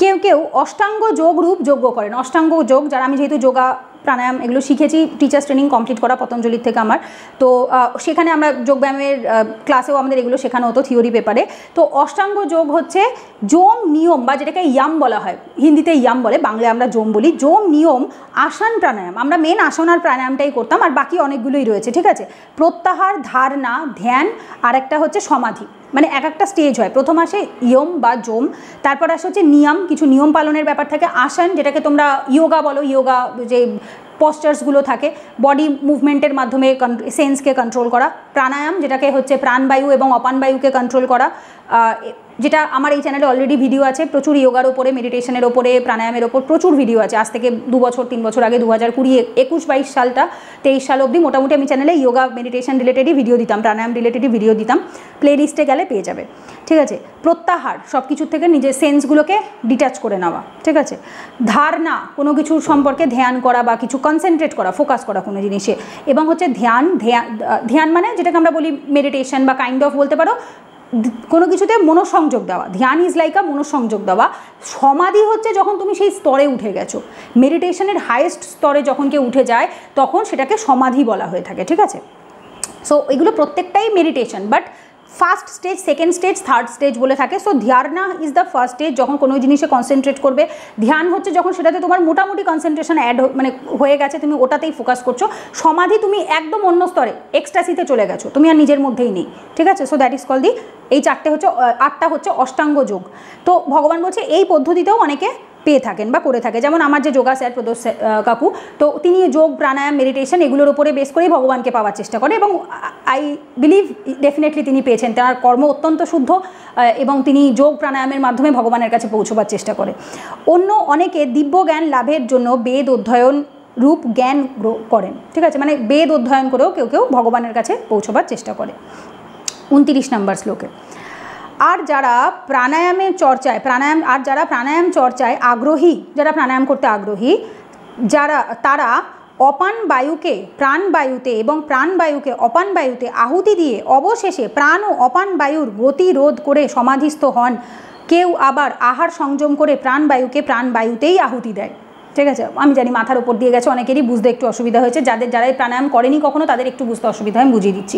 কেউ কেউ অষ্টাঙ্গ যোগ রূপ যজ্ঞ করেন। অষ্টাঙ্গ যোগ, যারা, আমি যেহেতু যোগা প্রাণায়াম এগুলো শিখেছি, টিচার্স ট্রেনিং কমপ্লিট করা পতঞ্জলির থেকে আমার, তো সেখানে আমরা যোগব্যায়ামের ক্লাসেও আমাদের এগুলো শেখানো হতো থিওরি পেপারে। তো অষ্টাঙ্গ যোগ হচ্ছে যোম নিয়ম, বা যেটাকে ইয়াম বলা হয়, হিন্দিতে ইয়াম বলে, বাংলায় আমরা যোম বলি। যোম নিয়ম, আসন প্রাণায়াম, আমরা মেন আসন আর প্রাণায়ামটাই করতাম, আর বাকি অনেকগুলোই রয়েছে, ঠিক আছে। প্রত্যাহার, ধারণা, ধ্যান, আর একটা হচ্ছে সমাধি, মানে এক একটা স্টেজ হয়। প্রথম আসে ইয়ম বা জোম, তারপর আসে হচ্ছে নিয়ম, কিছু নিয়ম পালনের ব্যাপার থাকে। আসন, যেটাকে তোমরা ইয়োগা বলো, ইয়োগা যে পশ্চার্সগুলো থাকে, বডি মুভমেন্টের মাধ্যমে সেন্সকে কন্ট্রোল করা। প্রাণায়াম, যেটাকে হচ্ছে প্রাণবায়ু এবং অপানবায়ুকে কন্ট্রোল করা, যেটা আমার এই চ্যানেলে অলরেডি ভিডিও আছে প্রচুর, ইয়োগার ওপরে, মেডিটেশনের ওপরে, প্রাণায়ামের ওপর প্রচুর ভিডিও আছে। আজ থেকে 2 বছর 3 বছর আগে, 2020, 21, 22 সালটা, 23 সাল অবধি মোটামুটি আমি চ্যানেলে ইয়োগা মেডিটেশন রিলেটেডই ভিডিও দিতাম, প্রাণায়াম রিলেটেডই ভিডিও দিতাম। প্লে লিস্টে গেলে পেয়ে যাবে, ঠিক আছে। প্রত্যাহার, সব কিছুর থেকে নিজের সেন্সগুলোকে ডিট্যাচ করে নেওয়া, ঠিক আছে। ধারণা, কোনো কিছু সম্পর্কে ধ্যান করা বা কিছু কনসেন্ট্রেট করা, ফোকাস করা কোনো জিনিসে। এবং হচ্ছে ধ্যান, ধ্যান মানে যেটাকে আমরা বলি মেডিটেশন বা কাইন্ড অফ বলতে পারো, কোনো কিছুতে মনোসংযোগ দেওয়া। ধ্যান ইজ লাইক আ মনোসংযোগ দেওয়া। সমাধি হচ্ছে যখন তুমি সেই স্তরে উঠে গেছো, মেডিটেশনের হাইয়েস্ট স্তরে যখন কেউ উঠে যায় তখন সেটাকে সমাধি বলা হয়ে থাকে, ঠিক আছে। সো এগুলো প্রত্যেকটাই meditation, but first stage, second stage, third stage বলে থাকে। So dhyana is the first stage, যখন কোনো জিনিসে কনসেন্ট্রেট করবে। ধ্যান হচ্ছে যখন সেটাতে তোমার মোটামুটি কনসেন্ট্রেশন মানে হয়ে গেছে, তুমি ওটাতেই ফোকাস করছো। সমাধি, তুমি একদম অন্য স্তরে, এক্সট্যাসিতে চলে গেছো, তুমি আর নিজের মধ্যেই নেই, ঠিক আছে। সো দ্যাট ইজ কল দি, এই 8টা হচ্ছে অষ্টাঙ্গ যোগ। তো ভগবান বলছে এই পদ্ধতিতেও অনেকে পেয়ে থাকেন বা করে থাকে। যেমন আমার যে যোগা স্যার প্রদোষ কাকু, তো তিনি যোগ, প্রাণায়াম, মেডিটেশন এগুলোর উপরে বেস করেই ভগবানকে পাওয়ার চেষ্টা করে, এবং আই বিলিভ ডেফিনেটলি তিনি পেয়েছেন। তার কর্ম অত্যন্ত শুদ্ধ এবং তিনি যোগ প্রাণায়ামের মাধ্যমে ভগবানের কাছে পৌঁছবার চেষ্টা করে। অন্য অনেকে দিব্য জ্ঞান লাভের জন্য বেদ অধ্যয়ন রূপ জ্ঞান করেন, ঠিক আছে। মানে বেদ অধ্যয়ন করেও কেউ কেউ ভগবানের কাছে পৌঁছবার চেষ্টা করে। 29 নম্বর শ্লোকে, আর যারা প্রাণায়ামের চর্চায়, যারা প্রাণায়াম চর্চায় আগ্রহী, যারা প্রাণায়াম করতে আগ্রহী, তারা অপান বায়ুকে প্রাণবায়ুতে এবং প্রাণবায়ুকে অপান বায়ুতে আহুতি দিয়ে অবশেষে প্রাণ ও অপান বায়ুর গতি রোধ করে সমাধিস্থ হন। কেউ আবার আহার সংযম করে প্রাণবায়ুকে প্রাণবায়ুতেই আহুতি দেয়, ঠিক আছে। আমি জানি মাথার উপর দিয়ে গেছে, অনেকেরই বুঝতে একটু অসুবিধা হয়েছে। যারা প্রাণায়াম করেনি কখনো তাদের একটু বুঝতে অসুবিধা হয়, আমি বুঝিয়ে দিচ্ছি।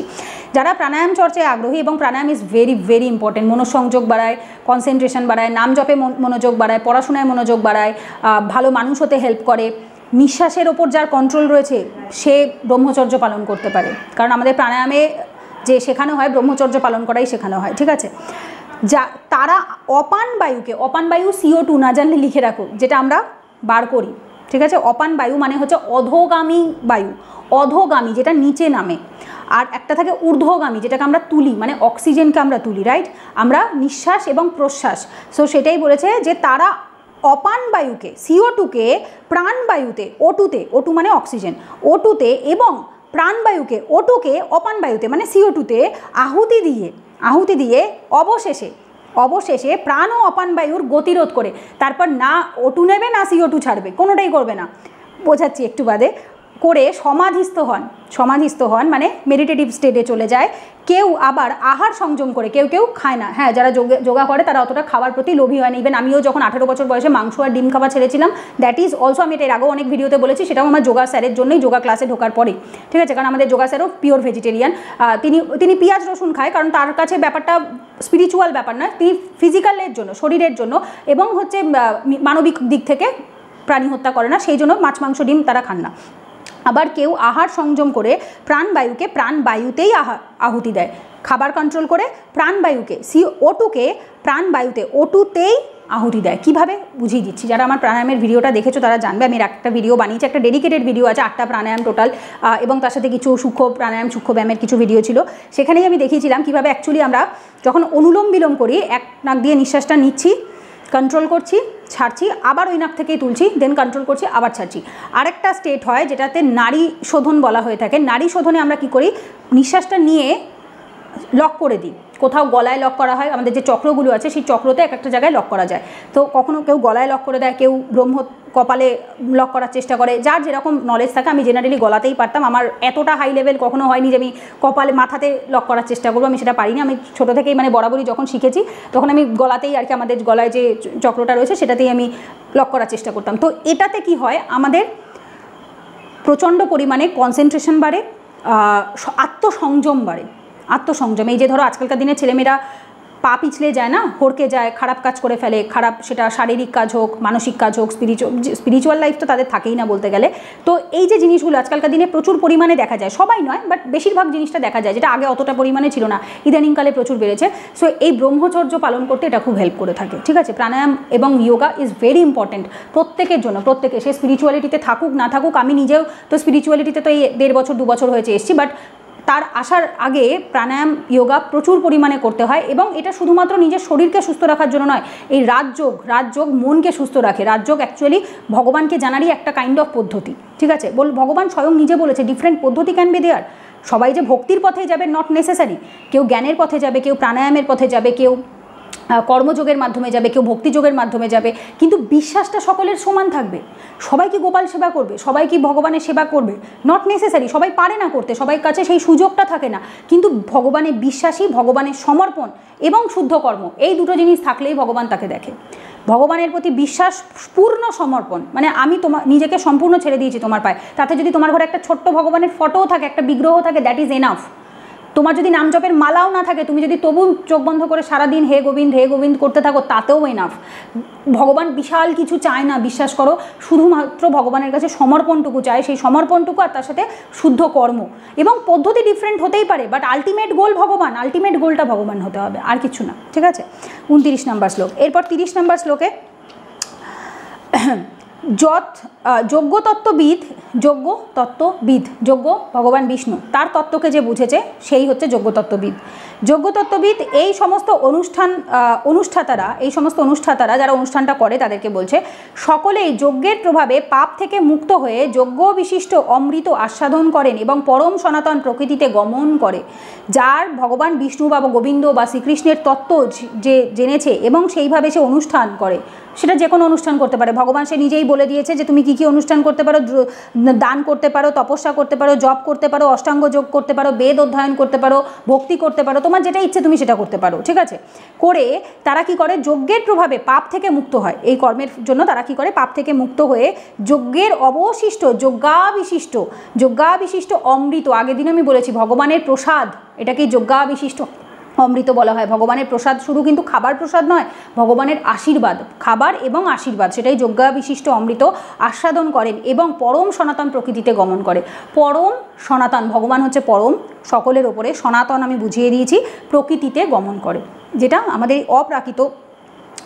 যারা প্রাণায়াম চর্চায় আগ্রহী, এবং প্রাণায়াম ইজ ভেরি ভেরি ইম্পর্টেন্ট, মনোসংযোগ বাড়ায়, কনসেন্ট্রেশন বাড়ায়, নাম জপে মনোযোগ বাড়ায়, পড়াশোনায় মনোযোগ বাড়ায়, ভালো মানুষ হতে হেল্প করে। নিঃশ্বাসের ওপর যার কন্ট্রোল রয়েছে সে ব্রহ্মচর্য পালন করতে পারে, কারণ আমাদের প্রাণায়ামে যে শেখানো হয় ব্রহ্মচর্য পালন করাই শেখানো হয়, ঠিক আছে। তারা অপান বায়ু CO2 না জানলে লিখে রাখো, যেটা আমরা বার করি, ঠিক আছে। অপান বায়ু মানে হচ্ছে অধোগামী বায়ু, অধোগামী যেটা নিচে নামে, আর একটা থাকে ঊর্ধ্বগামী যেটাকে আমরা তুলি, মানে অক্সিজেনকে আমরা তুলি, রাইট, আমরা নিঃশ্বাস এবং প্রশ্বাস। সো সেটাই বলেছে যে তারা অপান বায়ুকে CO2কে প্রাণবায়ুতে O2 মানে অক্সিজেন, O2 এবং প্রাণবায়ুকে O2কে অপান বায়ুতে মানে CO2তে আহুতি দিয়ে অবশেষে প্রাণ ও অপান বায়ুর গতিরোধ করে, তারপর না O2 নেবে না CO2 ছাড়বে, কোনোটাই করবে না। বোঝাচ্ছি একটু বাদে। করে সমাধিস্থ হন মানে মেডিটেটিভ স্টেটে চলে যায়। কেউ আবার আহার সংযম করে, কেউ খায় না। হ্যাঁ, যারা যোগা করে তারা অতটা খাওয়ার প্রতি লোভী হয় না। ইভেন আমিও যখন 18 বছর বয়সে মাংস আর ডিম খাওয়া ছেড়েছিলাম, দ্যাট ইজ অলসো, আমি এর আগেও অনেক ভিডিওতে বলেছি, সেটাও আমার যোগা স্যারের জন্যই, যোগা ক্লাসে ঢোকার পরে, ঠিক আছে। কারণ আমাদের যোগা স্যারও পিওর ভেজিটেরিয়ান। তিনি পেঁয়াজ রসুন খায়, কারণ তার কাছে ব্যাপারটা স্পিরিচুয়াল ব্যাপার নয়, তিনি ফিজিক্যালের জন্য, শরীরের জন্য এবং হচ্ছে মানবিক দিক থেকে প্রাণী হত্যা করে না, সেই জন্য মাছ মাংস ডিম তারা খান না। আবার কেউ আহার সংযম করে প্রাণবায়ুকে প্রাণবায়ুতেই আহুতি দেয়, খাবার কন্ট্রোল করে প্রাণবায়ুকে CO2কে প্রাণবায়ুতে O2তেই আহুতি দেয়। কীভাবে বুঝিয়ে দিচ্ছি, যারা আমার প্রাণায়ামের ভিডিওটা দেখেছো তারা জানবে। আমি একটা ভিডিও বানিয়েছি, একটা ডেডিকেটেড ভিডিও আছে, 8টা প্রাণায়াম টোটাল, এবং তার সাথে কিছু সূক্ষ্ম প্রাণায়াম, সূক্ষ্ম ব্যায়ামের কিছু ভিডিও ছিল। সেখানেই আমি দেখিয়েছিলাম কীভাবে অ্যাকচুয়ালি আমরা যখন অনুলোম বিলোম করি, এক নাক দিয়ে নিঃশ্বাসটা নিচ্ছি, কন্ট্রোল করছি, ছাড়ছি, আবার ওই নাক থেকেই তুলছি, দেন কন্ট্রোল করছি, আবার ছাড়ছি। আরেকটা স্টেট হয় যেটাতে নাড়ি শোধন বলা হয়ে থাকে। নাড়ি শোধনে আমরা কি করি, নিঃশ্বাসটা নিয়ে লক করে দিই। কোথাও গলায় লক করা হয়, আমাদের যে চক্রগুলো আছে সেই চক্রতে এক একটা জায়গায় লক করা যায়। তো কখনো কেউ গলায় লক করে দেয়, কেউ ব্রহ্ম কপালে লক করার চেষ্টা করে, যার যেরকম নলেজ থাকে। আমি জেনারেলি গলাতেই পারতাম, আমার এতটা হাই লেভেল কখনো হয়নি যে আমি কপালে মাথাতে লক করার চেষ্টা করবো, আমি সেটা পারিনি। আমি ছোটো থেকেই মানে বরাবরই যখন শিখেছি তখন আমি গলাতেই আর কি, আমাদের গলায় যে চক্রটা রয়েছে সেটাতেই আমি লক করার চেষ্টা করতাম। তো এটাতে কি হয়, আমাদের প্রচণ্ড পরিমাণে কনসেন্ট্রেশন বাড়ে, আত্মসংযম বাড়ে। আত্মসংযম, এই যে ধরো আজকালকার দিনে ছেলেমেয়েরা পা পিছলে যায় না, হড়কে যায়, খারাপ কাজ করে ফেলে, খারাপ, সেটা শারীরিক কাজ হোক, মানসিক কাজ হোক, স্পিরিচুয়াল লাইফ তো তাদের থাকেই না বলতে গেলে। তো এই যে জিনিসগুলো আজকালকার দিনে প্রচুর পরিমাণে দেখা যায়, সবাই নয় বাট বেশিরভাগ জিনিসটা দেখা যায়, যেটা আগে অতটা পরিমাণে ছিল না, ইদানিংকালে প্রচুর বেড়েছে। সো এই ব্রহ্মচর্য পালন করতে এটা খুব হেল্প করে থাকে, ঠিক আছে। প্রাণায়াম এবং যোগা ইজ ভেরি ইম্পর্টেন্ট প্রত্যেকের জন্য, প্রত্যেকে, সে স্পিরিচুয়ালিটিতে থাকুক না থাকুক। আমি নিজেও তো স্পিরিচুয়ালিটিতে তো এই 1.5 বছর 2 বছর হয়েছে এসেছি, বাট তার আসার আগে প্রাণায়াম যোগা প্রচুর পরিমাণে করতে হয়। এবং এটা শুধুমাত্র নিজের শরীরকে সুস্থ রাখার জন্য নয়, এই রাজযোগ মনকে সুস্থ রাখে। রাজযোগ অ্যাকচুয়ালি ভগবানকে জানারই একটা কাইন্ড অফ পদ্ধতি, ঠিক আছে। ভগবান স্বয়ং নিজে বলেছে ডিফারেন্ট পদ্ধতি ক্যান বি দেয়ার। সবাই যে ভক্তির পথেই যাবে নট নেসেসারি, কেউ জ্ঞানের পথে যাবে, কেউ প্রাণায়ামের পথে যাবে, কেউ কর্মযোগের মাধ্যমে যাবে, কেউ ভক্তিযোগের মাধ্যমে যাবে, কিন্তু বিশ্বাসটা সকলের সমান থাকবে। সবাই কি গোপাল সেবা করবে, সবাই কি ভগবানের সেবা করবে, নট নেসেসারি। সবাই পারে না করতে, সবাই কাছে সেই সুযোগটা থাকে না। কিন্তু ভগবানের বিশ্বাসী, ভগবানের সমর্পণ এবং শুদ্ধ কর্ম, এই দুটো জিনিস থাকলেই ভগবান তাকে দেখে। ভগবানের প্রতি বিশ্বাস, পূর্ণ সমর্পণ, মানে আমি নিজেকে সম্পূর্ণ ছেড়ে দিয়েছি তোমার পায়ে। তাতে যদি তোমার ঘরে একটা ছোট্ট ভগবানের ফটোও থাকে, একটা বিগ্রহ থাকে, দ্যাট ইজ এনাফ। তোমার যদি নাম জপের মালাও না থাকে, তুমি যদি তবু চোখ বন্ধ করে সারাদিন হে গোবিন্দ করতে থাকো, তাতেও এনাফ। ভগবান বিশাল কিছু চায় না, বিশ্বাস করো, শুধুমাত্র ভগবানের কাছে সমর্পণটুকু চায়, সেই সমর্পণটুকু আর তার সাথে শুদ্ধ কর্ম। এবং পদ্ধতি ডিফারেন্ট হতেই পারে, বাট আলটিমেট গোল ভগবান, আলটিমেট গোলটা ভগবান হতে হবে, আর কিছু না, ঠিক আছে। 29 নম্বর শ্লোক। এরপর 30 নম্বর শ্লোকে যোগ্য ভগবান বিষ্ণু, তার তত্ত্বকে যে বুঝেছে সেই হচ্ছে যোগ্যতত্ত্ববিদ। এই সমস্ত অনুষ্ঠাতারা যারা অনুষ্ঠানটা করে তাদেরকে বলছে, সকলেই যজ্ঞের প্রভাবে পাপ থেকে মুক্ত হয়ে যজ্ঞ বিশিষ্ট অমৃত আস্বাদন করেন এবং পরম সনাতন প্রকৃতিতে গমন করে। যার ভগবান বিষ্ণু বা গোবিন্দ বা শ্রীকৃষ্ণের তত্ত্ব যে জেনেছে এবং সেইভাবে সে অনুষ্ঠান করে, সেটা যে কোনো অনুষ্ঠান করতে পারে। ভগবান সে নিজেই বলে দিয়েছে যে তুমি কী কী অনুষ্ঠান করতে পারো, দান করতে পারো, তপস্যা করতে পারো, জপ করতে পারো, অষ্টাঙ্গ যোগ করতে পারো, বেদ অধ্যয়ন করতে পারো, ভক্তি করতে পারো, তোমার যেটা ইচ্ছে তুমি সেটা করতে পারো, ঠিক আছে। করে তারা কি করে, যজ্ঞের প্রভাবে পাপ থেকে মুক্ত হয়। এই কর্মের জন্য তারা কি করে, পাপ থেকে মুক্ত হয়ে যজ্ঞের অবশিষ্ট যজ্ঞাবিশিষ্ট অমৃত, আগের দিন আমি বলেছি ভগবানের প্রসাদ, এটাকে যজ্ঞাবিশিষ্ট অমৃত বলা হয়। ভগবানের প্রসাদ শুধু কিন্তু খাবার প্রসাদ নয়, ভগবানের আশীর্বাদ, খাবার এবং আশীর্বাদ, সেটাই যজ্ঞাবিশিষ্ট অমৃত আস্বাদন করেন এবং পরম সনাতন প্রকৃতিতে গমন করে। পরম সনাতন, ভগবান হচ্ছে পরম, সকলের ওপরে, সনাতন আমি বুঝিয়ে দিয়েছি, প্রকৃতিতে গমন করে, যেটা আমাদের অপ্রাকৃত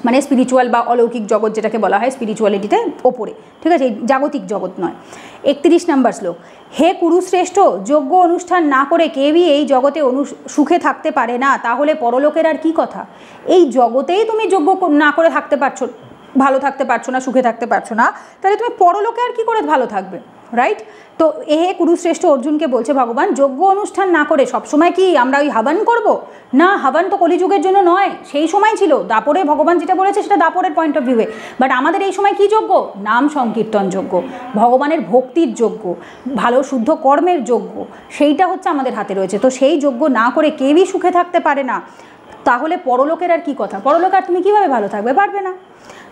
মানে স্পিরিচুয়াল বা অলৌকিক জগৎ যেটাকে বলা হয়, স্পিরিচুয়ালিটিতে ওপরে, ঠিক আছে, জাগতিক জগৎ নয়। 31 নম্বর শ্লোক। হে কুরুশ্রেষ্ঠ, যজ্ঞ অনুষ্ঠান না করে কেউই এই জগতে সুখে থাকতে পারে না, তাহলে পরলোকের আর কি কথা। এই জগতেই তুমি যজ্ঞ না করে থাকতে পারছো, ভালো থাকতে পারছো না, সুখে থাকতে পারছো না, তাহলে তুমি পরলোকে আর কি করে ভালো থাকবে। রাইট। তো হে কুরুশ্রেষ্ঠ অর্জুনকে বলছে ভগবান, যজ্ঞ অনুষ্ঠান না করে সবসময় কি আমরা ওই হাবান করব? না, হাবান তো কলিযুগের জন্য নয়, সেই সময় ছিল দাপরে, ভগবান যেটা বলেছে সেটা দাপরের পয়েন্ট অফ ভিউয়ে। বাট আমাদের এই সময় কি যজ্ঞ? নাম সংকীর্তন যজ্ঞ, ভগবানের ভক্তির যজ্ঞ, ভালো শুদ্ধ কর্মের যজ্ঞ, সেইটা হচ্ছে আমাদের হাতে রয়েছে। তো সেই যজ্ঞ না করে কেউই সুখে থাকতে পারে না। তাহলে পরলোকের আর কি কথা? পরলোকে আর তুমি কীভাবে ভালো থাকবে? পারবে না।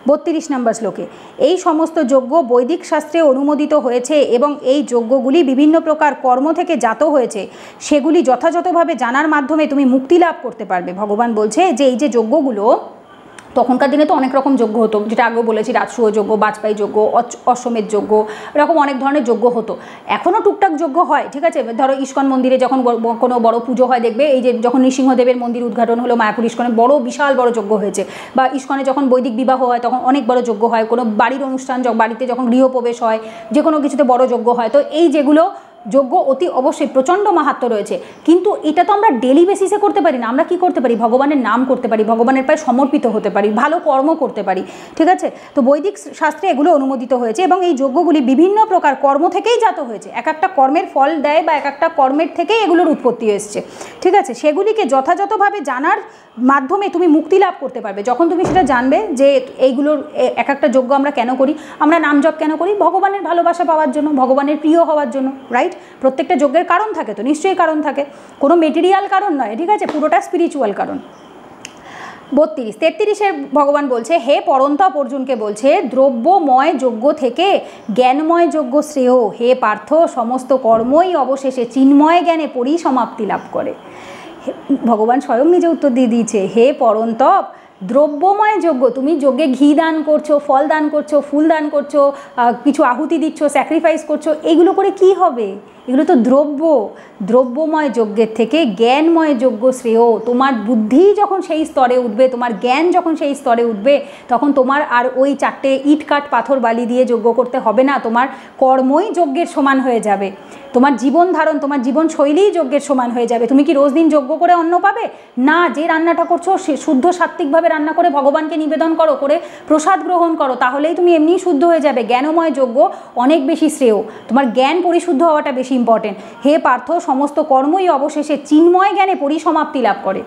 32 নম্বর শ্লোকে, এই সমস্ত যজ্ঞ বৈদিক শাস্ত্রে অনুমোদিত হয়েছে এবং এই যজ্ঞগুলি বিভিন্ন প্রকার কর্ম থেকে জাত হয়েছে, সেগুলি যথাযথভাবে জানার মাধ্যমে তুমি মুক্তি লাভ করতে পারবে। ভগবান বলছে যে এই যে যজ্ঞগুলো, তখনকার দিনে তো অনেক রকম যজ্ঞ হতো, যেটা আগেও বলেছি, রাজসূয় যজ্ঞ, বাজপেয়ী যজ্ঞ, অশ্বমেধ যজ্ঞ, এরকম অনেক ধরনের যজ্ঞ হতো। এখনও টুকটাক যজ্ঞ হয়, ঠিক আছে। ধরো ইস্কন মন্দিরে যখন কোনো বড় পুজো হয়, দেখবে এই যে যখন নৃসিংহদেবের মন্দির উদ্ঘাটন হলো মায়াপুর ইস্কনে, বড় বিশাল বড় যজ্ঞ হয়েছে। বা ইস্কনে যখন বৈদিক বিবাহ হয় তখন অনেক বড় যজ্ঞ হয়। কোনো বাড়ির অনুষ্ঠান, বাড়িতে যখন গৃহপ্রবেশ হয়, যে কোনো কিছুতে বড় যজ্ঞ হয়। তো এই যেগুলো যজ্ঞ অতি অবশ্যই প্রচণ্ড মাহাত্ম্য রয়েছে, কিন্তু এটা তো আমরা ডেলি বেসিসে করতে পারি না। আমরা কি করতে পারি? ভগবানের নাম করতে পারি, ভগবানের পায়ে সমর্পিত হতে পারি, ভালো কর্ম করতে পারি, ঠিক আছে। তো বৈদিক শাস্ত্রে এগুলো অনুমোদিত হয়েছে এবং এই যজ্ঞগুলি বিভিন্ন প্রকার কর্ম থেকেই জাত হয়েছে। এক একটা কর্মের ফল দেয় বা এক একটা কর্মের থেকেই এগুলোর উৎপত্তি এসছে, ঠিক আছে। সেগুলিকে যথাযথভাবে জানার মাধ্যমে তুমি মুক্তি লাভ করতে পারবে। যখন তুমি সেটা জানবে যে এইগুলোর এক একটা যজ্ঞ আমরা কেন করি, আমরা নাম জপ কেন করি, ভগবানের ভালোবাসা পাওয়ার জন্য, ভগবানের প্রিয় হওয়ার জন্য, রাইট। প্রত্যেকটা যজ্ঞের কারণ থাকে, তো নিশ্চয়ই কারণ থাকে, কোনো মেটেরিয়াল কারণ নয়, ঠিক আছে, পুরোটা স্পিরিচুয়াল কারণ। 33-33 ভগবান বলছে, হে পরন্তপ অর্জুনকে বলছে, দ্রব্যময় যজ্ঞ থেকে জ্ঞানময় যজ্ঞ শ্রেয়। হে পার্থ, সমস্ত কর্মই অবশেষে চিন্ময় জ্ঞানে পরিসমাপ্তি লাভ করে। ভগবান স্বয়ং নিজে উত্তর দিয়ে দিয়েছে, হে পরন্তপ, দ্রব্যময় যজ্ঞ, তুমি যজ্ঞে ঘি দান করছো, ফল দান করছো, ফুল দান করছো, কিছু আহুতি দিচ্ছ, স্যাক্রিফাইস করছো, এগুলো করে কি হবে? এগুলো তো দ্রব্য। দ্রব্যময় যজ্ঞের থেকে জ্ঞানময় যজ্ঞ শ্রেয়। তোমার বুদ্ধি যখন সেই স্তরে উঠবে, তোমার জ্ঞান যখন সেই স্তরে উঠবে, তখন তোমার আর ওই 4টে ইট কাঠ পাথর বালি দিয়ে যজ্ঞ করতে হবে না। তোমার কর্মই যজ্ঞের সমান হয়ে যাবে, তোমার জীবন ধারণ, তোমার জীবনশৈলীই যজ্ঞের সমান হয়ে যাবে। তুমি কি রোজ দিন যজ্ঞ করে অন্ন পাবে? না, যে রান্নাটা করছো সে শুদ্ধ সাত্ত্বিকভাবে রান্না করে ভগবানকে নিবেদন করো, করে প্রসাদ গ্রহণ করো, তাহলেই তুমি এমনিই শুদ্ধ হয়ে যাবে। জ্ঞানময় যজ্ঞ অনেক বেশি শ্রেয়, তোমার জ্ঞান পরিশুদ্ধ হওয়াটা বেশি ইম্পর্টেন্ট। হে পার্থ, সমস্ত কর্মই অবশেষে চিন্ময় জ্ঞানে পরিসমাপ্তি লাভ করে।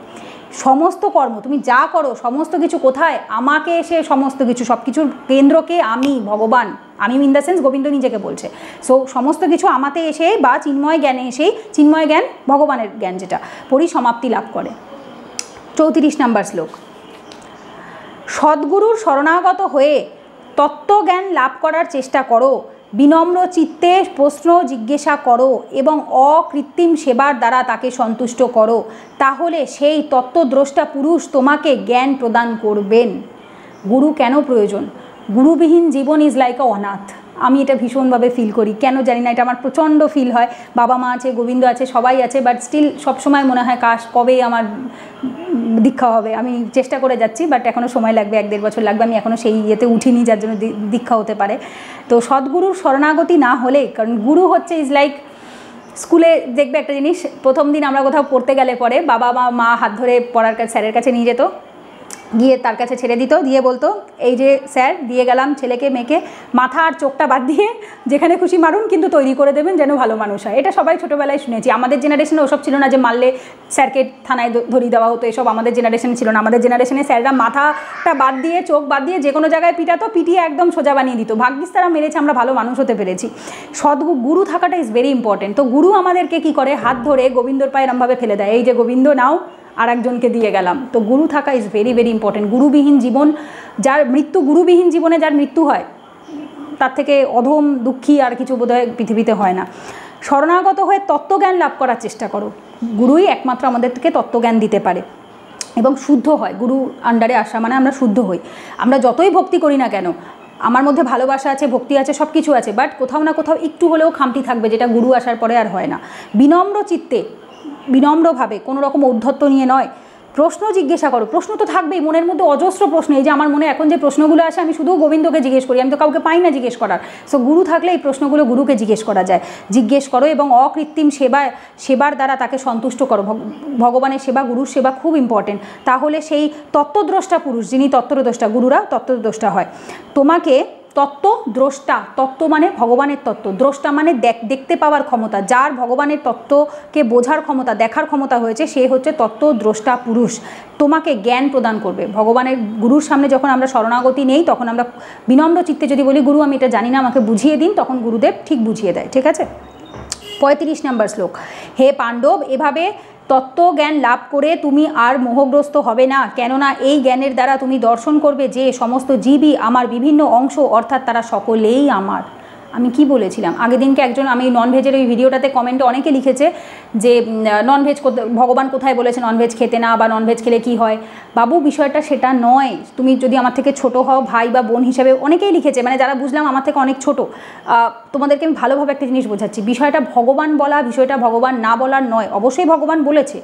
সমস্ত কর্ম তুমি যা করো, সমস্ত কিছু কোথায়? আমাকে এসে সমস্ত কিছু, সব কিছুর কেন্দ্রকে আমি, ভগবান। আমি ইন দ্য সেন্স গোবিন্দ নিজেকে বলছে। সো সমস্ত কিছু আমাতে এসে বা চিন্ময় জ্ঞানে এসেই, চিন্ময় জ্ঞান ভগবানের জ্ঞান, যেটা পরিসমাপ্তি লাভ করে। 34 নম্বর শ্লোক, সদ্গুরুর শরণাগত হয়ে তত্ত্বজ্ঞান লাভ করার চেষ্টা করো, বিনম্র চিত্তে প্রশ্ন জিজ্ঞাসা করো এবং অকৃত্রিম সেবার দ্বারা তাকে সন্তুষ্ট করো, তাহলে সেই তত্ত্বদ্রষ্টা পুরুষ তোমাকে জ্ঞান প্রদান করবেন। গুরু কেন প্রয়োজন? গুরুবিহীন জীবন ইজ লাইক আ অনাথ। আমি এটা ভীষণভাবে ফিল করি, কেন জানি না, এটা আমার প্রচণ্ড ফিল হয়। বাবা মা আছে, গোবিন্দ আছে, সবাই আছে, বাট স্টিল সবসময় মনে হয় কাশ কবে আমার দীক্ষা হবে। আমি চেষ্টা করে যাচ্ছি, বাট এখনও সময় লাগবে, 1-1.5 বছর লাগবে। আমি এখনও সেই ইয়েতে উঠিনি যার জন্য দীক্ষা হতে পারে। তো সদ্গুরুর শরণাগতি না হলে, কারণ গুরু হচ্ছে ইজ লাইক, স্কুলে দেখবে একটা জিনিস, প্রথম দিন আমরা কোথাও পড়তে গেলে পরে বাবা মা হাত ধরে পড়ার স্যারের কাছে নিয়ে যেত, গিয়ে তার কাছে ছেড়ে দিত, দিয়ে বলতো এই যে স্যার দিয়ে গেলাম ছেলেকে মেয়েকে, মাথা আর চোখটা বাদ দিয়ে যেখানে খুশি মারুন, কিন্তু তৈরি করে দেবেন যেন ভালো মানুষ হয়। এটা সবাই ছোটোবেলায় শুনেছি। আমাদের জেনারেশনে ওসব ছিল না যে মারলে স্যারকে থানায় ধরিয়ে দেওয়া হতো, এসব আমাদের জেনারেশনে ছিল না। আমাদের জেনারেশনে স্যাররা মাথাটা বাদ দিয়ে, চোখ বাদ দিয়ে যে কোনো জায়গায় পিটাতো, পিটিয়ে একদম সোজা বানিয়ে দিত। ভাগ্যিস তারা মেরেছে, আমরা ভালো মানুষ হতে পেরেছি। গুরু থাকাটা ইজ ভেরি ইম্পর্টেন্ট। তো গুরু আমাদেরকে কি করে, হাত ধরে গোবিন্দর পায়ে এরমভাবে ফেলে দেয়, এই যে গোবিন্দ নাও, আর একজনকে দিয়ে গেলাম। তো গুরু থাকা ইজ ভেরি ভেরি ইম্পর্টেন্ট। গুরুবিহীন জীবন, যার মৃত্যু, গুরুবিহীন জীবনে যার মৃত্যু হয়, তার থেকে অধম দুঃখী আর কিছু বোধহয় পৃথিবীতে হয় না। শরণাগত হয়ে তত্ত্বজ্ঞান লাভ করার চেষ্টা করো। গুরুই একমাত্র আমাদেরকে তত্ত্বজ্ঞান দিতে পারে এবং শুদ্ধ হয়। গুরু আন্ডারে আসা মানে আমরা শুদ্ধ হই। আমরা যতই ভক্তি করি না কেন, আমার মধ্যে ভালোবাসা আছে, ভক্তি আছে, সব কিছু আছে, বাট কোথাও না কোথাও একটু হলেও খামতি থাকবে, যেটা গুরু আসার পরে আর হয় না। বিনম্র চিত্তে, বিনম্রভাবে, কোনো রকম ঔদ্ধত্য নিয়ে নয়, প্রশ্ন জিজ্ঞাসা করো। প্রশ্ন তো থাকবেই, মনের মধ্যে অজস্র প্রশ্ন। এই যে আমার মনে এখন যে প্রশ্নগুলো আসে, আমি শুধু গোবিন্দকে জিজ্ঞেস করি, আমি তো কাউকে পাই না জিজ্ঞেস করার। সো গুরু থাকলে এই প্রশ্নগুলো গুরুকে জিজ্ঞেস করা যায়। জিজ্ঞেস করো এবং অকৃত্রিম সেবার দ্বারা তাকে সন্তুষ্ট করো। ভগবানের সেবা, গুরুর সেবা খুব ইম্পর্টেন্ট। তাহলে সেই তত্ত্বদ্রষ্টা পুরুষ, যিনি তত্ত্বদ্রষ্টা, গুরুরা তত্ত্বদ্রষ্টা হয়, তোমাকে তত্ত্ব দ্রষ্টা, তত্ত্ব মানে ভগবানের তত্ত্ব, দ্রষ্টা মানে দেখতে পাওয়ার ক্ষমতা, যার ভগবানের তত্ত্বকে বোঝার ক্ষমতা, দেখার ক্ষমতা হয়েছে সে হচ্ছে তত্ত্ব দ্রষ্টা পুরুষ। তোমাকে জ্ঞান প্রদান করবে। ভগবানের গুরুর সামনে যখন আমরা শরণাগতি নেই তখন আমরা বিনম্র চিত্তে যদি বলি গুরু আমি এটা জানি না আমাকে বুঝিয়ে দিন, তখন গুরুদেব ঠিক বুঝিয়ে দেয়। ঠিক আছে, 35 নম্বর শ্লোক। হে পাণ্ডব, এভাবে তত্ত্বজ্ঞান লাভ করে তুমি আর মোহগ্রস্ত হবে না, কেননা এই জ্ঞানের দ্বারা তুমি দর্শন করবে যে সমস্ত জীবই আমার বিভিন্ন অংশ, অর্থাৎ তারা সকলেই আমার। আমি কি বলেছিলাম আগের দিনকে একজন, আমি ননভেজের ওই ভিডিওটাতে কমেন্টে অনেকে লিখেছে যে ননভেজ ভগবান কোথায় বলেছে ননভেজ খেতে না, বা ননভেজ খেলে কি হয়। বাবু বিষয়টা সেটা নয়। তুমি যদি আমার থেকে ছোট হও, ভাই বা বোন হিসেবে অনেকেই লিখেছে, মানে যারা বুঝলাম আমার থেকে অনেক ছোট, তোমাদেরকে আমি ভালোভাবে একটা জিনিস বোঝাচ্ছি। বিষয়টা ভগবান বলা, বিষয়টা ভগবান না বলার নয়, অবশ্যই ভগবান বলেছে।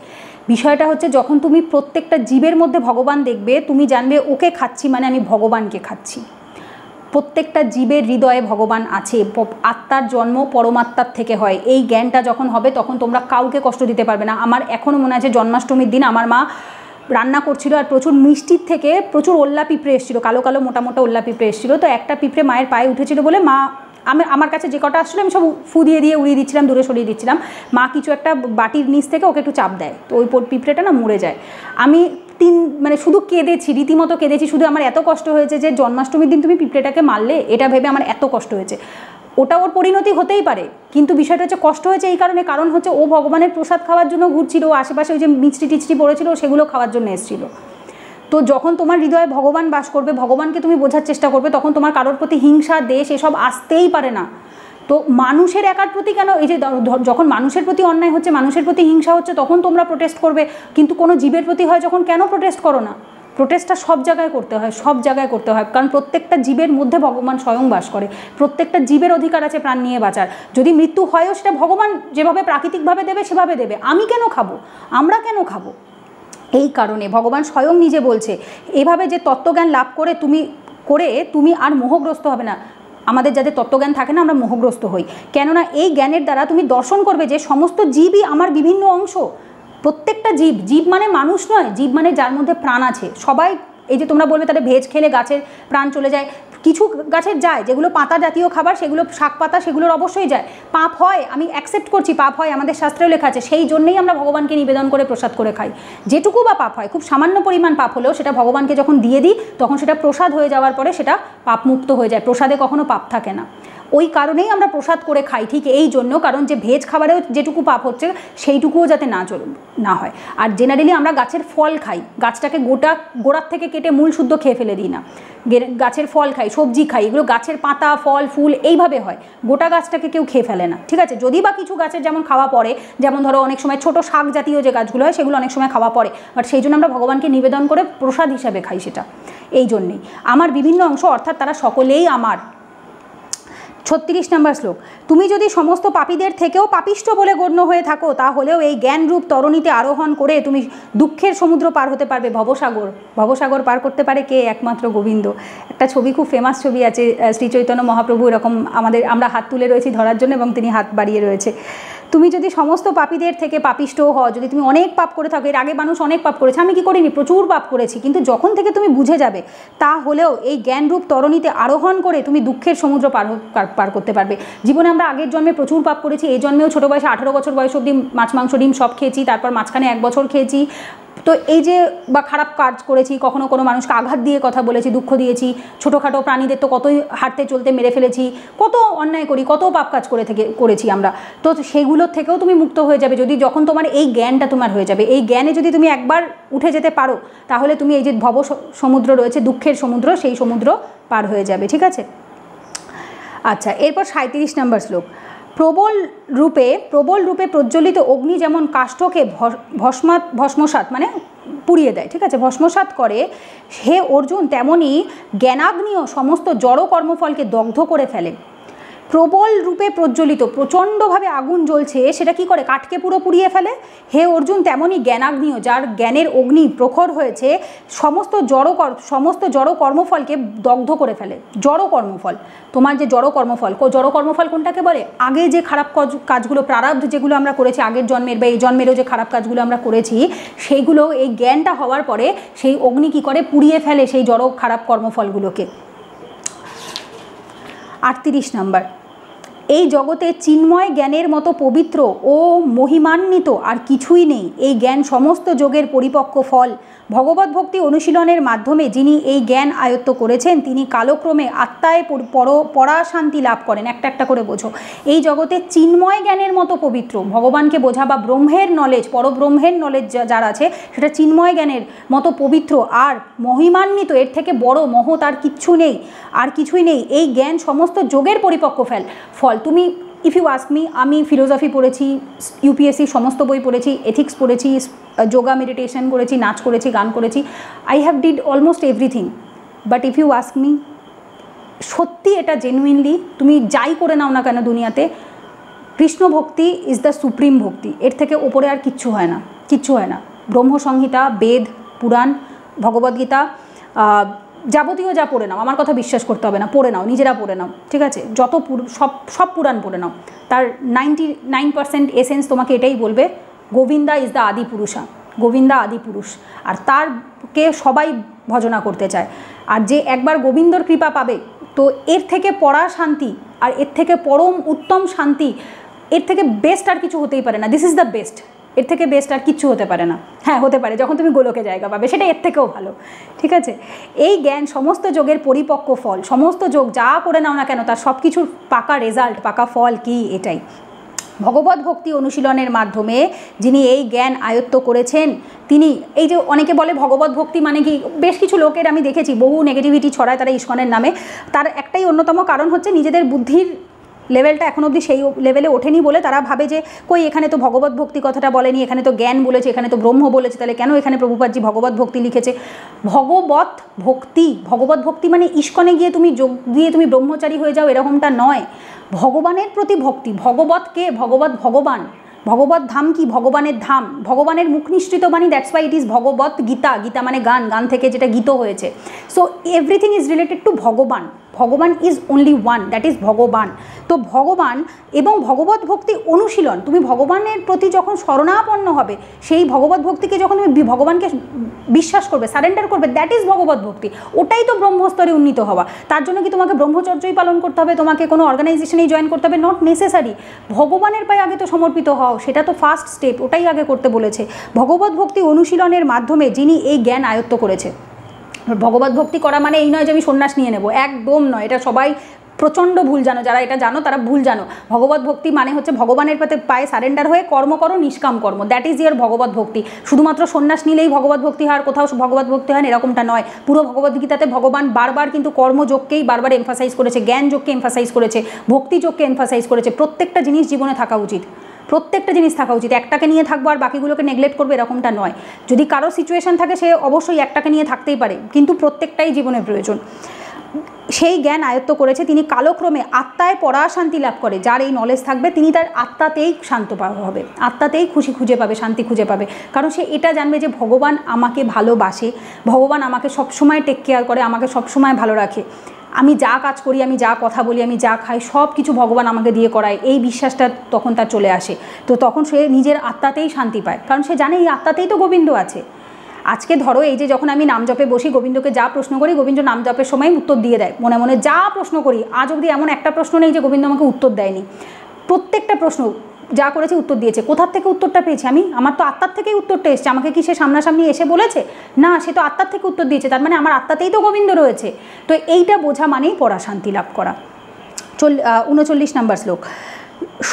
বিষয়টা হচ্ছে যখন তুমি প্রত্যেকটা জীবের মধ্যে ভগবান দেখবে, তুমি জানবে ওকে খাচ্ছি মানে আমি ভগবানকে খাচ্ছি। প্রত্যেকটা জীবের হৃদয়ে ভগবান আছে, আত্মার জন্ম পরমাত্মার থেকে হয়। এই জ্ঞানটা যখন হবে তখন তোমরা কাউকে কষ্ট দিতে পারবে না। আমার এখনও মনে আছে জন্মাষ্টমীর দিন আমার মা রান্না করছিল আর প্রচুর মিষ্টির থেকে প্রচুর ওল্লা পিঁপড়ে এসেছিলো, কালো কালো মোটা মোটা ওল্লা পিঁপড়ে এসেছিলো। তো একটা পিঁপড়ে মায়ের পায়ে উঠেছিল বলে মা আমার কাছে যে কটা আসছিলো আমি সব ফু দিয়ে উড়িয়ে দিচ্ছিলাম, দূরে সরিয়ে দিচ্ছিলাম। মা কিছু একটা বাটির নিচ থেকে ওকে একটু চাপ দেয়, তো ওই পিঁপড়েটা না মরে যায়। আমি মানে শুধু কেঁদেছি, রীতিমতো কেঁদেছি। শুধু আমার এত কষ্ট হয়েছে যে জন্মাষ্টমীর দিন তুমি পিঁপড়েটাকে মারলে, এটা ভেবে আমার এত কষ্ট হয়েছে। ওটা ওর পরিণতি হতেই পারে, কিন্তু বিষয়টা হচ্ছে কষ্ট হয়েছে এই কারণে, কারণ হচ্ছে ও ভগবানের প্রসাদ খাওয়ার জন্য ঘুরছিল, ও আশেপাশে ওই যে মিষ্টি টিচড়ি পড়েছিল সেগুলো খাওয়ার জন্য এসেছিলো। তো যখন তোমার হৃদয়ে ভগবান বাস করবে, ভগবানকে তুমি বোঝার চেষ্টা করবে, তখন তোমার কারোর প্রতি হিংসা দেশ এসব আসতেই পারে না। তো মানুষের একার প্রতি কেন, এই যে যখন মানুষের প্রতি অন্যায় হচ্ছে, মানুষের প্রতি হিংসা হচ্ছে, তখন তোমরা প্রোটেস্ট করবে, কিন্তু কোনো জীবের প্রতি হয় যখন কেন প্রোটেস্ট করো না? প্রোটেস্টটা সব জায়গায় করতে হয়, সব জায়গায় করতে হয়, কারণ প্রত্যেকটা জীবের মধ্যে ভগবান স্বয়ং বাস করে। প্রত্যেকটা জীবের অধিকার আছে প্রাণ নিয়ে বাঁচার। যদি মৃত্যু হয়ও সেটা ভগবান যেভাবে প্রাকৃতিকভাবে দেবে সেভাবে দেবে। আমি কেন খাবো, আমরা কেন খাবো? এই কারণে ভগবান স্বয়ং নিজে বলছে এভাবে যে তত্ত্বজ্ঞান লাভ করে তুমি আর মোহগ্রস্ত হবে না। আমাদের যাদের তত্ত্বজ্ঞান থাকে না আমরা মোহগ্রস্ত হই, কেননা এই জ্ঞানের দ্বারা তুমি দর্শন করবে যে সমস্ত জীবই আমার বিভিন্ন অংশ। প্রত্যেকটা জীব মানে মানুষ নয়, জীব মানে যার মধ্যে প্রাণ আছে। সবাই এই যে তোমরা বলবে তাদের ভেজ খেলে গাছের প্রাণ চলে যায়, কিছু গাছের যায়, যেগুলো পাতা জাতীয় খাবার সেগুলো শাক পাতা সেগুলোর অবশ্যই যায়। পাপ হয়, আমি অ্যাকসেপ্ট করছি পাপ হয়, আমাদের শাস্ত্রেও লেখা আছে, সেই জন্যই আমরা ভগবানকে নিবেদন করে প্রসাদ করে খাই। যেটুকু বা পাপ হয়, খুব সামান্য পরিমাণ পাপ হলেও সেটা ভগবানকে যখন দিয়ে দিই তখন সেটা প্রসাদ হয়ে যাওয়ার পরে সেটা পাপমুক্ত হয়ে যায়। প্রসাদে কখনো পাপ থাকে না, ওই কারণেই আমরা প্রসাদ করে খাই। ঠিক এই জন্য, কারণ যে ভেজ খাবারেও যেটুকু পাপ হচ্ছে সেইটুকুও যাতে না হয়। আর জেনারেলি আমরা গাছের ফল খাই, গাছটাকে গোড়ার থেকে কেটে মূল শুদ্ধ খেয়ে ফেলে দিই না। গাছের ফল খাই, সবজি খাই, এগুলো গাছের পাতা ফল ফুল এইভাবে হয়, গোটা গাছটাকে কেউ খেয়ে ফেলে না। ঠিক আছে, যদি বা কিছু গাছের যেমন খাওয়া পড়ে, যেমন ধরো অনেক সময় ছোট শাক জাতীয় যে গাছগুলো হয় সেগুলো অনেক সময় খাওয়া পড়ে, বাট সেই জন্য আমরা ভগবানকে নিবেদন করে প্রসাদ হিসাবে খাই সেটা। এই জন্যেই আমার বিভিন্ন অংশ, অর্থাৎ তারা সকলেই আমার। 36 নম্বর শ্লোক। তুমি যদি সমস্ত পাপীদের থেকেও পাপিষ্ঠ বলে গণ্য হয়ে থাকো, তাহলেও এই জ্ঞানরূপ তরণীতে আরোহণ করে তুমি দুঃখের সমুদ্র পার হতে পারবে। ভবসাগর পার করতে পারে কে? একমাত্র গোবিন্দ। একটা ছবি, খুব ফেমাস ছবি আছে, শ্রী চৈতন্য মহাপ্রভু এরকম আমরা হাত তুলে রয়েছি ধরার জন্য এবং তিনি হাত বাড়িয়ে রয়েছে। তুমি যদি সমস্ত পাপীদের থেকে পাপিষ্ঠ হও, যদি তুমি অনেক পাপ করে থাকো, এর আগে মানুষ অনেক পাপ করেছে, আমি কি করিনি, প্রচুর পাপ করেছি, কিন্তু যখন থেকে তুমি বুঝে যাবে তাহলেও এই জ্ঞানরূপ তরণীতে আরোহণ করে তুমি দুঃখের সমুদ্র পার করতে পারবে। জীবনে আমরা আগের জন্মে প্রচুর পাপ করেছি, এই জন্মেও ছোটো বয়সে 18 বছর বয়স অবধি মাছ মাংস ডিম সব খেয়েছি, তারপর মাঝখানে 1 বছর খেয়েছি। তো এই যে বা খারাপ কাজ করেছি, কখনো কোনো মানুষকে আঘাত দিয়ে কথা বলেছি, দুঃখ দিয়েছি, ছোটোখাটো প্রাণীদের তো কতই হাঁটতে চলতে মেরে ফেলেছি, কত অন্যায় করি, কত পাপ কাজ করেছি আমরা। তো সেগুলোর থেকেও তুমি মুক্ত হয়ে যাবে যখন তোমার এই জ্ঞানটা তোমার হয়ে যাবে। এই জ্ঞানে যদি তুমি একবার উঠে যেতে পারো তাহলে তুমি এই যে ভব সমুদ্র রয়েছে, দুঃখের সমুদ্র, সেই সমুদ্র পার হয়ে যাবে। ঠিক আছে, আচ্ছা, এরপর 37 নম্বর শ্লোক। প্রবল রূপে প্রজ্বলিত অগ্নি যেমন কাষ্ঠকে ভস্মসাৎ মানে পুড়িয়ে দেয়, ঠিক আছে, ভস্মসাৎ করে, হে অর্জুন তেমনই জ্ঞানাগ্নিও সমস্ত জড় কর্মফলকে দগ্ধ করে ফেলে। প্রবল রূপে প্রজ্বলিত, প্রচণ্ডভাবে আগুন জ্বলছে, সেটা কি করে? কাঠকে পুরো পুড়িয়ে ফেলে। হে অর্জুন তেমনই জ্ঞানাগ্নিও, যার জ্ঞানের অগ্নি প্রখর হয়েছে, সমস্ত জড় কর্মফলকে দগ্ধ করে ফেলে। জড় কর্মফল, তোমার যে জড় কর্মফল কোনটাকে বলে? আগে যে খারাপ কাজগুলো, প্রারব্ধ যেগুলো আমরা করেছি আগের জন্মের বা এই জন্মেরও যে খারাপ কাজগুলো আমরা করেছি, সেইগুলো এই জ্ঞানটা হওয়ার পরে সেই অগ্নি কী করে? পুড়িয়ে ফেলে সেই জড় খারাপ কর্মফলগুলোকে। 38 নাম্বার, এই জগতে চিন্ময় জ্ঞানের মতো পবিত্র ও মহিমান্বিত আর কিছুই নেই। এই জ্ঞান সমস্ত যোগের পরিপক্ক ফল। ভগবত ভক্তি অনুশীলনের মাধ্যমে যিনি এই জ্ঞান আয়ত্ত করেছেন তিনি কালক্রমে আত্মায় পরাশান্তি লাভ করেন। একটা একটা করে বোঝো। এই জগতে চিন্ময় জ্ঞানের মতো পবিত্র, ভগবানকে বোঝা বা ব্রহ্মের নলেজ, পরব্রহ্মের নলেজ যার আছে সেটা চিন্ময় জ্ঞানের মতো পবিত্র আর মহিমান্বিত, এর থেকে বড় মহৎ আর কিচ্ছু নেই, আর কিছুই নেই। এই জ্ঞান সমস্ত যোগের পরিপক্ক ফল। তুমি ইফ ইউ আস্ক মি, আমি ফিলোসফি পড়েছি, ইউপিএসসি সমস্ত বই পড়েছি, এথিক্স পড়েছি, যোগা মেডিটেশন করেছি, নাচ করেছি, গান করেছি, I have did almost everything. But if you ask me, সত্যি এটা জেনুইনলি তুমি যাই করে নাও না কেন দুনিয়াতে, কৃষ্ণ ভক্তি ইজ দ্য সুপ্রিম ভক্তি। এর থেকে ওপরে আর কিচ্ছু হয় না, কিচ্ছু হয় না। ব্রহ্মসংহিতা, বেদ, পুরাণ, ভগবদ্গীতা, যাবতীয় যা পড়ে নাও, আমার কথা বিশ্বাস করতে হবে না, পড়ে নাও, নিজেরা পড়ে নাও, ঠিক আছে? যত সব পুরাণ পড়ে নাও, তার 99% এসেন্স তোমাকে এটাই বলবে, গোবিন্দা ইজ দ্য আদি পুরুষা, গোবিন্দা আদি পুরুষ, আর তারকে সবাই ভজনা করতে চায়। আর যে একবার গোবিন্দর কৃপা পাবে, তো এর থেকে পড়া শান্তি আর এর থেকে পরম উত্তম শান্তি, এর থেকে বেস্ট আর কিছু হতেই পারে না। দিস ইজ দ্য বেস্ট, এর থেকে বেস্ট আর কিচ্ছু হতে পারে না। হ্যাঁ, হতে পারে যখন তুমি গোলকে জায়গা পাবে, সেটা এর থেকেও ভালো, ঠিক আছে? এই জ্ঞান সমস্ত যোগের পরিপক্ক ফল। সমস্ত যোগ যা করে নাও না কেন, তার সব কিছুর পাকা রেজাল্ট, পাকা ফল কি, এটাই। ভগবত ভক্তি অনুশীলনের মাধ্যমে যিনি এই জ্ঞান আয়ত্ত করেছেন তিনি, এই যে অনেকে বলে ভগবত ভক্তি মানে কি, বেশ কিছু লোকের আমি দেখেছি বহু নেগেটিভিটি ছড়ায় তারা ইস্কনের নামে। তার একটাই অন্যতম কারণ হচ্ছে নিজেদের বুদ্ধির লেভেলটা এখন অবধি সেই লেভেলে ওঠেনি বলে তারা ভাবে যে কই এখানে তো ভগবত ভক্তি কথাটা বলেনি, এখানে তো জ্ঞান বলেছে, এখানে তো ব্রহ্ম বলেছে, তাহলে কেন এখানে প্রভুপাদজি ভগবত ভক্তি লিখেছে? ভগবত ভক্তি মানে ইস্কনে গিয়ে তুমি যোগ দিয়ে তুমি ব্রহ্মচারী হয়ে যাও এরকমটা নয়। ভগবানের প্রতি ভক্তি। ভগবত কে? ভগবান। ভগবত ধাম কি? ভগবানের ধাম, ভগবানের মুখ নিঃসৃত বাণী, that's why it is Bhagavad Gita. Gita মানে গান, গান থেকে যেটা গীত হয়েছে। So everything is related to ভগবান। ভগবান is only one, that is ভগবান। তো ভগবান এবং ভগবত ভক্তি অনুশীলন, তুমি ভগবানের প্রতি যখন শরণাপন্ন হবে, সেই ভগবত ভক্তিকে যখন তুমি ভগবানকে বিশ্বাস করবে, সারেন্ডার করবে, দ্যাট ইজ ভগবত ভক্তি। ওটাই তো ব্রহ্মস্তরে উন্নীত হওয়া। তার জন্য কি তোমাকে ব্রহ্মচর্যই পালন করতে হবে, তোমাকে কোনো অর্গানাইজেশনেই জয়েন করতে হবে? Not necessary. ভগবানের পায়ে আগে তো সমর্পিত হও, সেটা তো ফার্স্ট স্টেপ, ওটাই আগে করতে বলেছে। ভগবত ভক্তি অনুশীলনের মাধ্যমে যিনি এই জ্ঞান আয়ত্ত করেছে। ভগবত ভক্তি করা মানে এই নয় যে আমি সন্ন্যাস নিয়ে নেব, একদম নয়। এটা সবাই প্রচণ্ড ভুল জানো, যারা এটা জানো তারা ভুল জানো। ভগবত ভক্তি মানে হচ্ছে ভগবানের পায়ে সারেন্ডার হয়ে কর্ম করো, নিষ্কাম কর্ম, দ্যাট ইজ ইয়ার ভগবত ভক্তি। শুধুমাত্র সন্ন্যাস নিলেই ভগবত ভক্তি হয় আর কোথাও ভগবত ভক্তি হয় এরকমটা নয়। পুরো ভগবদ্গীতাতে ভগবান বারবার কিন্তু কর্মযোগকেই বারবার এমফাসাইজ করেছে, জ্ঞান যোগকে এমফাসাইজ করেছে, ভক্তি যোগকে এমফাসাইজ করেছে। প্রত্যেকটা জিনিস জীবনে থাকা উচিত, প্রত্যেকটা জিনিস থাকা উচিত। একটাকে নিয়ে থাকবো আর বাকিগুলোকে নেগলেক্ট করবে এরকমটা নয়। যদি কারো সিচুয়েশন থাকে সে অবশ্যই একটাকে নিয়ে থাকতেই পারে, কিন্তু প্রত্যেকটাই জীবনে প্রয়োজন। সেই জ্ঞান আয়ত্ত করেছে তিনি, কালক্রমে আত্মায় পরাশান্তি লাভ করে। যার এই নলেজ থাকবে তিনি তার আত্মাতেই শান্ত হবে, আত্মাতেই খুশি খুঁজে পাবে, শান্তি খুঁজে পাবে। কারণ সে এটা জানবে যে ভগবান আমাকে ভালোবাসে, ভগবান আমাকে সবসময় টেক কেয়ার করে, আমাকে সবসময় ভালো রাখে। আমি যা কাজ করি, আমি যা কথা বলি, আমি যা খাই, সব কিছু ভগবান আমাকে দিয়ে করায়, এই বিশ্বাসটা তখন তার চলে আসে। তো তখন সে নিজের আত্মাতেই শান্তি পায়, কারণ সে জানে এই আত্মাতেই তো গোবিন্দ আছে। আজকে ধরো এই যে যখন আমি নাম জপে বসি, গোবিন্দকে যা প্রশ্ন করি, গোবিন্দ নাম জপের সময় উত্তর দিয়ে দেয়। মনে মনে যা প্রশ্ন করি, আজ অবধি এমন একটা প্রশ্ন নেই যে গোবিন্দ আমাকে উত্তর দেয়নি। প্রত্যেকটা প্রশ্ন যা করেছে উত্তর দিয়েছে। কোথার থেকে উত্তরটা পেয়েছি আমি? আমার তো আত্মার থেকেই উত্তরটা এসছে। আমাকে কি সে সামনাসামনি এসে বলেছে? না, সে তো আত্মার থেকে উত্তর দিয়েছে। তার মানে আমার আত্মাতেই তো গোবিন্দ রয়েছে। তো এইটা বোঝা মানেই পরাশান্তি লাভ করা। 39 নম্বর শ্লোক।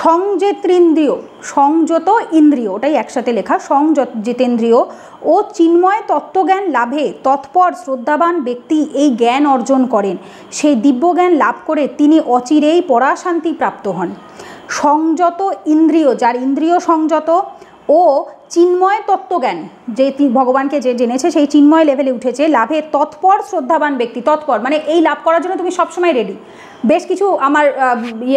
সংযতেন্দ্রিয়, সংযত ইন্দ্রিয়, ওটাই একসাথে লেখা, সংযতেন্দ্রিয় ও চিন্ময় তত্ত্বজ্ঞান লাভে তৎপর শ্রদ্ধাবান ব্যক্তি এই জ্ঞান অর্জন করেন। সেই দিব্যজ্ঞান লাভ করে তিনি অচিরেই পরাশান্তি প্রাপ্ত হন। সংযত ইন্দ্রিয়, যার ইন্দ্রিয় সংযত, ও চিন্ময় তত্ত্বজ্ঞান, যে ভগবানকে যে জেনেছে সেই চিন্ময় লেভেলে উঠেছে, লাভে তৎপর শ্রদ্ধাবান ব্যক্তি। তৎপর মানে এই লাভ করার জন্য তুমি সবসময় রেডি। বেশ কিছু আমার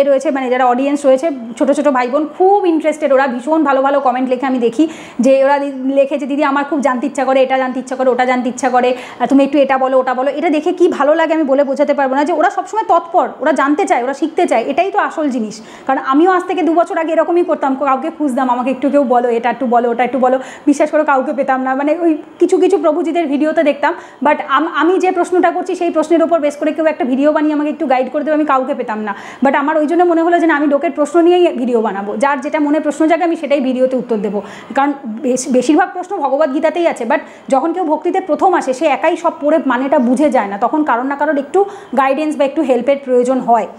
রয়েছে, মানে যারা অডিয়েন্স রয়েছে, ছোটো ছোটো ভাই বোন, খুব ইন্টারেস্টেড, ওরা ভীষণ ভালো ভালো কমেন্ট লেখে। আমি দেখি যে ওরা লেখেছে, দিদি আমার খুব জানতে ইচ্ছা করে, এটা জানতে ইচ্ছা করে, ওটা জানতে ইচ্ছা করে, তুমি একটু এটা বলো, ওটা বলো। এটা দেখে কি ভালো লাগে আমি বলে বোঝাতে পারবো না। যে ওরা সবসময় তৎপর, ওরা জানতে চায়, ওরা শিখতে চায়, এটাই তো আসল জিনিস। কারণ আমিও আজ থেকে 2 বছর আগে এরকমই করতাম, কাউকে খুঁজতাম, আমাকে একটু কেউ বলো, এটা একটু বলো, ওটা নামটা একটু বলো, বিশ্বাস করো কাউকে পেতাম না, মানে ওই কিছু কিছু প্রভুজিদের ভিডিওতে দেখতাম, বাট আমি যে প্রশ্নটা করছি সেই প্রশ্নের উপর বেস করে কেউ একটা ভিডিও বানিয়ে আমাকে একটু গাইড করে দেবে, আমি কাউকে পেতাম না। বাট আমার ওই জন্য মনে হলো যে না, আমি লোকের প্রশ্ন নিয়েই ভিডিও বানাবো, যার যেটা মনে প্রশ্ন জাগে আমি সেটাই ভিডিওতে উত্তর দেবো, কারণ বেশিরভাগ প্রশ্ন ভগবদ্গীতাতেই আছে। বাট যখন কেউ ভক্তিতে প্রথম আসে সে একাই সব পড়ে মানেটা বুঝে যায় না, তখন কারোর না কারোর একটু গাইডেন্স বা একটু হেল্পের প্রয়োজন হয়।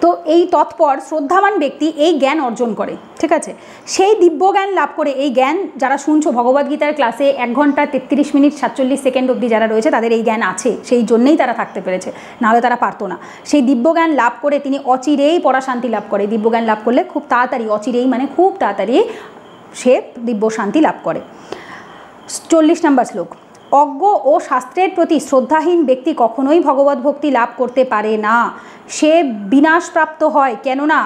তো এই তৎপর শ্রদ্ধাবান ব্যক্তি এই জ্ঞান অর্জন করে, ঠিক আছে, সেই দিব্য জ্ঞান লাভ করে। এই জ্ঞান যারা শুনছো ভগবদ্গীতার ক্লাসে 1 ঘন্টা 33 মিনিট 47 সেকেন্ড অবধি যারা রয়েছে তাদের এই জ্ঞান আছে, সেই জন্যেই তারা থাকতে পেরেছে, নাহলে তারা পারতো না। সেই দিব্য জ্ঞান লাভ করে তিনি অচিরেই পরাশান্তি লাভ করে। দিব্য জ্ঞান লাভ করলে খুব তাড়াতাড়ি, অচিরেই মানে খুব তাড়াতাড়ি সে দিব্য শান্তি লাভ করে। 40 নম্বর শ্লোক। অজ্ঞ ও শাস্ত্রের প্রতি শ্রদ্ধাহীন ব্যক্তি কখনোই ভগবত ভক্তি লাভ করতে পারে না, সে বিনাশপ্রাপ্ত হয়। কেননা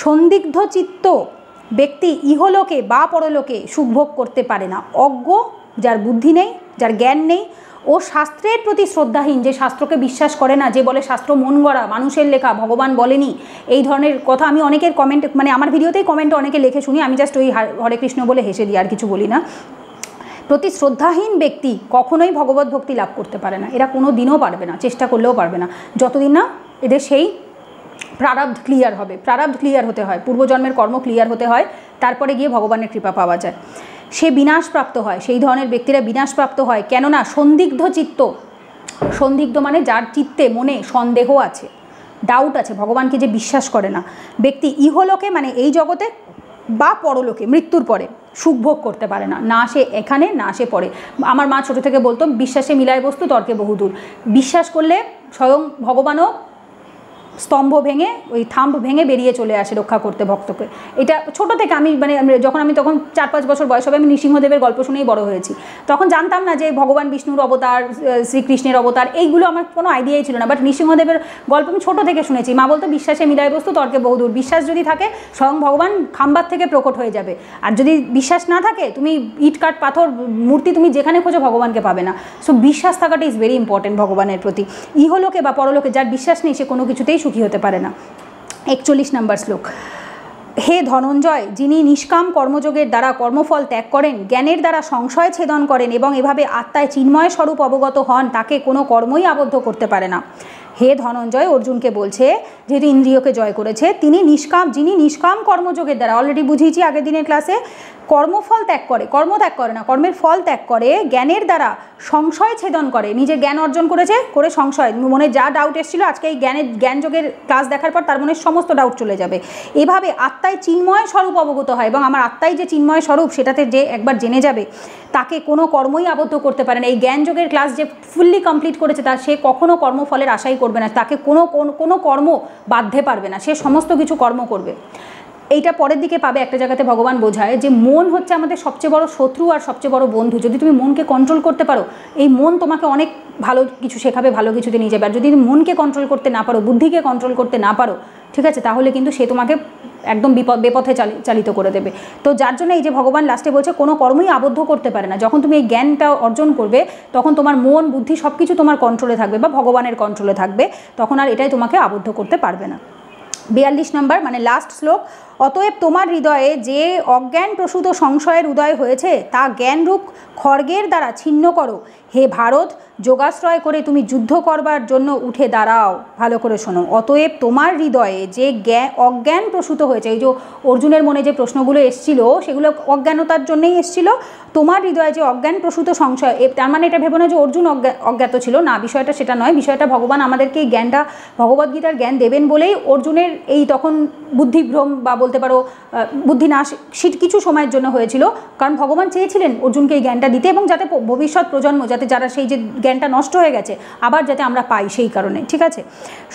সন্দিগ্ধ চিত্ত ব্যক্তি ইহলোকে বা পরলোকে সুখভোগ করতে পারে না। অজ্ঞ, যার বুদ্ধি নেই, যার জ্ঞান নেই, ও শাস্ত্রের প্রতি শ্রদ্ধাহীন, যে শাস্ত্রকে বিশ্বাস করে না, যে বলে শাস্ত্র মন গড়া, মানুষের লেখা, ভগবান বলেনি, এই ধরনের কথা আমি অনেকের কমেন্ট, মানে আমার ভিডিওতেই কমেন্টে অনেকে লিখে শুনি, আমি জাস্ট ওই হরে কৃষ্ণ বলে হেসে দিই, আর কিছু বলি না। প্রতি শ্রদ্ধাহীন ব্যক্তি কখনোই ভগবত ভক্তি লাভ করতে পারে না, এরা কোনো দিনও পারবে না, চেষ্টা করলেও পারবে না, যতদিন না এদের সেই প্রারব্ধ ক্লিয়ার হবে। প্রারব্ধ ক্লিয়ার হতে হয়, পূর্বজন্মের কর্ম ক্লিয়ার হতে হয়, তারপরে গিয়ে ভগবানের কৃপা পাওয়া যায়। সে বিনাশপ্রাপ্ত হয়, সেই ধরনের ব্যক্তিরা বিনাশপ্রাপ্ত হয়। কেননা সন্দিগ্ধ চিত্ত, সন্দিগ্ধ মানে যার চিত্তে মনে সন্দেহ আছে, ডাউট আছে, ভগবানকে যে বিশ্বাস করে না, ব্যক্তি ইহলোকে মানে এই জগতে বা পরলোকে মৃত্যুর পরে সুখভোগ করতে পারে না, না সে এখানে না সে পরে। আমার মা ছোটো থেকে বলতো, বিশ্বাসে মিলায় বস্তু তর্কে বহুদূর। বিশ্বাস করলে স্বয়ং ভগবানও স্তম্ভ ভেঙে, ওই থাম্ব ভেঙে বেরিয়ে চলে আসে রক্ষা করতে ভক্তকে। এটা ছোটো থেকে আমি মানে যখন আমি তখন 4-5 বছর বয়স হবে, আমি নৃসিংহদেবের গল্প শুনেই বড় হয়েছি। তখন জানতাম না যে ভগবান বিষ্ণুর অবতার, শ্রীকৃষ্ণের অবতার, এইগুলো আমার কোনো আইডিয়াই ছিল না। বাট নৃসিংহদেবের গল্প আমি ছোটো থেকে শুনেছি। মা বলতো বিশ্বাসে মিলায় বস্তু তর্কে বহুদূর। বিশ্বাস যদি থাকে স্বয়ং ভগবান খাম্বার থেকে প্রকট হয়ে যাবে, আর যদি বিশ্বাস না থাকে তুমি ইট কাঠ পাথর মূর্তি তুমি যেখানে খোঁজো ভগবানকে পাবে না। সো বিশ্বাস থাকাটা ইজ ভেরি ইম্পর্টেন্ট ভগবানের প্রতি। ইহলোকে বা পরলোকে যার বিশ্বাস নেই সে কোনো কিছুতেই সুখী হতে পারে না। 41 নম্বর শ্লোক। হে ধনঞ্জয়, যিনি নিষ্কাম কর্মযোগের দ্বারা কর্মফল ত্যাগ করেন, জ্ঞানের দ্বারা সংশয় ছেদন করেন এবং এভাবে আত্মায় চিন্ময় স্বরূপ অবগত হন, তাকে কোনো কর্মই আবদ্ধ করতে পারে না। হে ধনঞ্জয় অর্জুনকে বলছে, যেহেতু ইন্দ্রিয়কে জয় করেছে, যিনি নিষ্কাম কর্মযোগের দ্বারা, অলরেডি বুঝিয়েছি আগের দিনের ক্লাসে, কর্মফল ত্যাগ করে, কর্ম ত্যাগ করে না, কর্মের ফল ত্যাগ করে, জ্ঞানের দ্বারা সংশয় ছেদন করে, নিজের জ্ঞান অর্জন করেছে, করে সংশয়, মনে যা ডাউট এসেছিল আজকে এই জ্ঞানযোগের ক্লাস দেখার পর তার মনে সমস্ত ডাউট চলে যাবে। এভাবে আত্মায় চিন্ময় স্বরূপ অবগত হয়, এবং আমার আত্মায় যে চিন্ময় স্বরূপ সেটাতে যে একবার জেনে যাবে, তাকে কোনো কর্মই আবদ্ধ করতে পারে না। এই জ্ঞানযোগের ক্লাস যে ফুললি কমপ্লিট করেছে তার সে কখনো কর্মফলের আশাই করবে না, তাকে কোনো কর্ম বাধ্যে পারবে না, সে সমস্ত কিছু কর্ম করবে। এইটা পরের দিকে পাবে, একটা জায়গাতে ভগবান বোঝায় যে মন হচ্ছে আমাদের সবচেয়ে বড় শত্রু আর সবচেয়ে বড় বন্ধু। যদি তুমি মনকে কন্ট্রোল করতে পারো, এই মন তোমাকে অনেক ভালো কিছু শেখাবে, ভালো কিছুতে নিয়ে যাবে। আর যদি তুমি মনকে কন্ট্রোল করতে না পারো, বুদ্ধিকে কন্ট্রোল করতে না পারো, ঠিক আছে, তাহলে কিন্তু সে তোমাকে একদম বেপথে চালিত করে দেবে। তো যার জন্য এই যে ভগবান লাস্টে বলছে কোনো কর্মই আবদ্ধ করতে পারে না। যখন তুমি এই জ্ঞানটা অর্জন করবে তখন তোমার মন বুদ্ধি সব কিছু তোমার কন্ট্রোলে থাকবে বা ভগবানের কন্ট্রোলে থাকবে, তখন আর এটাই তোমাকে আবদ্ধ করতে পারবে না। 42 নম্বর মানে লাস্ট শ্লোক। অতএব তোমার হৃদয়ে যে অজ্ঞান প্রসূত সংশয়ের উদয় হয়েছে তা জ্ঞানরূপ খড়গের দ্বারা ছিন্ন করো। হে ভারত, যোগাশ্রয় করে তুমি যুদ্ধ করবার জন্য উঠে দাঁড়াও। ভালো করে শোনো। অতএব তোমার হৃদয়ে যে অজ্ঞান প্রসূত হয়েছে, এই যে অর্জুনের মনে যে প্রশ্নগুলো এসছিল সেগুলো অজ্ঞানতার জন্যই এসছিল। তোমার হৃদয়ে যে অজ্ঞান প্রসূত সংশয়, তার মানে এটা ভেবো না যে অর্জুন অজ্ঞাত ছিল, না, বিষয়টা সেটা নয়। বিষয়টা ভগবান আমাদেরকে এই জ্ঞানটা, ভগবদ্গীতার জ্ঞান দেবেন বলেই অর্জুনের এই তখন বুদ্ধিভ্রম বা বলতে পারো বুদ্ধিনাশ কিছু সময়ের জন্য হয়েছিল, কারণ ভগবান চেয়েছিলেন অর্জুনকে এই জ্ঞানটা দিতে, এবং যাতে ভবিষ্যৎ প্রজন্ম, যাতে যারা সেই যে জ্ঞানটা নষ্ট হয়ে গেছে আবার যাতে আমরা পাই, সেই কারণে, ঠিক আছে।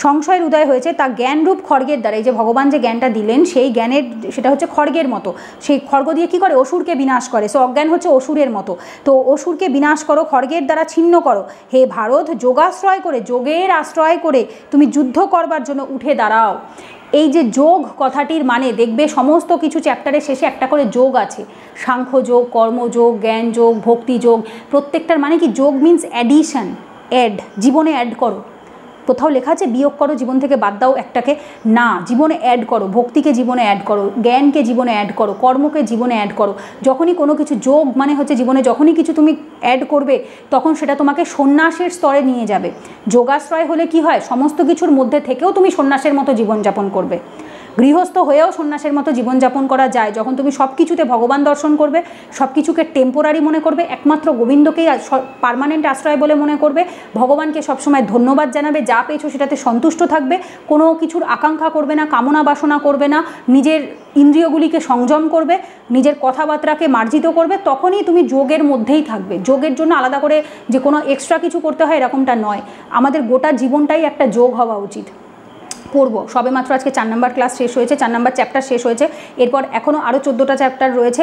সংশয়ের উদয় হয়েছে তা জ্ঞানরূপ খড়গের দ্বারা। এই যে ভগবান যে জ্ঞানটা দিলেন সেই জ্ঞানের, সেটা হচ্ছে খড়গের মতো। সেই খড়গ দিয়ে কী করে? অসুরকে বিনাশ করে। সো অজ্ঞান হচ্ছে অসুরের মতো। তো অসুরকে বিনাশ করো, খড়গের দ্বারা ছিন্ন করো। হে ভারত, যোগাশ্রয় করে, যোগের আশ্রয় করে তুমি যুদ্ধ করবার জন্য উঠে দাঁড়াও। এই যে যোগ কথাটির মানে দেখবে সমস্ত কিছু চ্যাপ্টারের শেষে একটা করে যোগ আছে। সাংখ্যযোগ, কর্মযোগ, জ্ঞানযোগ, ভক্তিযোগ, প্রত্যেকটার মানে কি? যোগ মিন্স অ্যাডিশন, অ্যাড, জীবনে অ্যাড করো। কোথাও লেখা আছে বিয়োগ করো, জীবন থেকে বাদ দাও একটাকে, না, জীবনে অ্যাড করো, ভক্তিকে জীবনে অ্যাড করো, জ্ঞানকে জীবনে অ্যাড করো, কর্মকে জীবনে অ্যাড করো। যখনই কোনো কিছু যোগ মানে হচ্ছে জীবনে যখনই কিছু তুমি অ্যাড করবে তখন সেটা তোমাকে সন্ন্যাসের স্তরে নিয়ে যাবে। যোগাশ্রয় হলে কি হয়, সমস্ত কিছুর মধ্যে থেকেও তুমি সন্ন্যাসের মতো জীবনযাপন করবে। গৃহস্থ হয়েও সন্ন্যাসের মতো জীবনযাপন করা যায় যখন তুমি সব কিছুতে ভগবান দর্শন করবে, সব কিছুকে টেম্পোরারি মনে করবে, একমাত্র গোবিন্দকেই পার্মানেন্ট আশ্রয় বলে মনে করবে, ভগবানকে সবসময় ধন্যবাদ জানাবে, যা পেয়েছো সেটাতে সন্তুষ্ট থাকবে, কোনো কিছুর আকাঙ্ক্ষা করবে না, কামনা বাসনা করবে না, নিজের ইন্দ্রিয়গুলিকে সংযম করবে, নিজের কথাবার্তাকে মার্জিত করবে, তখনই তুমি যোগের মধ্যেই থাকবে। যোগের জন্য আলাদা করে যে কোনো এক্সট্রা কিছু করতে হয় এরকমটা নয়, আমাদের গোটা জীবনটাই একটা যোগ হওয়া উচিত। পড়বো, সবে মাত্র আজকে 4 নম্বর ক্লাস শেষ হয়েছে, 4 নম্বর চ্যাপ্টার শেষ হয়েছে, এরপর এখনও আরও 14টা চ্যাপ্টার রয়েছে,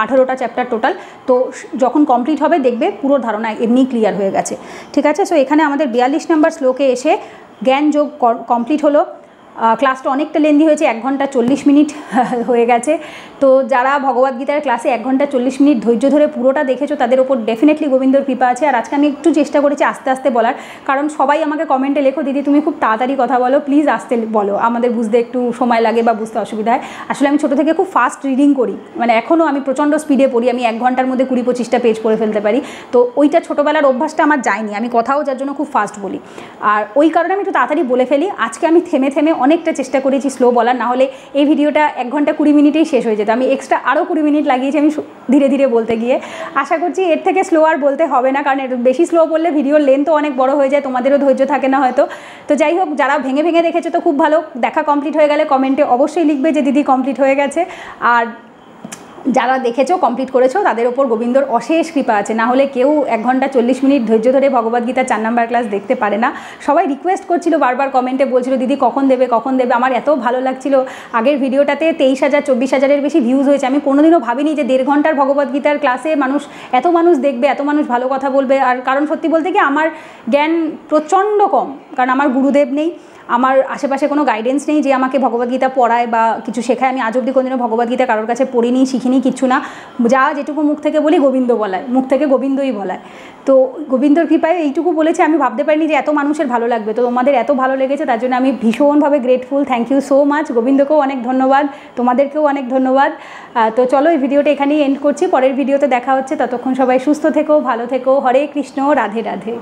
18টা চ্যাপ্টার টোটাল। তো যখন কমপ্লিট হবে দেখবে পুরো ধারণা এমনিই ক্লিয়ার হয়ে গেছে, ঠিক আছে। সো এখানে আমাদের 42 নম্বর শ্লোকে এসে জ্ঞান যোগ কমপ্লিট হলো। ক্লাসটা অনেকটা লেন্দি হয়েছে, 1 ঘন্টা 40 মিনিট হয়ে গেছে। তো যারা ভগবদ্গীতার ক্লাসে 1 ঘন্টা 40 মিনিট ধৈর্য ধরে পুরোটা দেখেছো তাদের ওপর ডেফিনেটলি গোবিন্দর কৃপা আছে। আর আজকে আমি একটু চেষ্টা করেছি আস্তে আস্তে বলার, কারণ সবাই আমাকে কমেন্টে লেখো দিদি তুমি খুব তাড়াতাড়ি কথা বলো, প্লিজ আস্তে বলো, আমাদের বুঝতে একটু সময় লাগে বা বুঝতে অসুবিধা হয়। আসলে আমি ছোটো থেকে খুব ফাস্ট রিডিং করি, মানে এখনও আমি প্রচণ্ড স্পিডে পড়ি, আমি 1 ঘন্টার মধ্যে 20-25টা পেজ পড়ে ফেলতে পারি। তো ওইটা ছোটোবেলার অভ্যাসটা আমার যায়নি, আমি কথাও যার জন্য খুব ফাস্ট বলি, আর ওই কারণে আমি একটু তাড়াতাড়ি বলে ফেলি। আজকে আমি থেমে থেমে অনেকটা চেষ্টা করেছি স্লো বলার, না হলে এই ভিডিওটা 1 ঘন্টা 20 মিনিটেই শেষ হয়ে যেত। আমি এক্সট্রা আরও 20 মিনিট লাগিয়েছি আমি ধীরে ধীরে বলতে গিয়ে। আশা করছি এর থেকে স্লো আর বলতে হবে না, কারণ বেশি স্লো বললে ভিডিওর লেন্থও অনেক বড় হয়ে যায়, তোমাদেরও ধৈর্য থাকে না হয়তো। তো যাই হোক, যারা ভেঙে ভেঙে দেখেছো তো খুব ভালো, দেখা কমপ্লিট হয়ে গেলে কমেন্টে অবশ্যই লিখবে যে দিদি কমপ্লিট হয়ে গেছে। আর যারা দেখেছো কমপ্লিট করেছো তাদের ওপর গোবিন্দর অশেষ কৃপা আছে, না হলে কেউ 1 ঘন্টা 40 মিনিট ধৈর্য ধরে ভগবদ্গীতা 4 নম্বর ক্লাস দেখতে পারে না। সবাই রিকোয়েস্ট করছিল, বারবার কমেন্টে বলছিল দিদি কখন দেবে কখন দেবে। আমার এত ভালো লাগছিল, আগের ভিডিওটাতে 23,000 24,000-এর বেশি ভিউজ হয়েছে। আমি কোনোদিনও ভাবিনি যে 1.5 ঘন্টার ভগবদ্গীতার ক্লাসে এত মানুষ দেখবে, এত মানুষ ভালো কথা বলবে। আর কারণ সত্যি বলতে কি আমার জ্ঞান প্রচণ্ড কম, কারণ আমার গুরুদেব নেই, আমার আশেপাশে কোনো গাইডেন্স নেই যে আমাকে ভগবদ্গীতা পড়ায় বা কিছু শেখায়। আমি আজ অবধি কোনোদিনও ভগবদ্গীতা কারোর কাছে পড়িনি, শিখিনি, কিচ্ছু না। যা যেটুকু মুখ থেকে বলি গোবিন্দ বলায়, মুখ থেকে গোবিন্দই বলায়। তো গোবিন্দর কৃপায় এইটুকু বলেছে, আমি ভাবতে পারিনি যে এত মানুষের ভালো লাগবে। তো তোমাদের এত ভালো লেগেছে তার জন্য আমি ভীষণভাবে grateful, thank you so much. গোবিন্দকেও অনেক ধন্যবাদ, তোমাদেরকেও অনেক ধন্যবাদ। তো চলো এই ভিডিওটা এখানেই এন্ড করছি, পরের ভিডিওতে দেখা হচ্ছে। ততক্ষণ সবাই সুস্থ থেকো, ভালো থেকো। হরে কৃষ্ণ, রাধে রাধে।